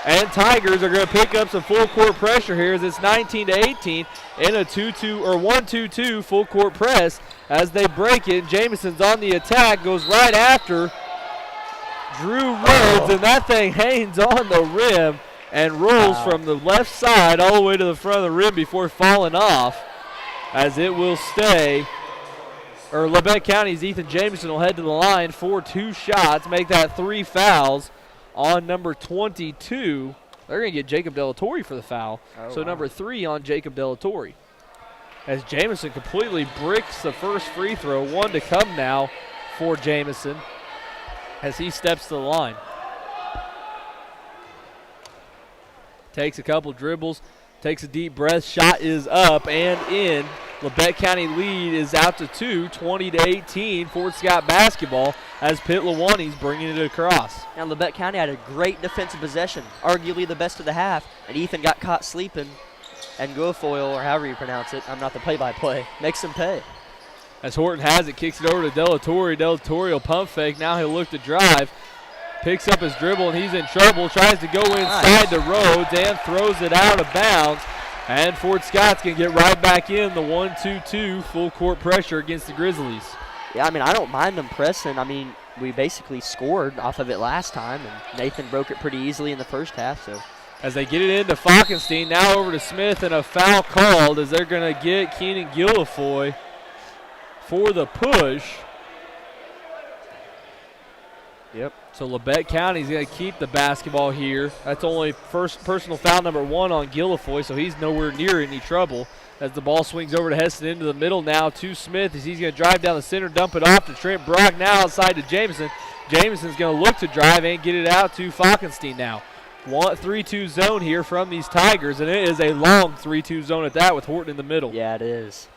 And Tigers are going to pick up some full court pressure here as it's 19-18 in a 1-2-2 full court press as they break it. Jamison's on the attack, goes right after Drew Rhodes, and that thing hangs on the rim and rolls from the left side all the way to the front of the rim before falling off, as it will stay. Or Labette County's Ethan Jamison will head to the line for 2 shots, make that 3 fouls. On number 22, they're going to get Jacob Delatorre for the foul. Number 3 on Jacob Delatorre. As Jamison completely bricks the first free throw. 1 to come now for Jamison as he steps to the line. Takes a couple dribbles, takes a deep breath. Shot is up and in. Labette County lead is out to 2, 20-18. Fort Scott basketball as Pitt Lawani's bringing it across. Now Labette County had a great defensive possession, arguably the best of the half, and Ethan got caught sleeping, and Guilfoyle, or however you pronounce it, I'm not the play-by-play, makes him pay. As Horton has it, kicks it over to Delatorre. Delatorre will pump fake. Now he'll look to drive. Picks up his dribble, and he's in trouble. Tries to go inside to Rhodes and throws it out of bounds. And Fort Scott's going to get right back in the 1-2-2 full court pressure against the Grizzlies. Yeah, I mean, I don't mind them pressing. I mean, we basically scored off of it last time, and Nathan broke it pretty easily in the first half. So as they get it into Falkenstein, now over to Smith, and a foul called as they're going to get Keenan Guilfoyle for the push. Yep. So Labette County's going to keep the basketball here. That's only first personal foul number 1 on Guilfoyle, so he's nowhere near any trouble. As the ball swings over to Heston into the middle now to Smith as he's going to drive down the center, dump it off to Trent Brock, now outside to Jamison. Jamison's going to look to drive and get it out to Falkenstein now. 3-2 zone here from these Tigers, and it is a long 3-2 zone at that with Horton in the middle. Yeah, it is.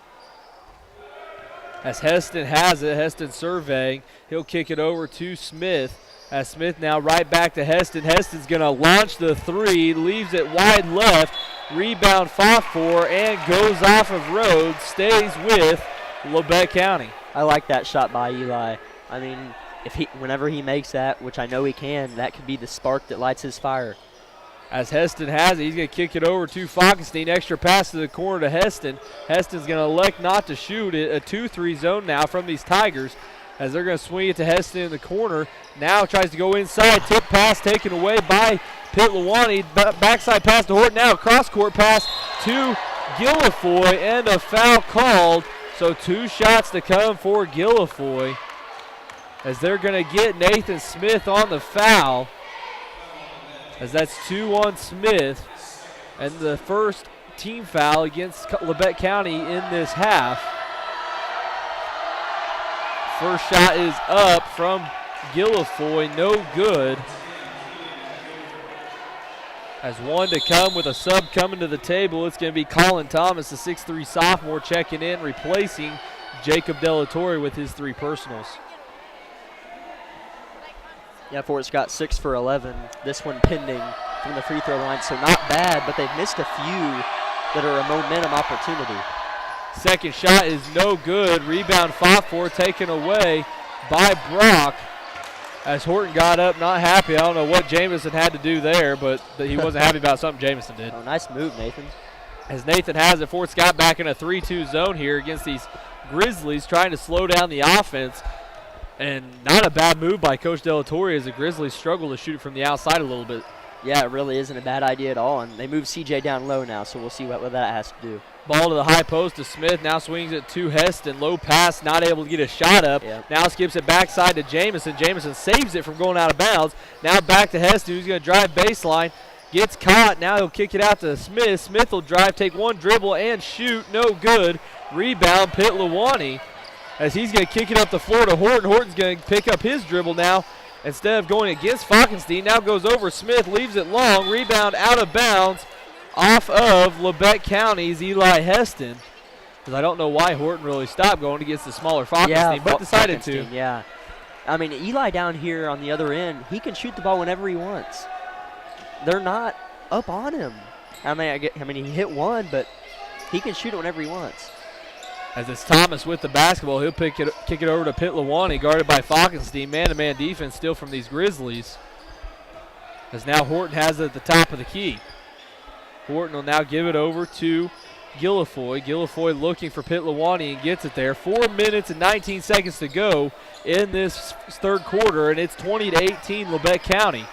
As Heston has it, Heston surveying. He'll kick it over to Smith. As Smith now right back to Heston. Heston's going to launch the 3, leaves it wide left. Rebound fought for and goes off of Rhodes, stays with Labette County. I like that shot by Eli. I mean, whenever he makes that, which I know he can, that could be the spark that lights his fire. As Heston has it, he's going to kick it over to Falkenstein. Extra pass to the corner to Heston. Heston's going to elect not to shoot it. A 2-3 zone now from these Tigers as they're going to swing it to Heston in the corner. Now tries to go inside. Tip pass taken away by Pitt Lawani. Backside pass to Horton. Now a cross-court pass to Guilfoyle and a foul called. So 2 shots to come for Guilfoyle as they're going to get Nathan Smith on the foul. As that's 2 on Smith, and the first team foul against Labette County in this half. First shot is up from Guilfoyle, no good. As 1 to come with a sub coming to the table, it's going to be Colin Thomas, the 6'3 sophomore, checking in, replacing Jacob Delatorre with his 3 personals. Yeah, Fort Scott 6 for 11. This one pending from the free throw line, so not bad, but they've missed a few that are a momentum opportunity. Second shot is no good. Rebound fought for, taken away by Brock. As Horton got up, not happy. I don't know what Jamison had to do there, but he wasn't happy about something Jamison did. Oh, nice move, Nathan. As Nathan has it, Fort Scott back in a 3-2 zone here against these Grizzlies, trying to slow down the offense. And not a bad move by Coach Delatorre as the Grizzlies struggle to shoot from the outside a little bit. Yeah, it really isn't a bad idea at all. And they move CJ down low now, so we'll see what that has to do. Ball to the high post to Smith. Now swings it to Heston. Low pass, not able to get a shot up. Yep. Now skips it backside to Jamison. Jamison saves it from going out of bounds. Now back to Heston, who's going to drive baseline. Gets caught. Now he'll kick it out to Smith. Smith will drive, take 1 dribble, and shoot. No good. Rebound, Pitt Lawani. As he's going to kick it up the floor to Horton. Horton's going to pick up his dribble now. Instead of going against Falkenstein, now goes over Smith, leaves it long. Rebound out of bounds off of Labette County's Eli Heston. Because I don't know why Horton really stopped going against the smaller Falkenstein, but decided to. Yeah. I mean, Eli down here on the other end, he can shoot the ball whenever he wants. They're not up on him. I mean, he hit 1, but he can shoot it whenever he wants. As it's Thomas with the basketball, he'll kick it over to Pitt Lawani, guarded by Falkenstein. Man-to-man defense still from these Grizzlies. As now Horton has it at the top of the key. Horton will now give it over to Guilfoyle. Guilfoyle looking for Pitt Lawani and gets it there. 4 minutes and 19 seconds to go in this third quarter, and it's 20-18 Labette County.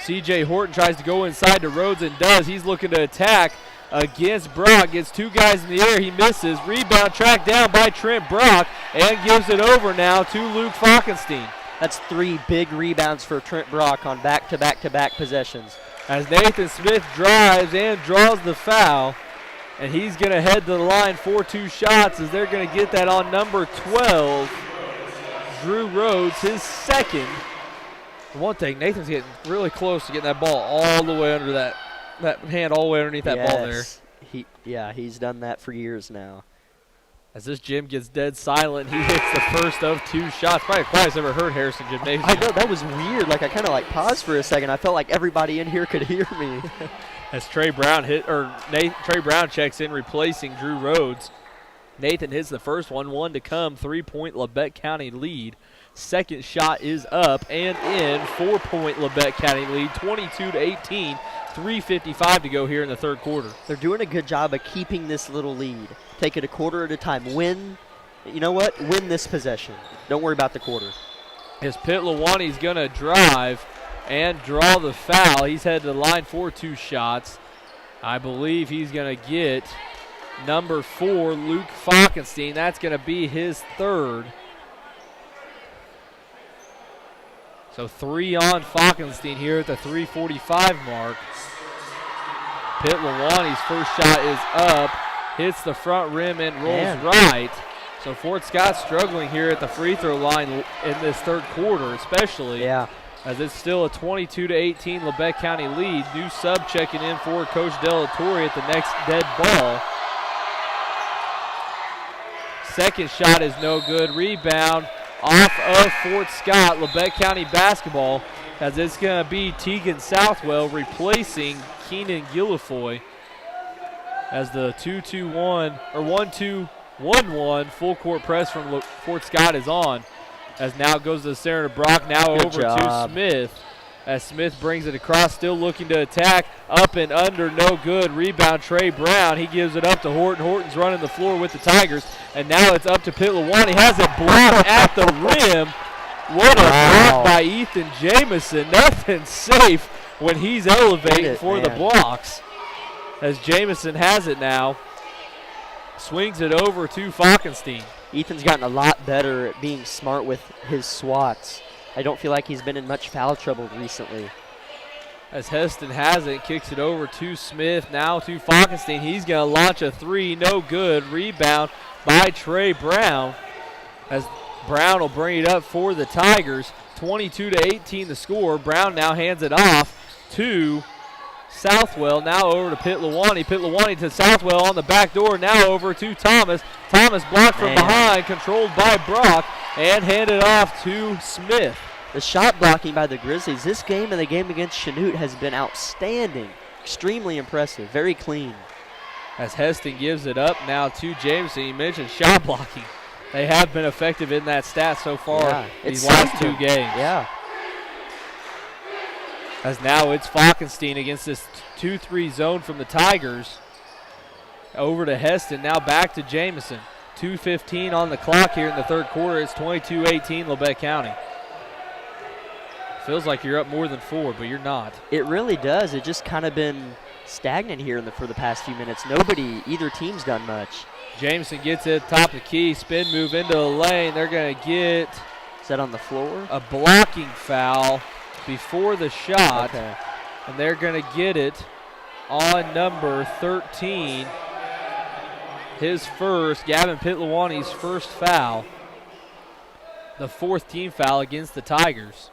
C.J. Horton tries to go inside to Rhodes and does. He's looking to attack against Brock. Gets 2 guys in the air. He misses. Rebound tracked down by Trent Brock and gives it over now to Luke Falkenstein. That's 3 big rebounds for Trent Brock on back-to-back-to-back possessions. As Nathan Smith drives and draws the foul, and he's going to head to the line for 2 shots as they're going to get that on number 12, Drew Rhodes, his second. One thing, Nathan's getting really close to getting that ball all the way under that hand all the way underneath that ball there. He's done that for years now. As this gym gets dead silent, he hits the first of 2 shots. Probably the quietest I've ever heard Harrison Gymnasium. I know, that was weird. Like, I kind of paused for a second. I felt like everybody in here could hear me. As Trey Brown checks in, replacing Drew Rhodes. Nathan hits the first one, 1 to come. 3-point Labette County lead. Second shot is up and in. 4-point Labette County lead, 22-18. 3:55 to go here in the third quarter. They're doing a good job of keeping this little lead. Take it a quarter at a time. You know what? Win this possession. Don't worry about the quarter. As Pitlawani's going to drive and draw the foul. He's headed to the line for 2 shots. I believe he's going to get number 4, Luke Falkenstein. That's going to be his third. So 3 on Falkenstein here at the 3:45 mark. Pitlawani's first shot is up, hits the front rim and rolls right. So Fort Scott struggling here at the free throw line in this third quarter especially. Yeah. As it's still a 22-18 Labette County lead. New sub checking in for Coach Delatorre at the next dead ball. Second shot is no good. Rebound off of Fort Scott. Labette County basketball, as it's going to be Tegan Southwell replacing Keenan Guilfoyle as the 2-2-1 or 1-2-1-1 full court press from Fort Scott is on. As now it goes to the center to Brock, now Good over job. to Smith. As Smith brings it across, still looking to attack. Up and under, no good. Rebound, Trey Brown. He gives it up to Horton. Horton's running the floor with the Tigers. And now it's up to Pitlawani. Has it blocked at the rim. What a block by Ethan Jamison. Nothing safe when he's elevating for the blocks. As Jamison has it now. Swings it over to Falkenstein. Ethan's gotten a lot better at being smart with his swats. I don't feel like he's been in much foul trouble recently. As Heston has it, kicks it over to Smith, now to Falkenstein. He's going to launch a 3, no good. Rebound by Trey Brown. As Brown will bring it up for the Tigers. 22-18 the score. Brown now hands it off to Southwell, now over to Pitlawani. Pitlawani to Southwell on the back door, now over to Thomas. Thomas blocked from behind, controlled by Brock, and handed off to Smith. The shot blocking by the Grizzlies this game and the game against Chanute has been outstanding. Extremely impressive, very clean. As Heston gives it up now to Jameson. You mentioned shot blocking. They have been effective in that stat so far these last 2 games. Yeah. As now it's Falkenstein against this 2-3 zone from the Tigers. Over to Heston, now back to Jamison. 2:15 on the clock here in the third quarter. It's 22-18 Labette County. Feels like you're up more than 4, but you're not. It really does. It just kind of been stagnant here for the past few minutes. Either team's done much. Jameson gets it, top of the key, spin move into the lane. They're going to get... Is that on the floor? A blocking foul before the shot. Okay. And they're going to get it on number 13. His first, Gavin Pitlawani's first foul. The 4th team foul against the Tigers.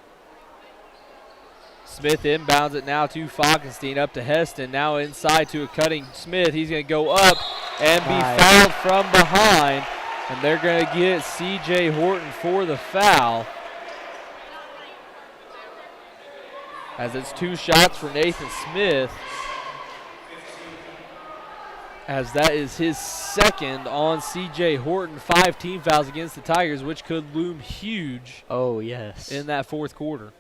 Smith inbounds it now to Falkenstein, up to Heston, now inside to a cutting Smith. He's going to go up and be fouled from behind, and they're going to get C.J. Horton for the foul. As it's 2 shots for Nathan Smith, as that is his second on C.J. Horton. 5 team fouls against the Tigers, which could loom huge. Oh, yes. In that fourth quarter.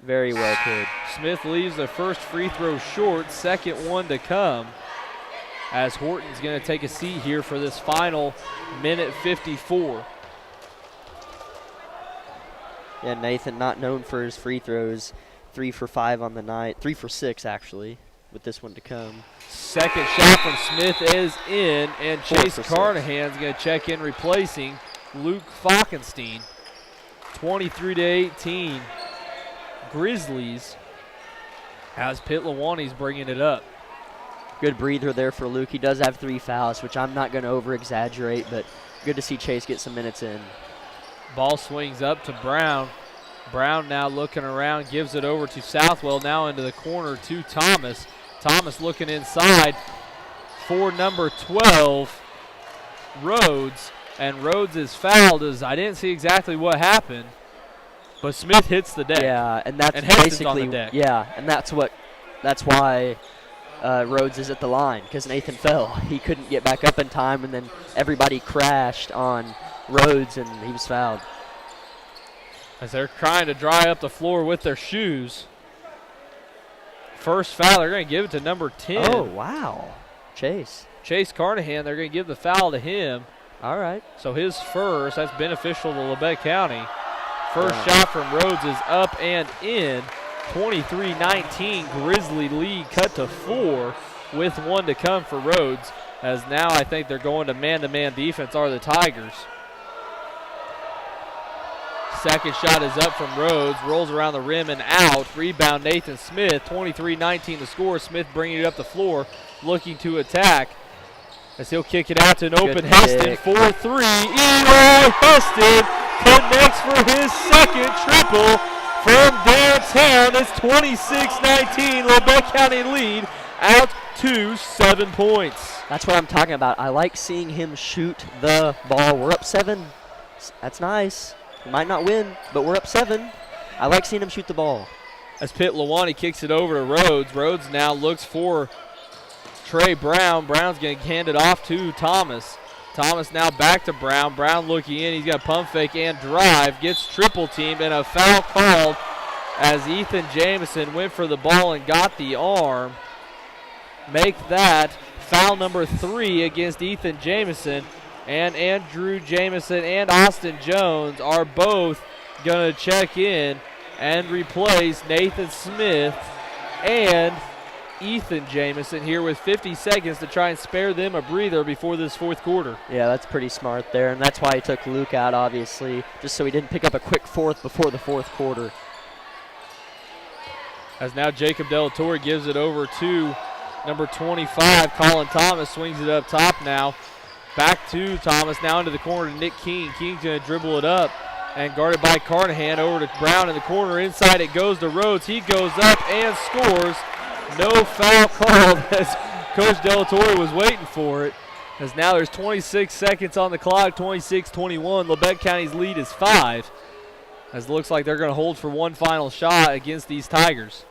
Very well played. Smith leaves the first free throw short, second one to come, as Horton's going to take a seat here for this final minute 54. Yeah, Nathan not known for his free throws. 3 for 5 on the night. 3 for 6, actually, with this one to come. Second shot from Smith is in, and Chase Carnahan's going to check in, replacing Luke Falkenstein. 23-18. Grizzlies, as Pitlawani's bringing it up. Good breather there for Luke. He does have 3 fouls, which I'm not going to over-exaggerate, but good to see Chase get some minutes in. Ball swings up to Brown. Brown now looking around, gives it over to Southwell, now into the corner to Thomas. Thomas looking inside for number 12, Rhodes, and Rhodes is fouled. I didn't see exactly what happened, but Smith hits the deck. Yeah, and that's basically on the deck. Yeah, and that's why Rhodes is at the line, because Nathan fell. He couldn't get back up in time, and then everybody crashed on Rhodes, and he was fouled. as they're trying to dry up the floor with their shoes. First foul, they're going to give it to number 10. Oh, wow. Chase Carnahan, they're going to give the foul to him. All right. So his first, that's beneficial to Labette County. First shot from Rhodes is up and in. 23-19, Grizzly lead cut to 4 with 1 to come for Rhodes. As now I think they're going to man-to-man defense are the Tigers. Second shot is up from Rhodes, rolls around the rim and out. Rebound Nathan Smith, 23-19 the score. Smith bringing it up the floor, looking to attack as he'll kick it out to an open Heston for 3. Eli Heston connects for his second triple from downtown. It's 26-19, Labette County lead out to 7 points. That's what I'm talking about. I like seeing him shoot the ball. We're up 7. That's nice. We might not win, but we're up 7. I like seeing him shoot the ball. As Pitt Lawani kicks it over to Rhodes. Rhodes now looks for Trey Brown. Brown's going to hand it off to Thomas. Thomas now back to Brown. Brown looking in. He's got a pump fake and drive. Gets triple teamed and a foul called as Ethan Jamison went for the ball and got the arm. Make that foul number 3 against Ethan Jamison. And Andrew Jamison and Austin Jones are both going to check in and replace Nathan Smith and Ethan Jamison here with 50 seconds to try and spare them a breather before this fourth quarter. Yeah, that's pretty smart there, and that's why he took Luke out, obviously, just so he didn't pick up a quick fourth before the fourth quarter. As now Jacob Delatorre gives it over to number 25, Colin Thomas, swings it up top now. Back to Thomas, now into the corner to Nick King. King's going to dribble it up and guarded by Carnahan. Over to Brown in the corner. Inside it goes to Rhodes. He goes up and scores. No foul called as Coach Delatorre was waiting for it. As now there's 26 seconds on the clock, 26-21. Labette County's lead is 5. As it looks like they're going to hold for one final shot against these Tigers.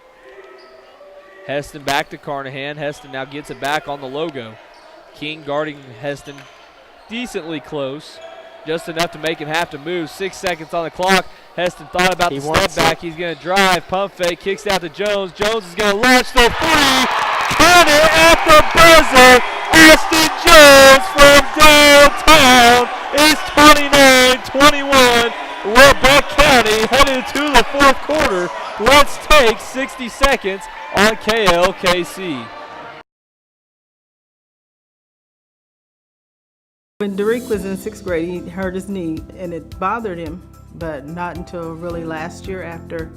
Heston back to Carnahan. Heston now gets it back on the logo. King guarding Heston decently close, just enough to make him have to move. 6 seconds on the clock. Heston thought about the step back. He's going to drive, pump fake, kicks out to Jones. Jones is going to launch the 3. Count it at the buzzer. Austin Jones from downtown is 29-21. Labette County headed to the fourth quarter. Let's take 60 seconds on KLKC. When Derek was in 6th grade, he hurt his knee, and it bothered him, but not until really last year after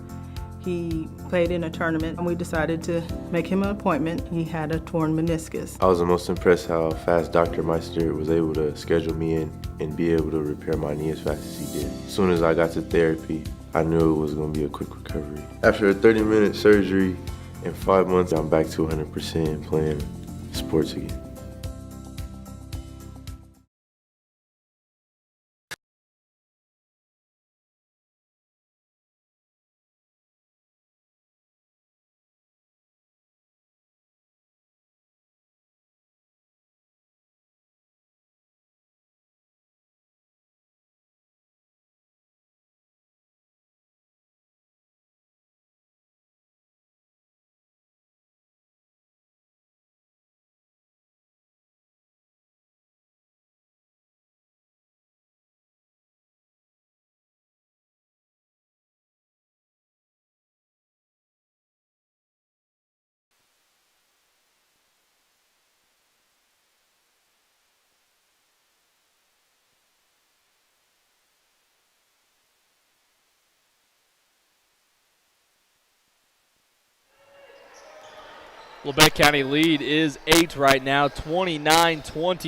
he played in a tournament, and we decided to make him an appointment. He had a torn meniscus. I was the most impressed how fast Dr. Meister was able to schedule me in and be able to repair my knee as fast as he did. As soon as I got to therapy, I knew it was going to be a quick recovery. After a 30-minute surgery in 5 months, I'm back to 100% playing sports again. Labette County lead is 8 right now, 29-21.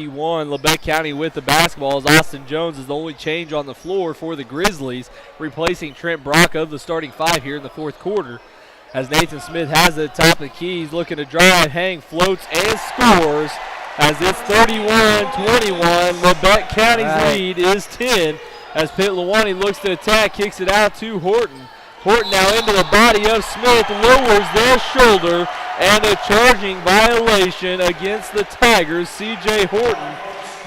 Labette County with the basketball as Austin Jones is the only change on the floor for the Grizzlies, replacing Trent Brock of the starting 5 here in the fourth quarter. As Nathan Smith has it at the top of the key, he's looking to drive, hang, floats, and scores. As it's 31-21, Labette County's lead is 10. As Pitt Lawani looks to attack, kicks it out to Horton. Horton now into the body of Smith, lowers their shoulder, and a charging violation against the Tigers. C.J. Horton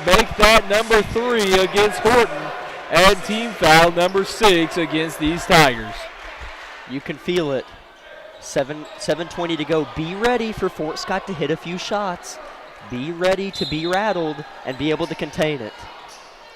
make that number 3 against Horton. and team foul number 6 against these Tigers. You can feel it. 7:20 to go. Be ready for Fort Scott to hit a few shots. Be ready to be rattled and be able to contain it.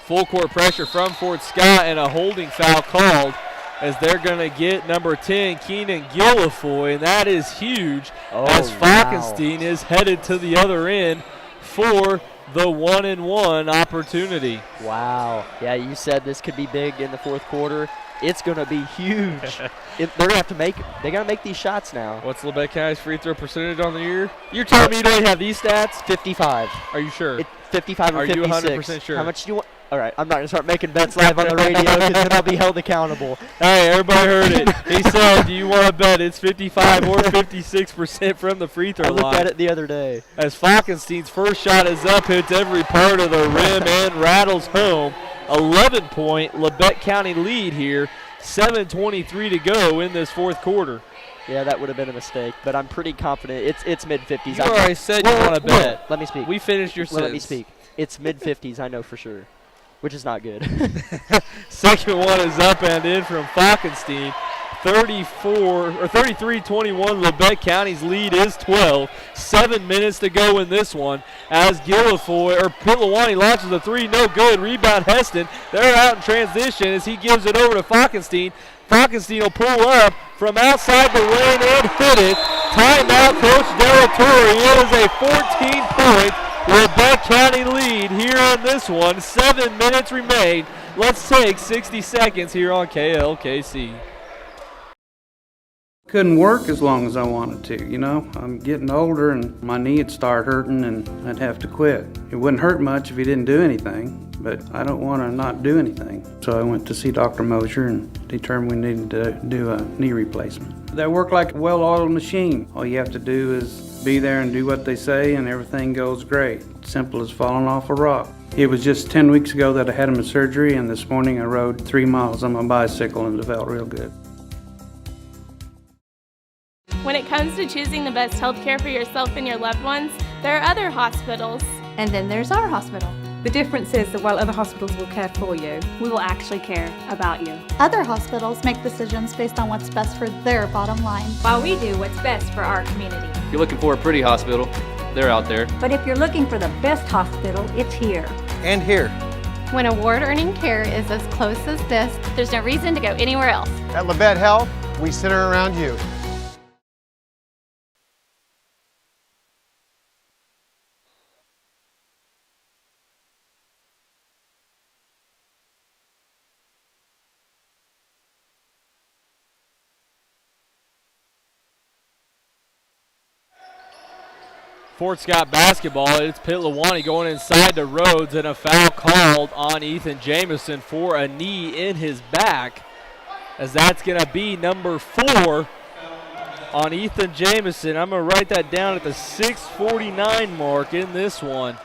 Full court pressure from Fort Scott and a holding foul called as they're going to get number 10, Keenan Guilfoyle, and that is huge as Falkenstein is headed to the other end for the 1-and-1 opportunity. Wow. Yeah, you said this could be big in the fourth quarter. It's going to be huge. They're going to have to make – they got to make these shots now. What's Labette County's free throw percentage on the year? You're telling me you don't have these stats? 55. Are you sure? 55 or 56. Are you 100% sure? How much do you want? All right, I'm not going to start making bets live on the radio because then I'll be held accountable. Hey, everybody heard it. He said, do you want to bet it's 55 or 56% from the free throw line? I looked at it the other day. As Falkenstein's first shot is up, hits every part of the rim and rattles home. 11-point Labette County lead here. 7:23 to go in this fourth quarter. Yeah, that would have been a mistake, but I'm pretty confident. It's mid-50s. You already said you want to bet. Let me speak. We finished your sentence. Let me speak. It's mid-50s, I know for sure, which is not good. Second one is up and in from Falkenstein. 33-21, Labette County's lead is 12. 7 minutes to go in this one as Pilawani launches a three, no good. Rebound Heston. They're out in transition as he gives it over to Falkenstein. Falkenstein will pull up from outside the lane and hit it. Timeout, Coach Delatorre. It is a 14-point Labette County lead here in this one. 7 minutes remain. Let's take 60 seconds here on KLKC. Couldn't work as long as I wanted to, you know. I'm getting older and my knee would start hurting and I'd have to quit. It wouldn't hurt much if he didn't do anything, but I don't want to not do anything. So I went to see Dr. Mosier and determined we needed to do a knee replacement. They work like a well-oiled machine. All you have to do is be there and do what they say and everything goes great. Simple as falling off a rock. It was just 10 weeks ago that I had him a surgery, and this morning I rode 3 miles on my bicycle and it felt real good. When it comes to choosing the best health care for yourself and your loved ones, there are other hospitals. And then there's our hospital. The difference is that while other hospitals will care for you, We will actually care about you. Other hospitals make decisions based on what's best for their bottom line. While we do what's best for our community. If you're looking for a pretty hospital, they're out there. but if you're looking for the best hospital, it's here. And here. When award-earning care is as close as this, There's no reason to go anywhere else. At Labette Health, we center around you. Fort Scott basketball. It's Pilawani going inside to Rhodes, and a foul called on Ethan Jamison for a knee in his back, as that's going to be number 4 on Ethan Jamison. I'm going to write that down at the 6:49 mark in this one,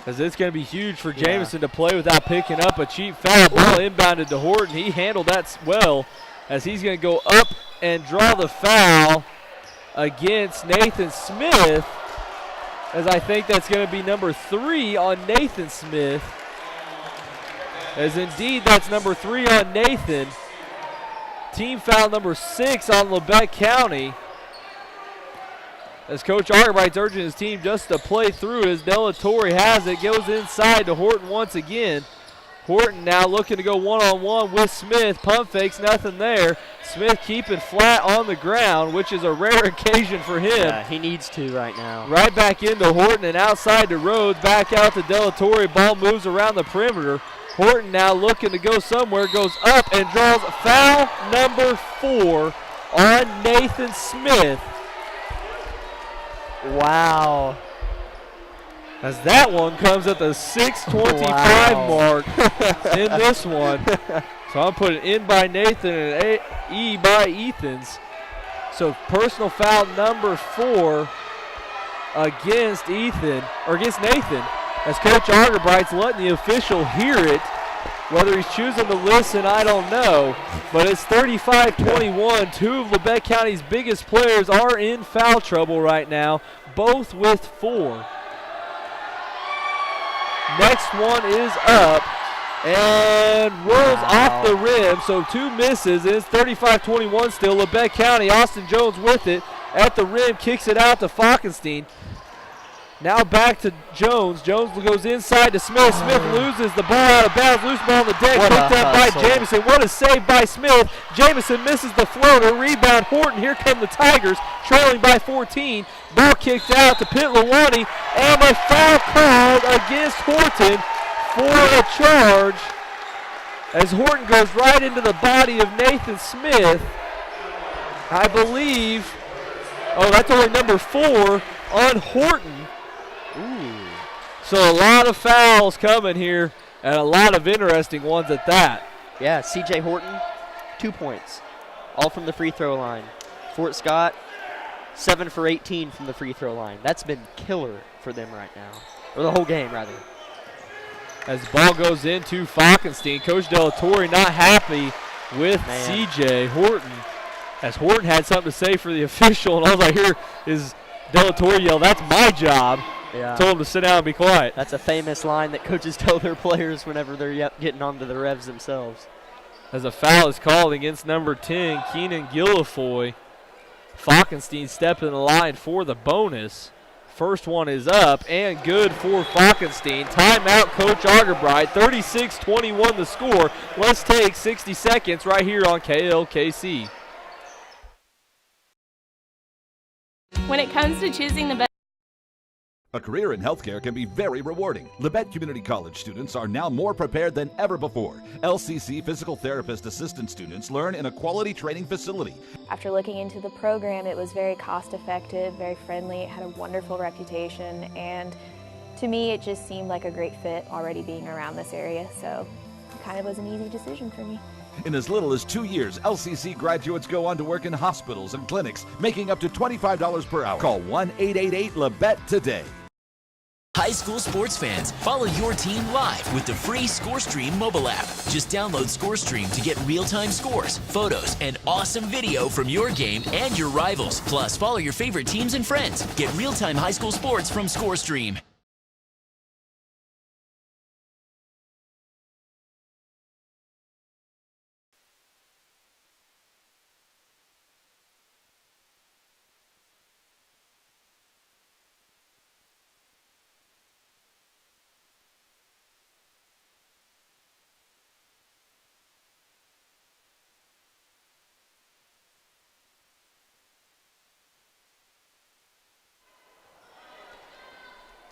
as it's going to be huge for Jamison to play without picking up a cheap foul. Ball inbounded to Horton. He handled that well, as he's going to go up and draw the foul against Nathan Smith, as I think that's going to be number 3 on Nathan Smith. As indeed that's number 3 on Nathan. Team foul number 6 on Labette County. As Coach Arkwright's urging his team just to play through, as Delatorre has it, goes inside to Horton once again. Horton now looking to go one-on-one with Smith. Pump fakes, nothing there. Smith keeping flat on the ground, which is a rare occasion for him. Yeah, he needs to right now. Right back into Horton and outside to Rhodes. Back out to Delatorre. Ball moves around the perimeter. Horton now looking to go somewhere. Goes up and draws foul number 4 on Nathan Smith. Wow. As that one comes at the 6:25 mark in this one. So I'm putting in by Nathan and E by Ethan's. So personal foul number 4 against Ethan, or against Nathan, as Coach Arkwright's letting the official hear it. Whether he's choosing to listen, I don't know. But it's 35-21. 2 of Labette County's biggest players are in foul trouble right now, both with 4. Next one is up and rolls off the rim. So 2 misses. It's 35-21 still. Labette County, Austin Jones with it at the rim, kicks it out to Falkenstein. Now back to Jones. Jones goes inside to Smith. Smith loses the ball out of bounds. Loose ball on the deck. Picked up by Jamison. What a save by Smith. Jamison misses the floater. Rebound Horton. Here come the Tigers, trailing by 14. Ball kicked out to Pitlawani, and a foul called against Horton for a charge as Horton goes right into the body of Nathan Smith. I believe, that's only number 4 on Horton. Ooh. So a lot of fouls coming here, and a lot of interesting ones at that. Yeah, C.J. Horton, 2 points, all from the free throw line. Fort Scott, 7 for 18 from the free throw line. That's been killer for them right now, or the whole game, rather. As the ball goes into Falkenstein, Coach Delatorre not happy with C.J. Horton, as Horton had something to say for the official, and all I hear is Delatorre yell, "That's my job." Yeah. Told him to sit down and be quiet. That's a famous line that coaches tell their players whenever they're getting onto the revs themselves. As a foul is called against number 10, Keenan Guilfoyle. Falkenstein stepping in the line for the bonus. First one is up and good for Falkenstein. Timeout, Coach Argerbright. 36-21 the score. Let's take 60 seconds right here on KLKC. When it comes to choosing the best. A career in healthcare can be very rewarding. Labette Community College students are now more prepared than ever before. LCC physical therapist assistant students learn in a quality training facility. After looking into the program, it was very cost effective, very friendly, it had a wonderful reputation, and to me it just seemed like a great fit already being around this area, so it kind of was an easy decision for me. In as little as 2 years, LCC graduates go on to work in hospitals and clinics, making up to $25 per hour. Call 1-888-LABETTE today. High school sports fans, follow your team live with the free ScoreStream mobile app. Just download ScoreStream to get real-time scores, photos, and awesome video from your game and your rivals. Plus, follow your favorite teams and friends. Get real-time high school sports from ScoreStream.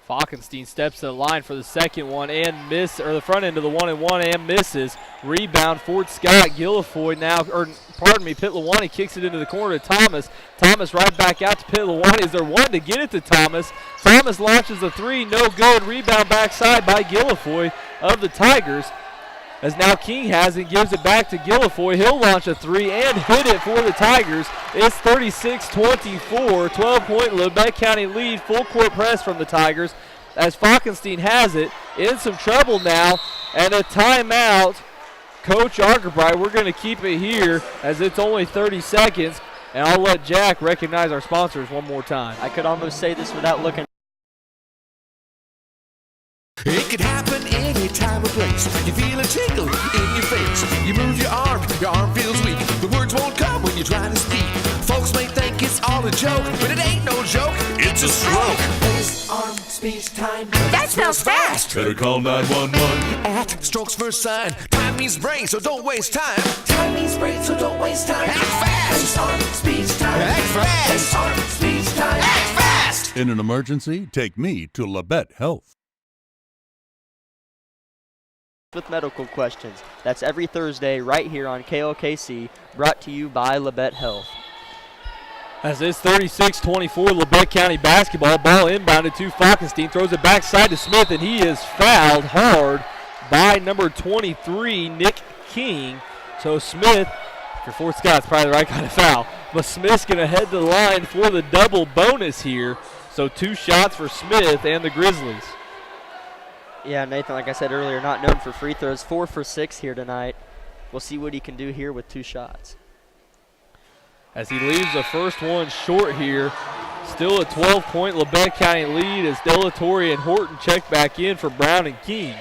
Falkenstein steps to the line for the second one and the front end of the 1-and-1 and misses. Rebound, Fort Scott. Guilfoyle now, Pitlawani kicks it into the corner to Thomas. Thomas right back out to Pitlawani. Is there one to get it to Thomas? Thomas launches a 3, no good. Rebound backside by Guilfoyle of the Tigers. As now King has it, gives it back to Guilfoyle. He'll launch a 3 and hit it for the Tigers. It's 36-24, 12-point Labette County lead. Full court press from the Tigers as Falkenstein has it. In some trouble now, and a timeout. Coach Argerbright, we're going to keep it here as it's only 30 seconds, and I'll let Jack recognize our sponsors one more time. I could almost say this without looking. It could happen any time or place. You feel a tingle in your face. You move your arm feels weak. The words won't come when you try to speak. Folks may think it's all a joke, but it ain't no joke. It's a stroke. Face, arm, speech, time. That smells fast. Better call 911. At Strokes First Sign. Time means brain, so don't waste time. Time means brain, so don't waste time. Act fast. Face, arm, speech, time. Act fast. Face, arm, speech, time. Act fast. In an emergency, take me to Labette Health. With medical questions. That's every Thursday right here on KLKC, brought to you by Labette Health. As it's 36-24, Labette County basketball. Ball inbounded to Falkenstein. Throws it backside to Smith, and he is fouled hard by number 23, Nick King. So Smith, for Fort Scott's probably the right kind of foul, but Smith's going to head to the line for the double bonus here. So 2 shots for Smith and the Grizzlies. Yeah, Nathan, like I said earlier, not known for free throws. 4 for 6 here tonight. We'll see what he can do here with 2 shots. As he leaves the first one short here. Still a 12-point Labette County lead as Delatorre and Horton check back in for Brown and King.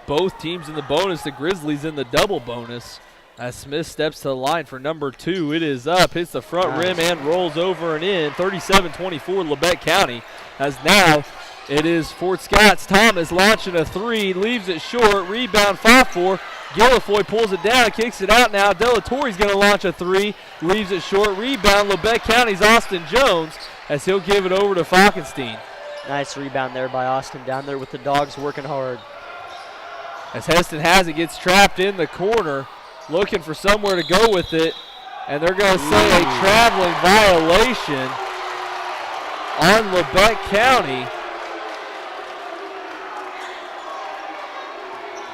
both teams in the bonus. The Grizzlies in the double bonus. As Smith steps to the line for number 2, it is up, hits the front rim and rolls over and in. 37-24 Labette County. As now it is Fort Scott's Thomas launching a 3, leaves it short, rebound 5-4. Guilfoyle pulls it down, kicks it out now. Delatorre's going to launch a 3, leaves it short, rebound. Labette County's Austin Jones as he'll give it over to Falkenstein. Nice rebound there by Austin down there with the Dogs working hard. As Heston has it, gets trapped in the corner, looking for somewhere to go with it, and they're going to say a traveling violation on Labette County.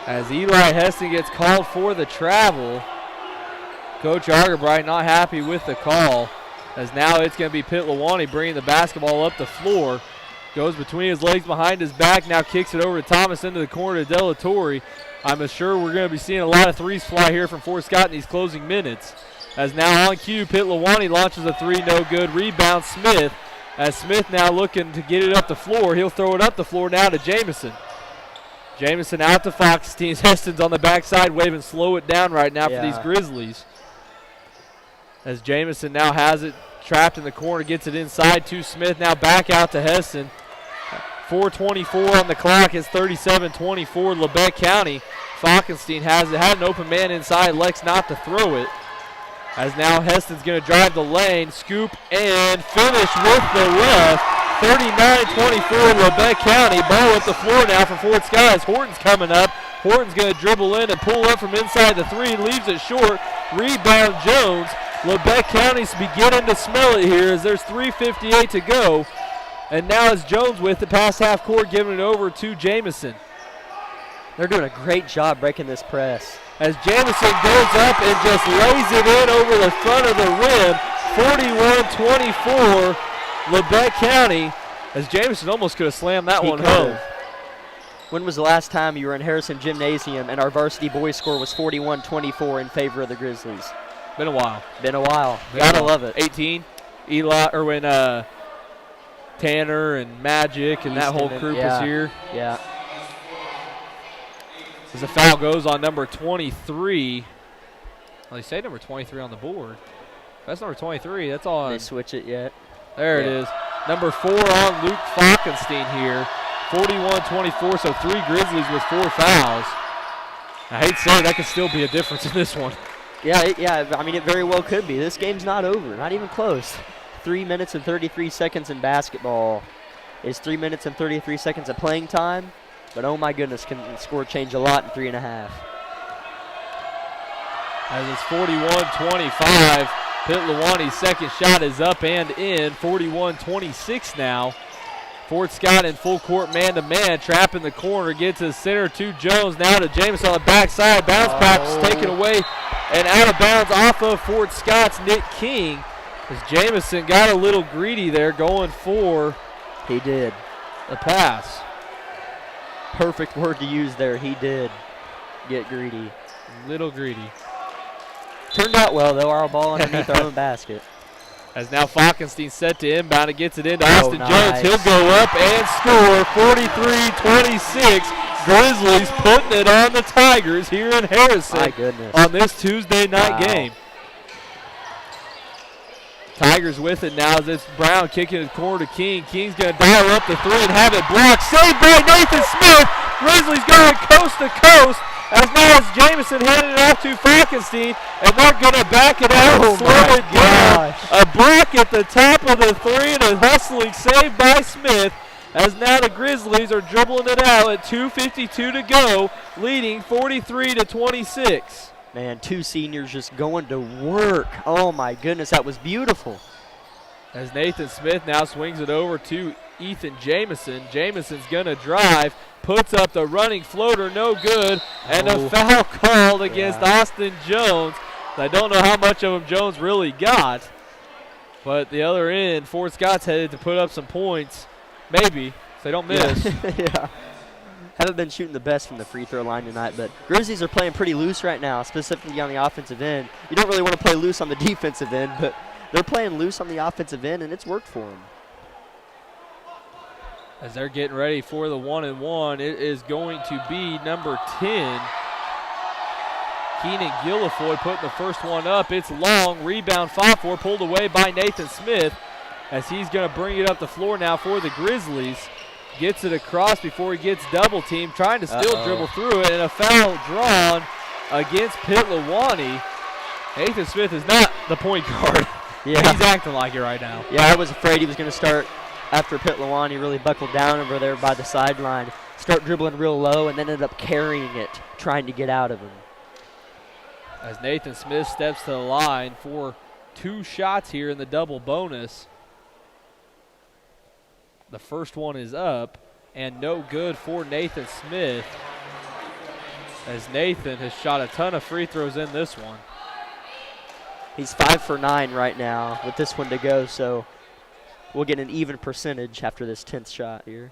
As Eli Heston gets called for the travel. Coach Argerbright not happy with the call, as now it's going to be Pitt Lawani bringing the basketball up the floor. Goes between his legs behind his back, now kicks it over to Thomas into the corner to Delatorre. I'm sure we're going to be seeing a lot of threes fly here from Fort Scott in these closing minutes. As now on cue, Pitt Lawani launches a 3, no good. Rebound Smith. As Smith now looking to get it up the floor. He'll throw it up the floor now to Jamison. Jamison out to Falkenstein. Heston's on the backside, waving slow it down right now for these Grizzlies. As Jamison now has it trapped in the corner, gets it inside to Smith. Now back out to Heston. 4:24 on the clock. It's 37-24 Labette County. Falkenstein has it. Had an open man inside. Lex not to throw it. As now Heston's going to drive the lane, scoop, and finish with the left. 39-24 Labette County. Ball up the floor now for Fort Scott as Horton's coming up. Horton's going to dribble in and pull up from inside the 3. Leaves it short. Rebound Jones. Labette County's beginning to smell it here as there's 3:58 to go. And now it's Jones with it past half court, giving it over to Jamison. They're doing a great job breaking this press. As Jamison goes up and just lays it in over the front of the rim. 41-24 Labette County. As Jamison almost could have slammed that one home. When was the last time you were in Harrison Gymnasium and our varsity boys score was 41-24 in favor of the Grizzlies? Been a while. Been a while. Gotta love it. 18, Eli, or when Tanner and Magic and that whole group was here. Yeah. As the foul goes on number 23. Well, they say number 23 on the board. That's number 23. That's all. They switch it yet. There it is. Number 4 on Luke Falkenstein here. 41-24, so 3 Grizzlies with 4 fouls. I hate to say that could still be a difference in this one. Yeah, I mean, it very well could be. This game's not over, not even close. 3 minutes and 33 seconds in basketball is 3 minutes and 33 seconds of playing time, but oh my goodness, can the score change a lot in 3.5. As it's 41-25, Pitt Lawani's second shot is up and in. 41-26 now. Fort Scott in full court man-to-man, trap in the corner, get to the center to Jones, now to James on the backside. Bounce pass is taken away and out of bounds off of Fort Scott's Nick King. As Jamison got a little greedy there going for he did the pass. Perfect word to use there. He did get greedy. Little greedy. Turned out well, though. Our ball underneath our own basket. As now Falkenstein set to inbound. It gets it into Austin nice. Jones. He'll go up and score. 43-26. Grizzlies putting it on the Tigers here in Harrison. My goodness. On this Tuesday night game. Tigers with it now as it's Brown kicking the corner to King. King's going to dial up the 3 and have it blocked. Saved by Nathan Smith. Grizzlies going coast to coast. As now it's Jamison handing it off to Falkenstein, and they're going to back it out and slow it down. A block at the top of the 3 and a hustling save by Smith. As now the Grizzlies are dribbling it out at 2:52 to go, leading 43-26. Man, 2 seniors just going to work. Oh my goodness, that was beautiful. As Nathan Smith now swings it over to Ethan Jamison. Jamison's going to drive, puts up the running floater, no good, and a foul called against Austin Jones. I don't know how much of him Jones really got, but the other end, Fort Scott's headed to put up some points, maybe, if they don't miss. Yeah. Haven't been shooting the best from the free throw line tonight, but Grizzlies are playing pretty loose right now, specifically on the offensive end. You don't really want to play loose on the defensive end, but they're playing loose on the offensive end, and it's worked for them. As they're getting ready for the 1-and-1, it is going to be number 10. Keenan Guilfoyle putting the first one up. It's long. Rebound, 5-4, pulled away by Nathan Smith as he's going to bring it up the floor now for the Grizzlies. Gets it across before he gets double teamed, trying to still dribble through it, and a foul drawn against Pitlawani. Nathan Smith is not the point guard. Yeah. He's acting like it right now. Yeah, I was afraid he was going to start after Pitlawani really buckled down over there by the sideline, start dribbling real low, and then ended up carrying it, trying to get out of him. As Nathan Smith steps to the line for 2 shots here in the double bonus. The first one is up and no good for Nathan Smith, as Nathan has shot a ton of free throws in this one. He's 5 for 9 right now with this one to go, so we'll get an even percentage after this 10th shot here.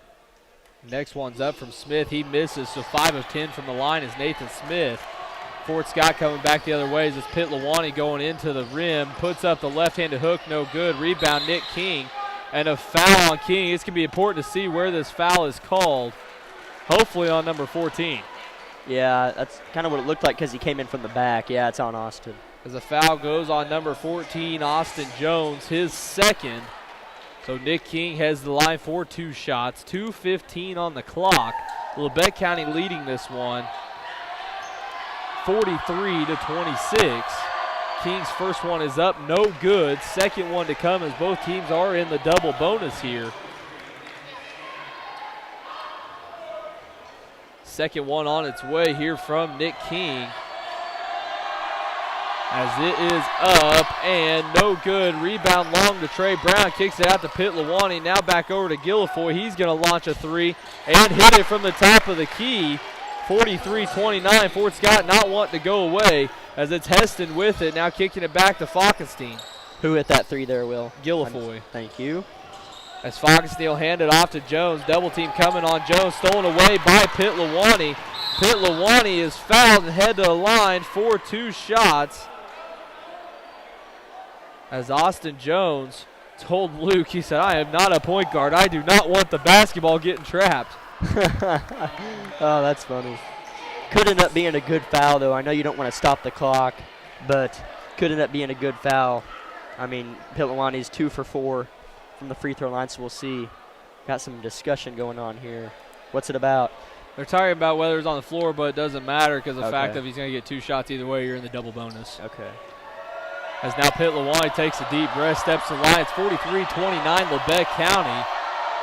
Next one's up from Smith. He misses, so 5 of 10 from the line is Nathan Smith. Fort Scott coming back the other way as it's Pitlawani going into the rim. Puts up the left-handed hook, no good. Rebound, Nick King. And a foul on King. It's going to be important to see where this foul is called. Hopefully on number 14. Yeah, that's kind of what it looked like because he came in from the back. Yeah, it's on Austin. As a foul goes on number 14, Austin Jones, his second. So Nick King has the line for 2 shots. 2:15 on the clock. Labette County leading this one 43-26. King's first one is up, no good. Second one to come as both teams are in the double bonus here. Second one on its way here from Nick King. As it is up and no good. Rebound long to Trey Brown. Kicks it out to Pitlawani. Now back over to Guilfoyle. He's going to launch a 3 and hit it from the top of the key. 43-29. Fort Scott not wanting to go away as it's Heston with it. Now kicking it back to Falkenstein. Who hit that 3 there, Will? Guilfoyle. Thank you. As Falkenstein will hand it off to Jones. Double team coming on Jones. Stolen away by Pitlawani. Pitlawani is fouled and head to the line for 2 shots. As Austin Jones told Luke, he said, I am not a point guard. I do not want the basketball getting trapped. Oh, that's funny. Could end up being a good foul, though. I know you don't want to stop the clock, but could end up being a good foul. I mean, Pitlawani's 2 for 4 from the free throw line, so we'll see. Got some discussion going on here. What's it about? They're talking about whether it's on the floor, but it doesn't matter because the fact that he's going to get 2 shots either way, you're in the double bonus. Okay. As now Pitlawani takes a deep breath, steps to the line. It's 43-29 Labette County.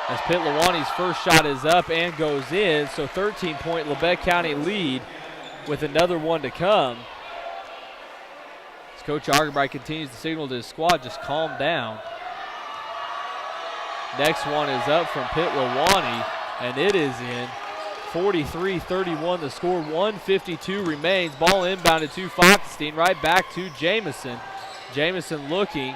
As Pitlawani's first shot is up and goes in, so 13-point Labette County lead with another one to come. As Coach Argerbright continues to signal to his squad, just calm down. Next one is up from Pitlawani, and it is in. 43-31 the score, 1:52 remains. Ball inbounded to Falkenstein, right back to Jamison. Jamison looking,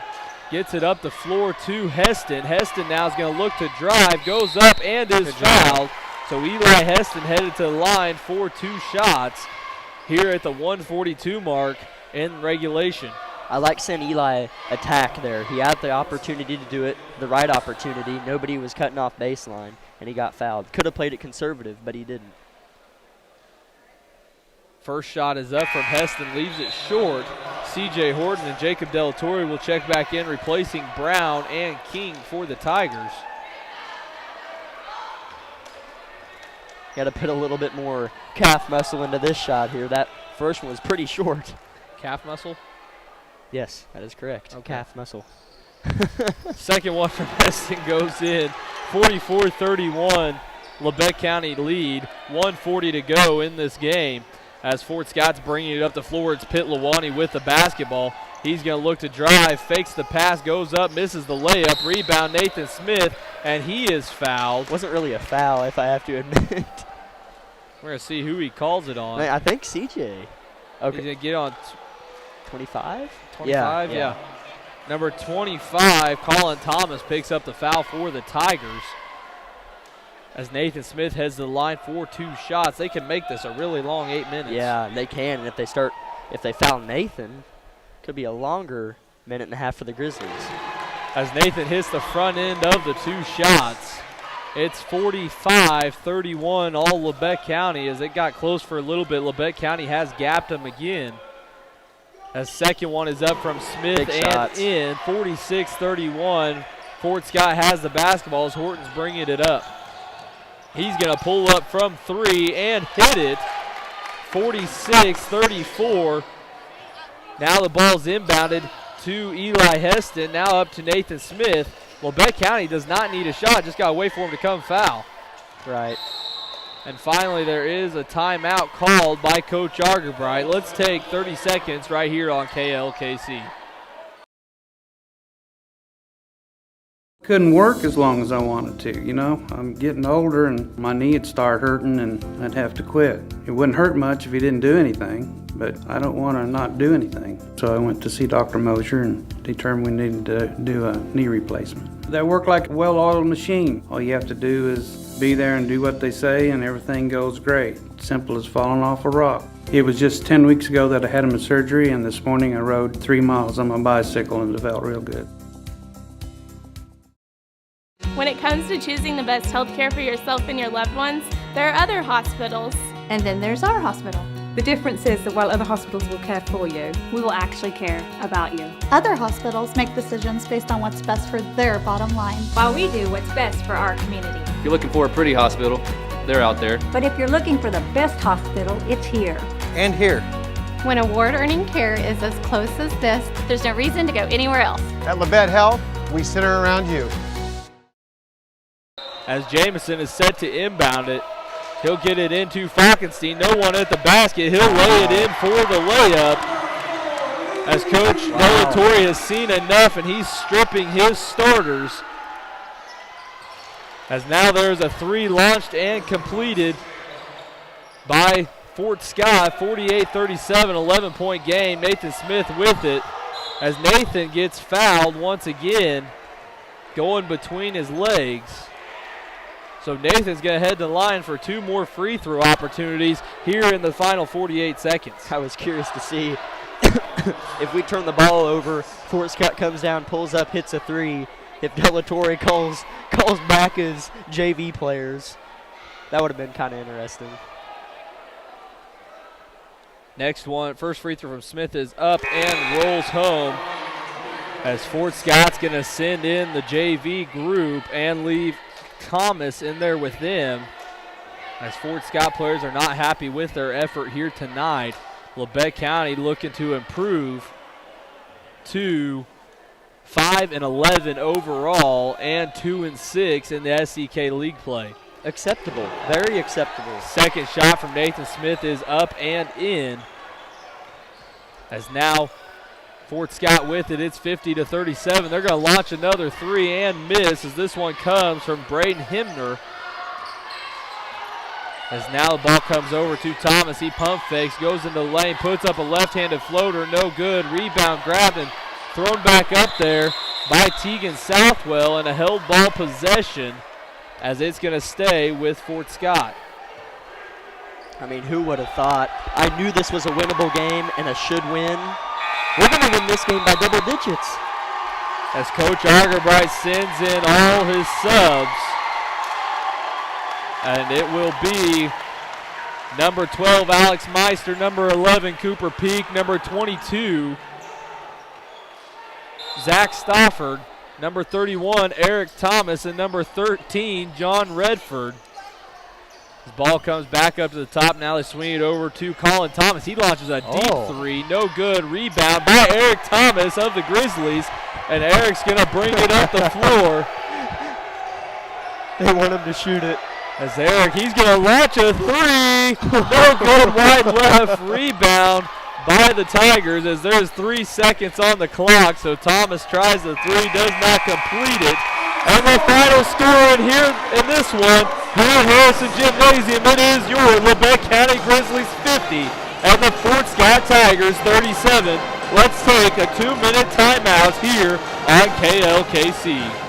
gets it up the floor to Heston. Heston now is going to look to drive, goes up and is fouled. So Eli Heston headed to the line for 2 shots here at the 1:42 mark in regulation. I like seeing Eli attack there. He had the opportunity to do it, the right opportunity. Nobody was cutting off baseline, and he got fouled. Could have played it conservative, but he didn't. First shot is up from Heston, leaves it short. C.J. Horton and Jacob Delatorre will check back in, replacing Brown and King for the Tigers. Got to put a little bit more calf muscle into this shot here. That first one was pretty short. Calf muscle? Yes, that is correct. Okay. Calf muscle. Second one from Heston goes in. 44-31, Labette County lead. 1:40 to go in this game. As Fort Scott's bringing it up the floor, it's Pitlawani with the basketball. He's going to look to drive, fakes the pass, goes up, misses the layup. Rebound, Nathan Smith, and he is fouled. Wasn't really a foul, if I have to admit. We're going to see who he calls it on. I think CJ. Okay. He's going to get on 25? 25, yeah. Number 25, Colin Thomas, picks up the foul for the Tigers. As Nathan Smith heads to the line for 2 shots. They can make this a really long 8 minutes. Yeah, they can. And if they foul Nathan, could be a longer minute and a half for the Grizzlies. As Nathan hits the front end of the 2 shots. It's 45-31 all Labette County as it got close for a little bit. Labette County has gapped them again. A second one is up from Smith Big and shots. in. 46-31. Fort Scott has the basketball as Horton's bringing it up. He's going to pull up from three and hit it. 46-34. Now the ball's inbounded to Eli Heston. Now up to Nathan Smith. Labette County does not need a shot. Just got to wait for him to come foul. Right. And finally, there is a timeout called by Coach Argerbright. Let's take 30 seconds right here on KLKC. Couldn't work as long as I wanted to, you know. I'm getting older and my knee would start hurting and I'd have to quit. It wouldn't hurt much if you didn't do anything, but I don't want to not do anything. So I went to see Dr. Mosier and determined we needed to do a knee replacement. They work like a well-oiled machine. All you have to do is be there and do what they say and everything goes great. Simple as falling off a rock. It was just 10 weeks ago that I had my surgery, and this morning I rode 3 miles on my bicycle and it felt real good. When it comes to choosing the best health care for yourself and your loved ones, there are other hospitals. And then there's our hospital. The difference is that while other hospitals will care for you, We will actually care about you. Other hospitals make decisions based on what's best for their bottom line. While we do what's best for our community. If you're looking for a pretty hospital, they're out there. but if you're looking for the best hospital, it's here. And here. When award-earning care is as close as this, There's no reason to go anywhere else. At Labette Health, we center around you. As Jamison is set to inbound it, he'll get it into Falkenstein. No one at the basket. He'll lay it in for the layup. As Coach Noah Torrey has seen enough, and he's stripping his starters. As now there's a three launched and completed by Fort Scott. 48-37, 11-point game. Nathan Smith with it. As Nathan gets fouled once again, going between his legs. So Nathan's going to head to the line for two more free throw opportunities here in the final 48 seconds. I was curious to see if we turn the ball over, Fort Scott comes down, pulls up, hits a three. If Delatorre calls back his JV players, that would have been kind of interesting. Next one, first free throw from Smith is up and rolls home. As Fort Scott's going to send in the JV group and leave Thomas in there with them. As Fort Scott players are not happy with their effort here tonight. Labette County looking to improve to 5-11 overall and 2-6 in the SEK League play. Acceptable, very acceptable. Second shot from Nathan Smith is up and in. As now Fort Scott with it, it's 50-37. They're going to launch another three and miss as this one comes from Braden Himner. As now the ball comes over to Thomas. He pump fakes, goes into the lane, puts up a left-handed floater, no good. Rebound grabbed and thrown back up there by Tegan Southwell, and a held ball possession as it's going to stay with Fort Scott. I mean, who would have thought? I knew this was a winnable game and a should win. We're going to win this game by double digits. As Coach Argerbright sends in all his subs. And it will be number 12, Alex Meister, number 11, Cooper Peak, number 22, Zach Stafford, number 31, Eric Thomas, and number 13, John Redford. His ball comes back up to the top. Now they swing it over to Colin Thomas. He launches a deep three. No good. Rebound by Eric Thomas of the Grizzlies. And Eric's going to bring it up the floor. They want him to shoot it. As Eric, he's going to launch a three. No good. Wide left. Rebound by the Tigers as there's 3 seconds on the clock. So Thomas tries the three, does not complete it. And the final score in here in this one, here at Harrison Gymnasium, it is your Labette County Grizzlies 50 and the Fort Scott Tigers 37. Let's take a 2-minute timeout here on KLKC.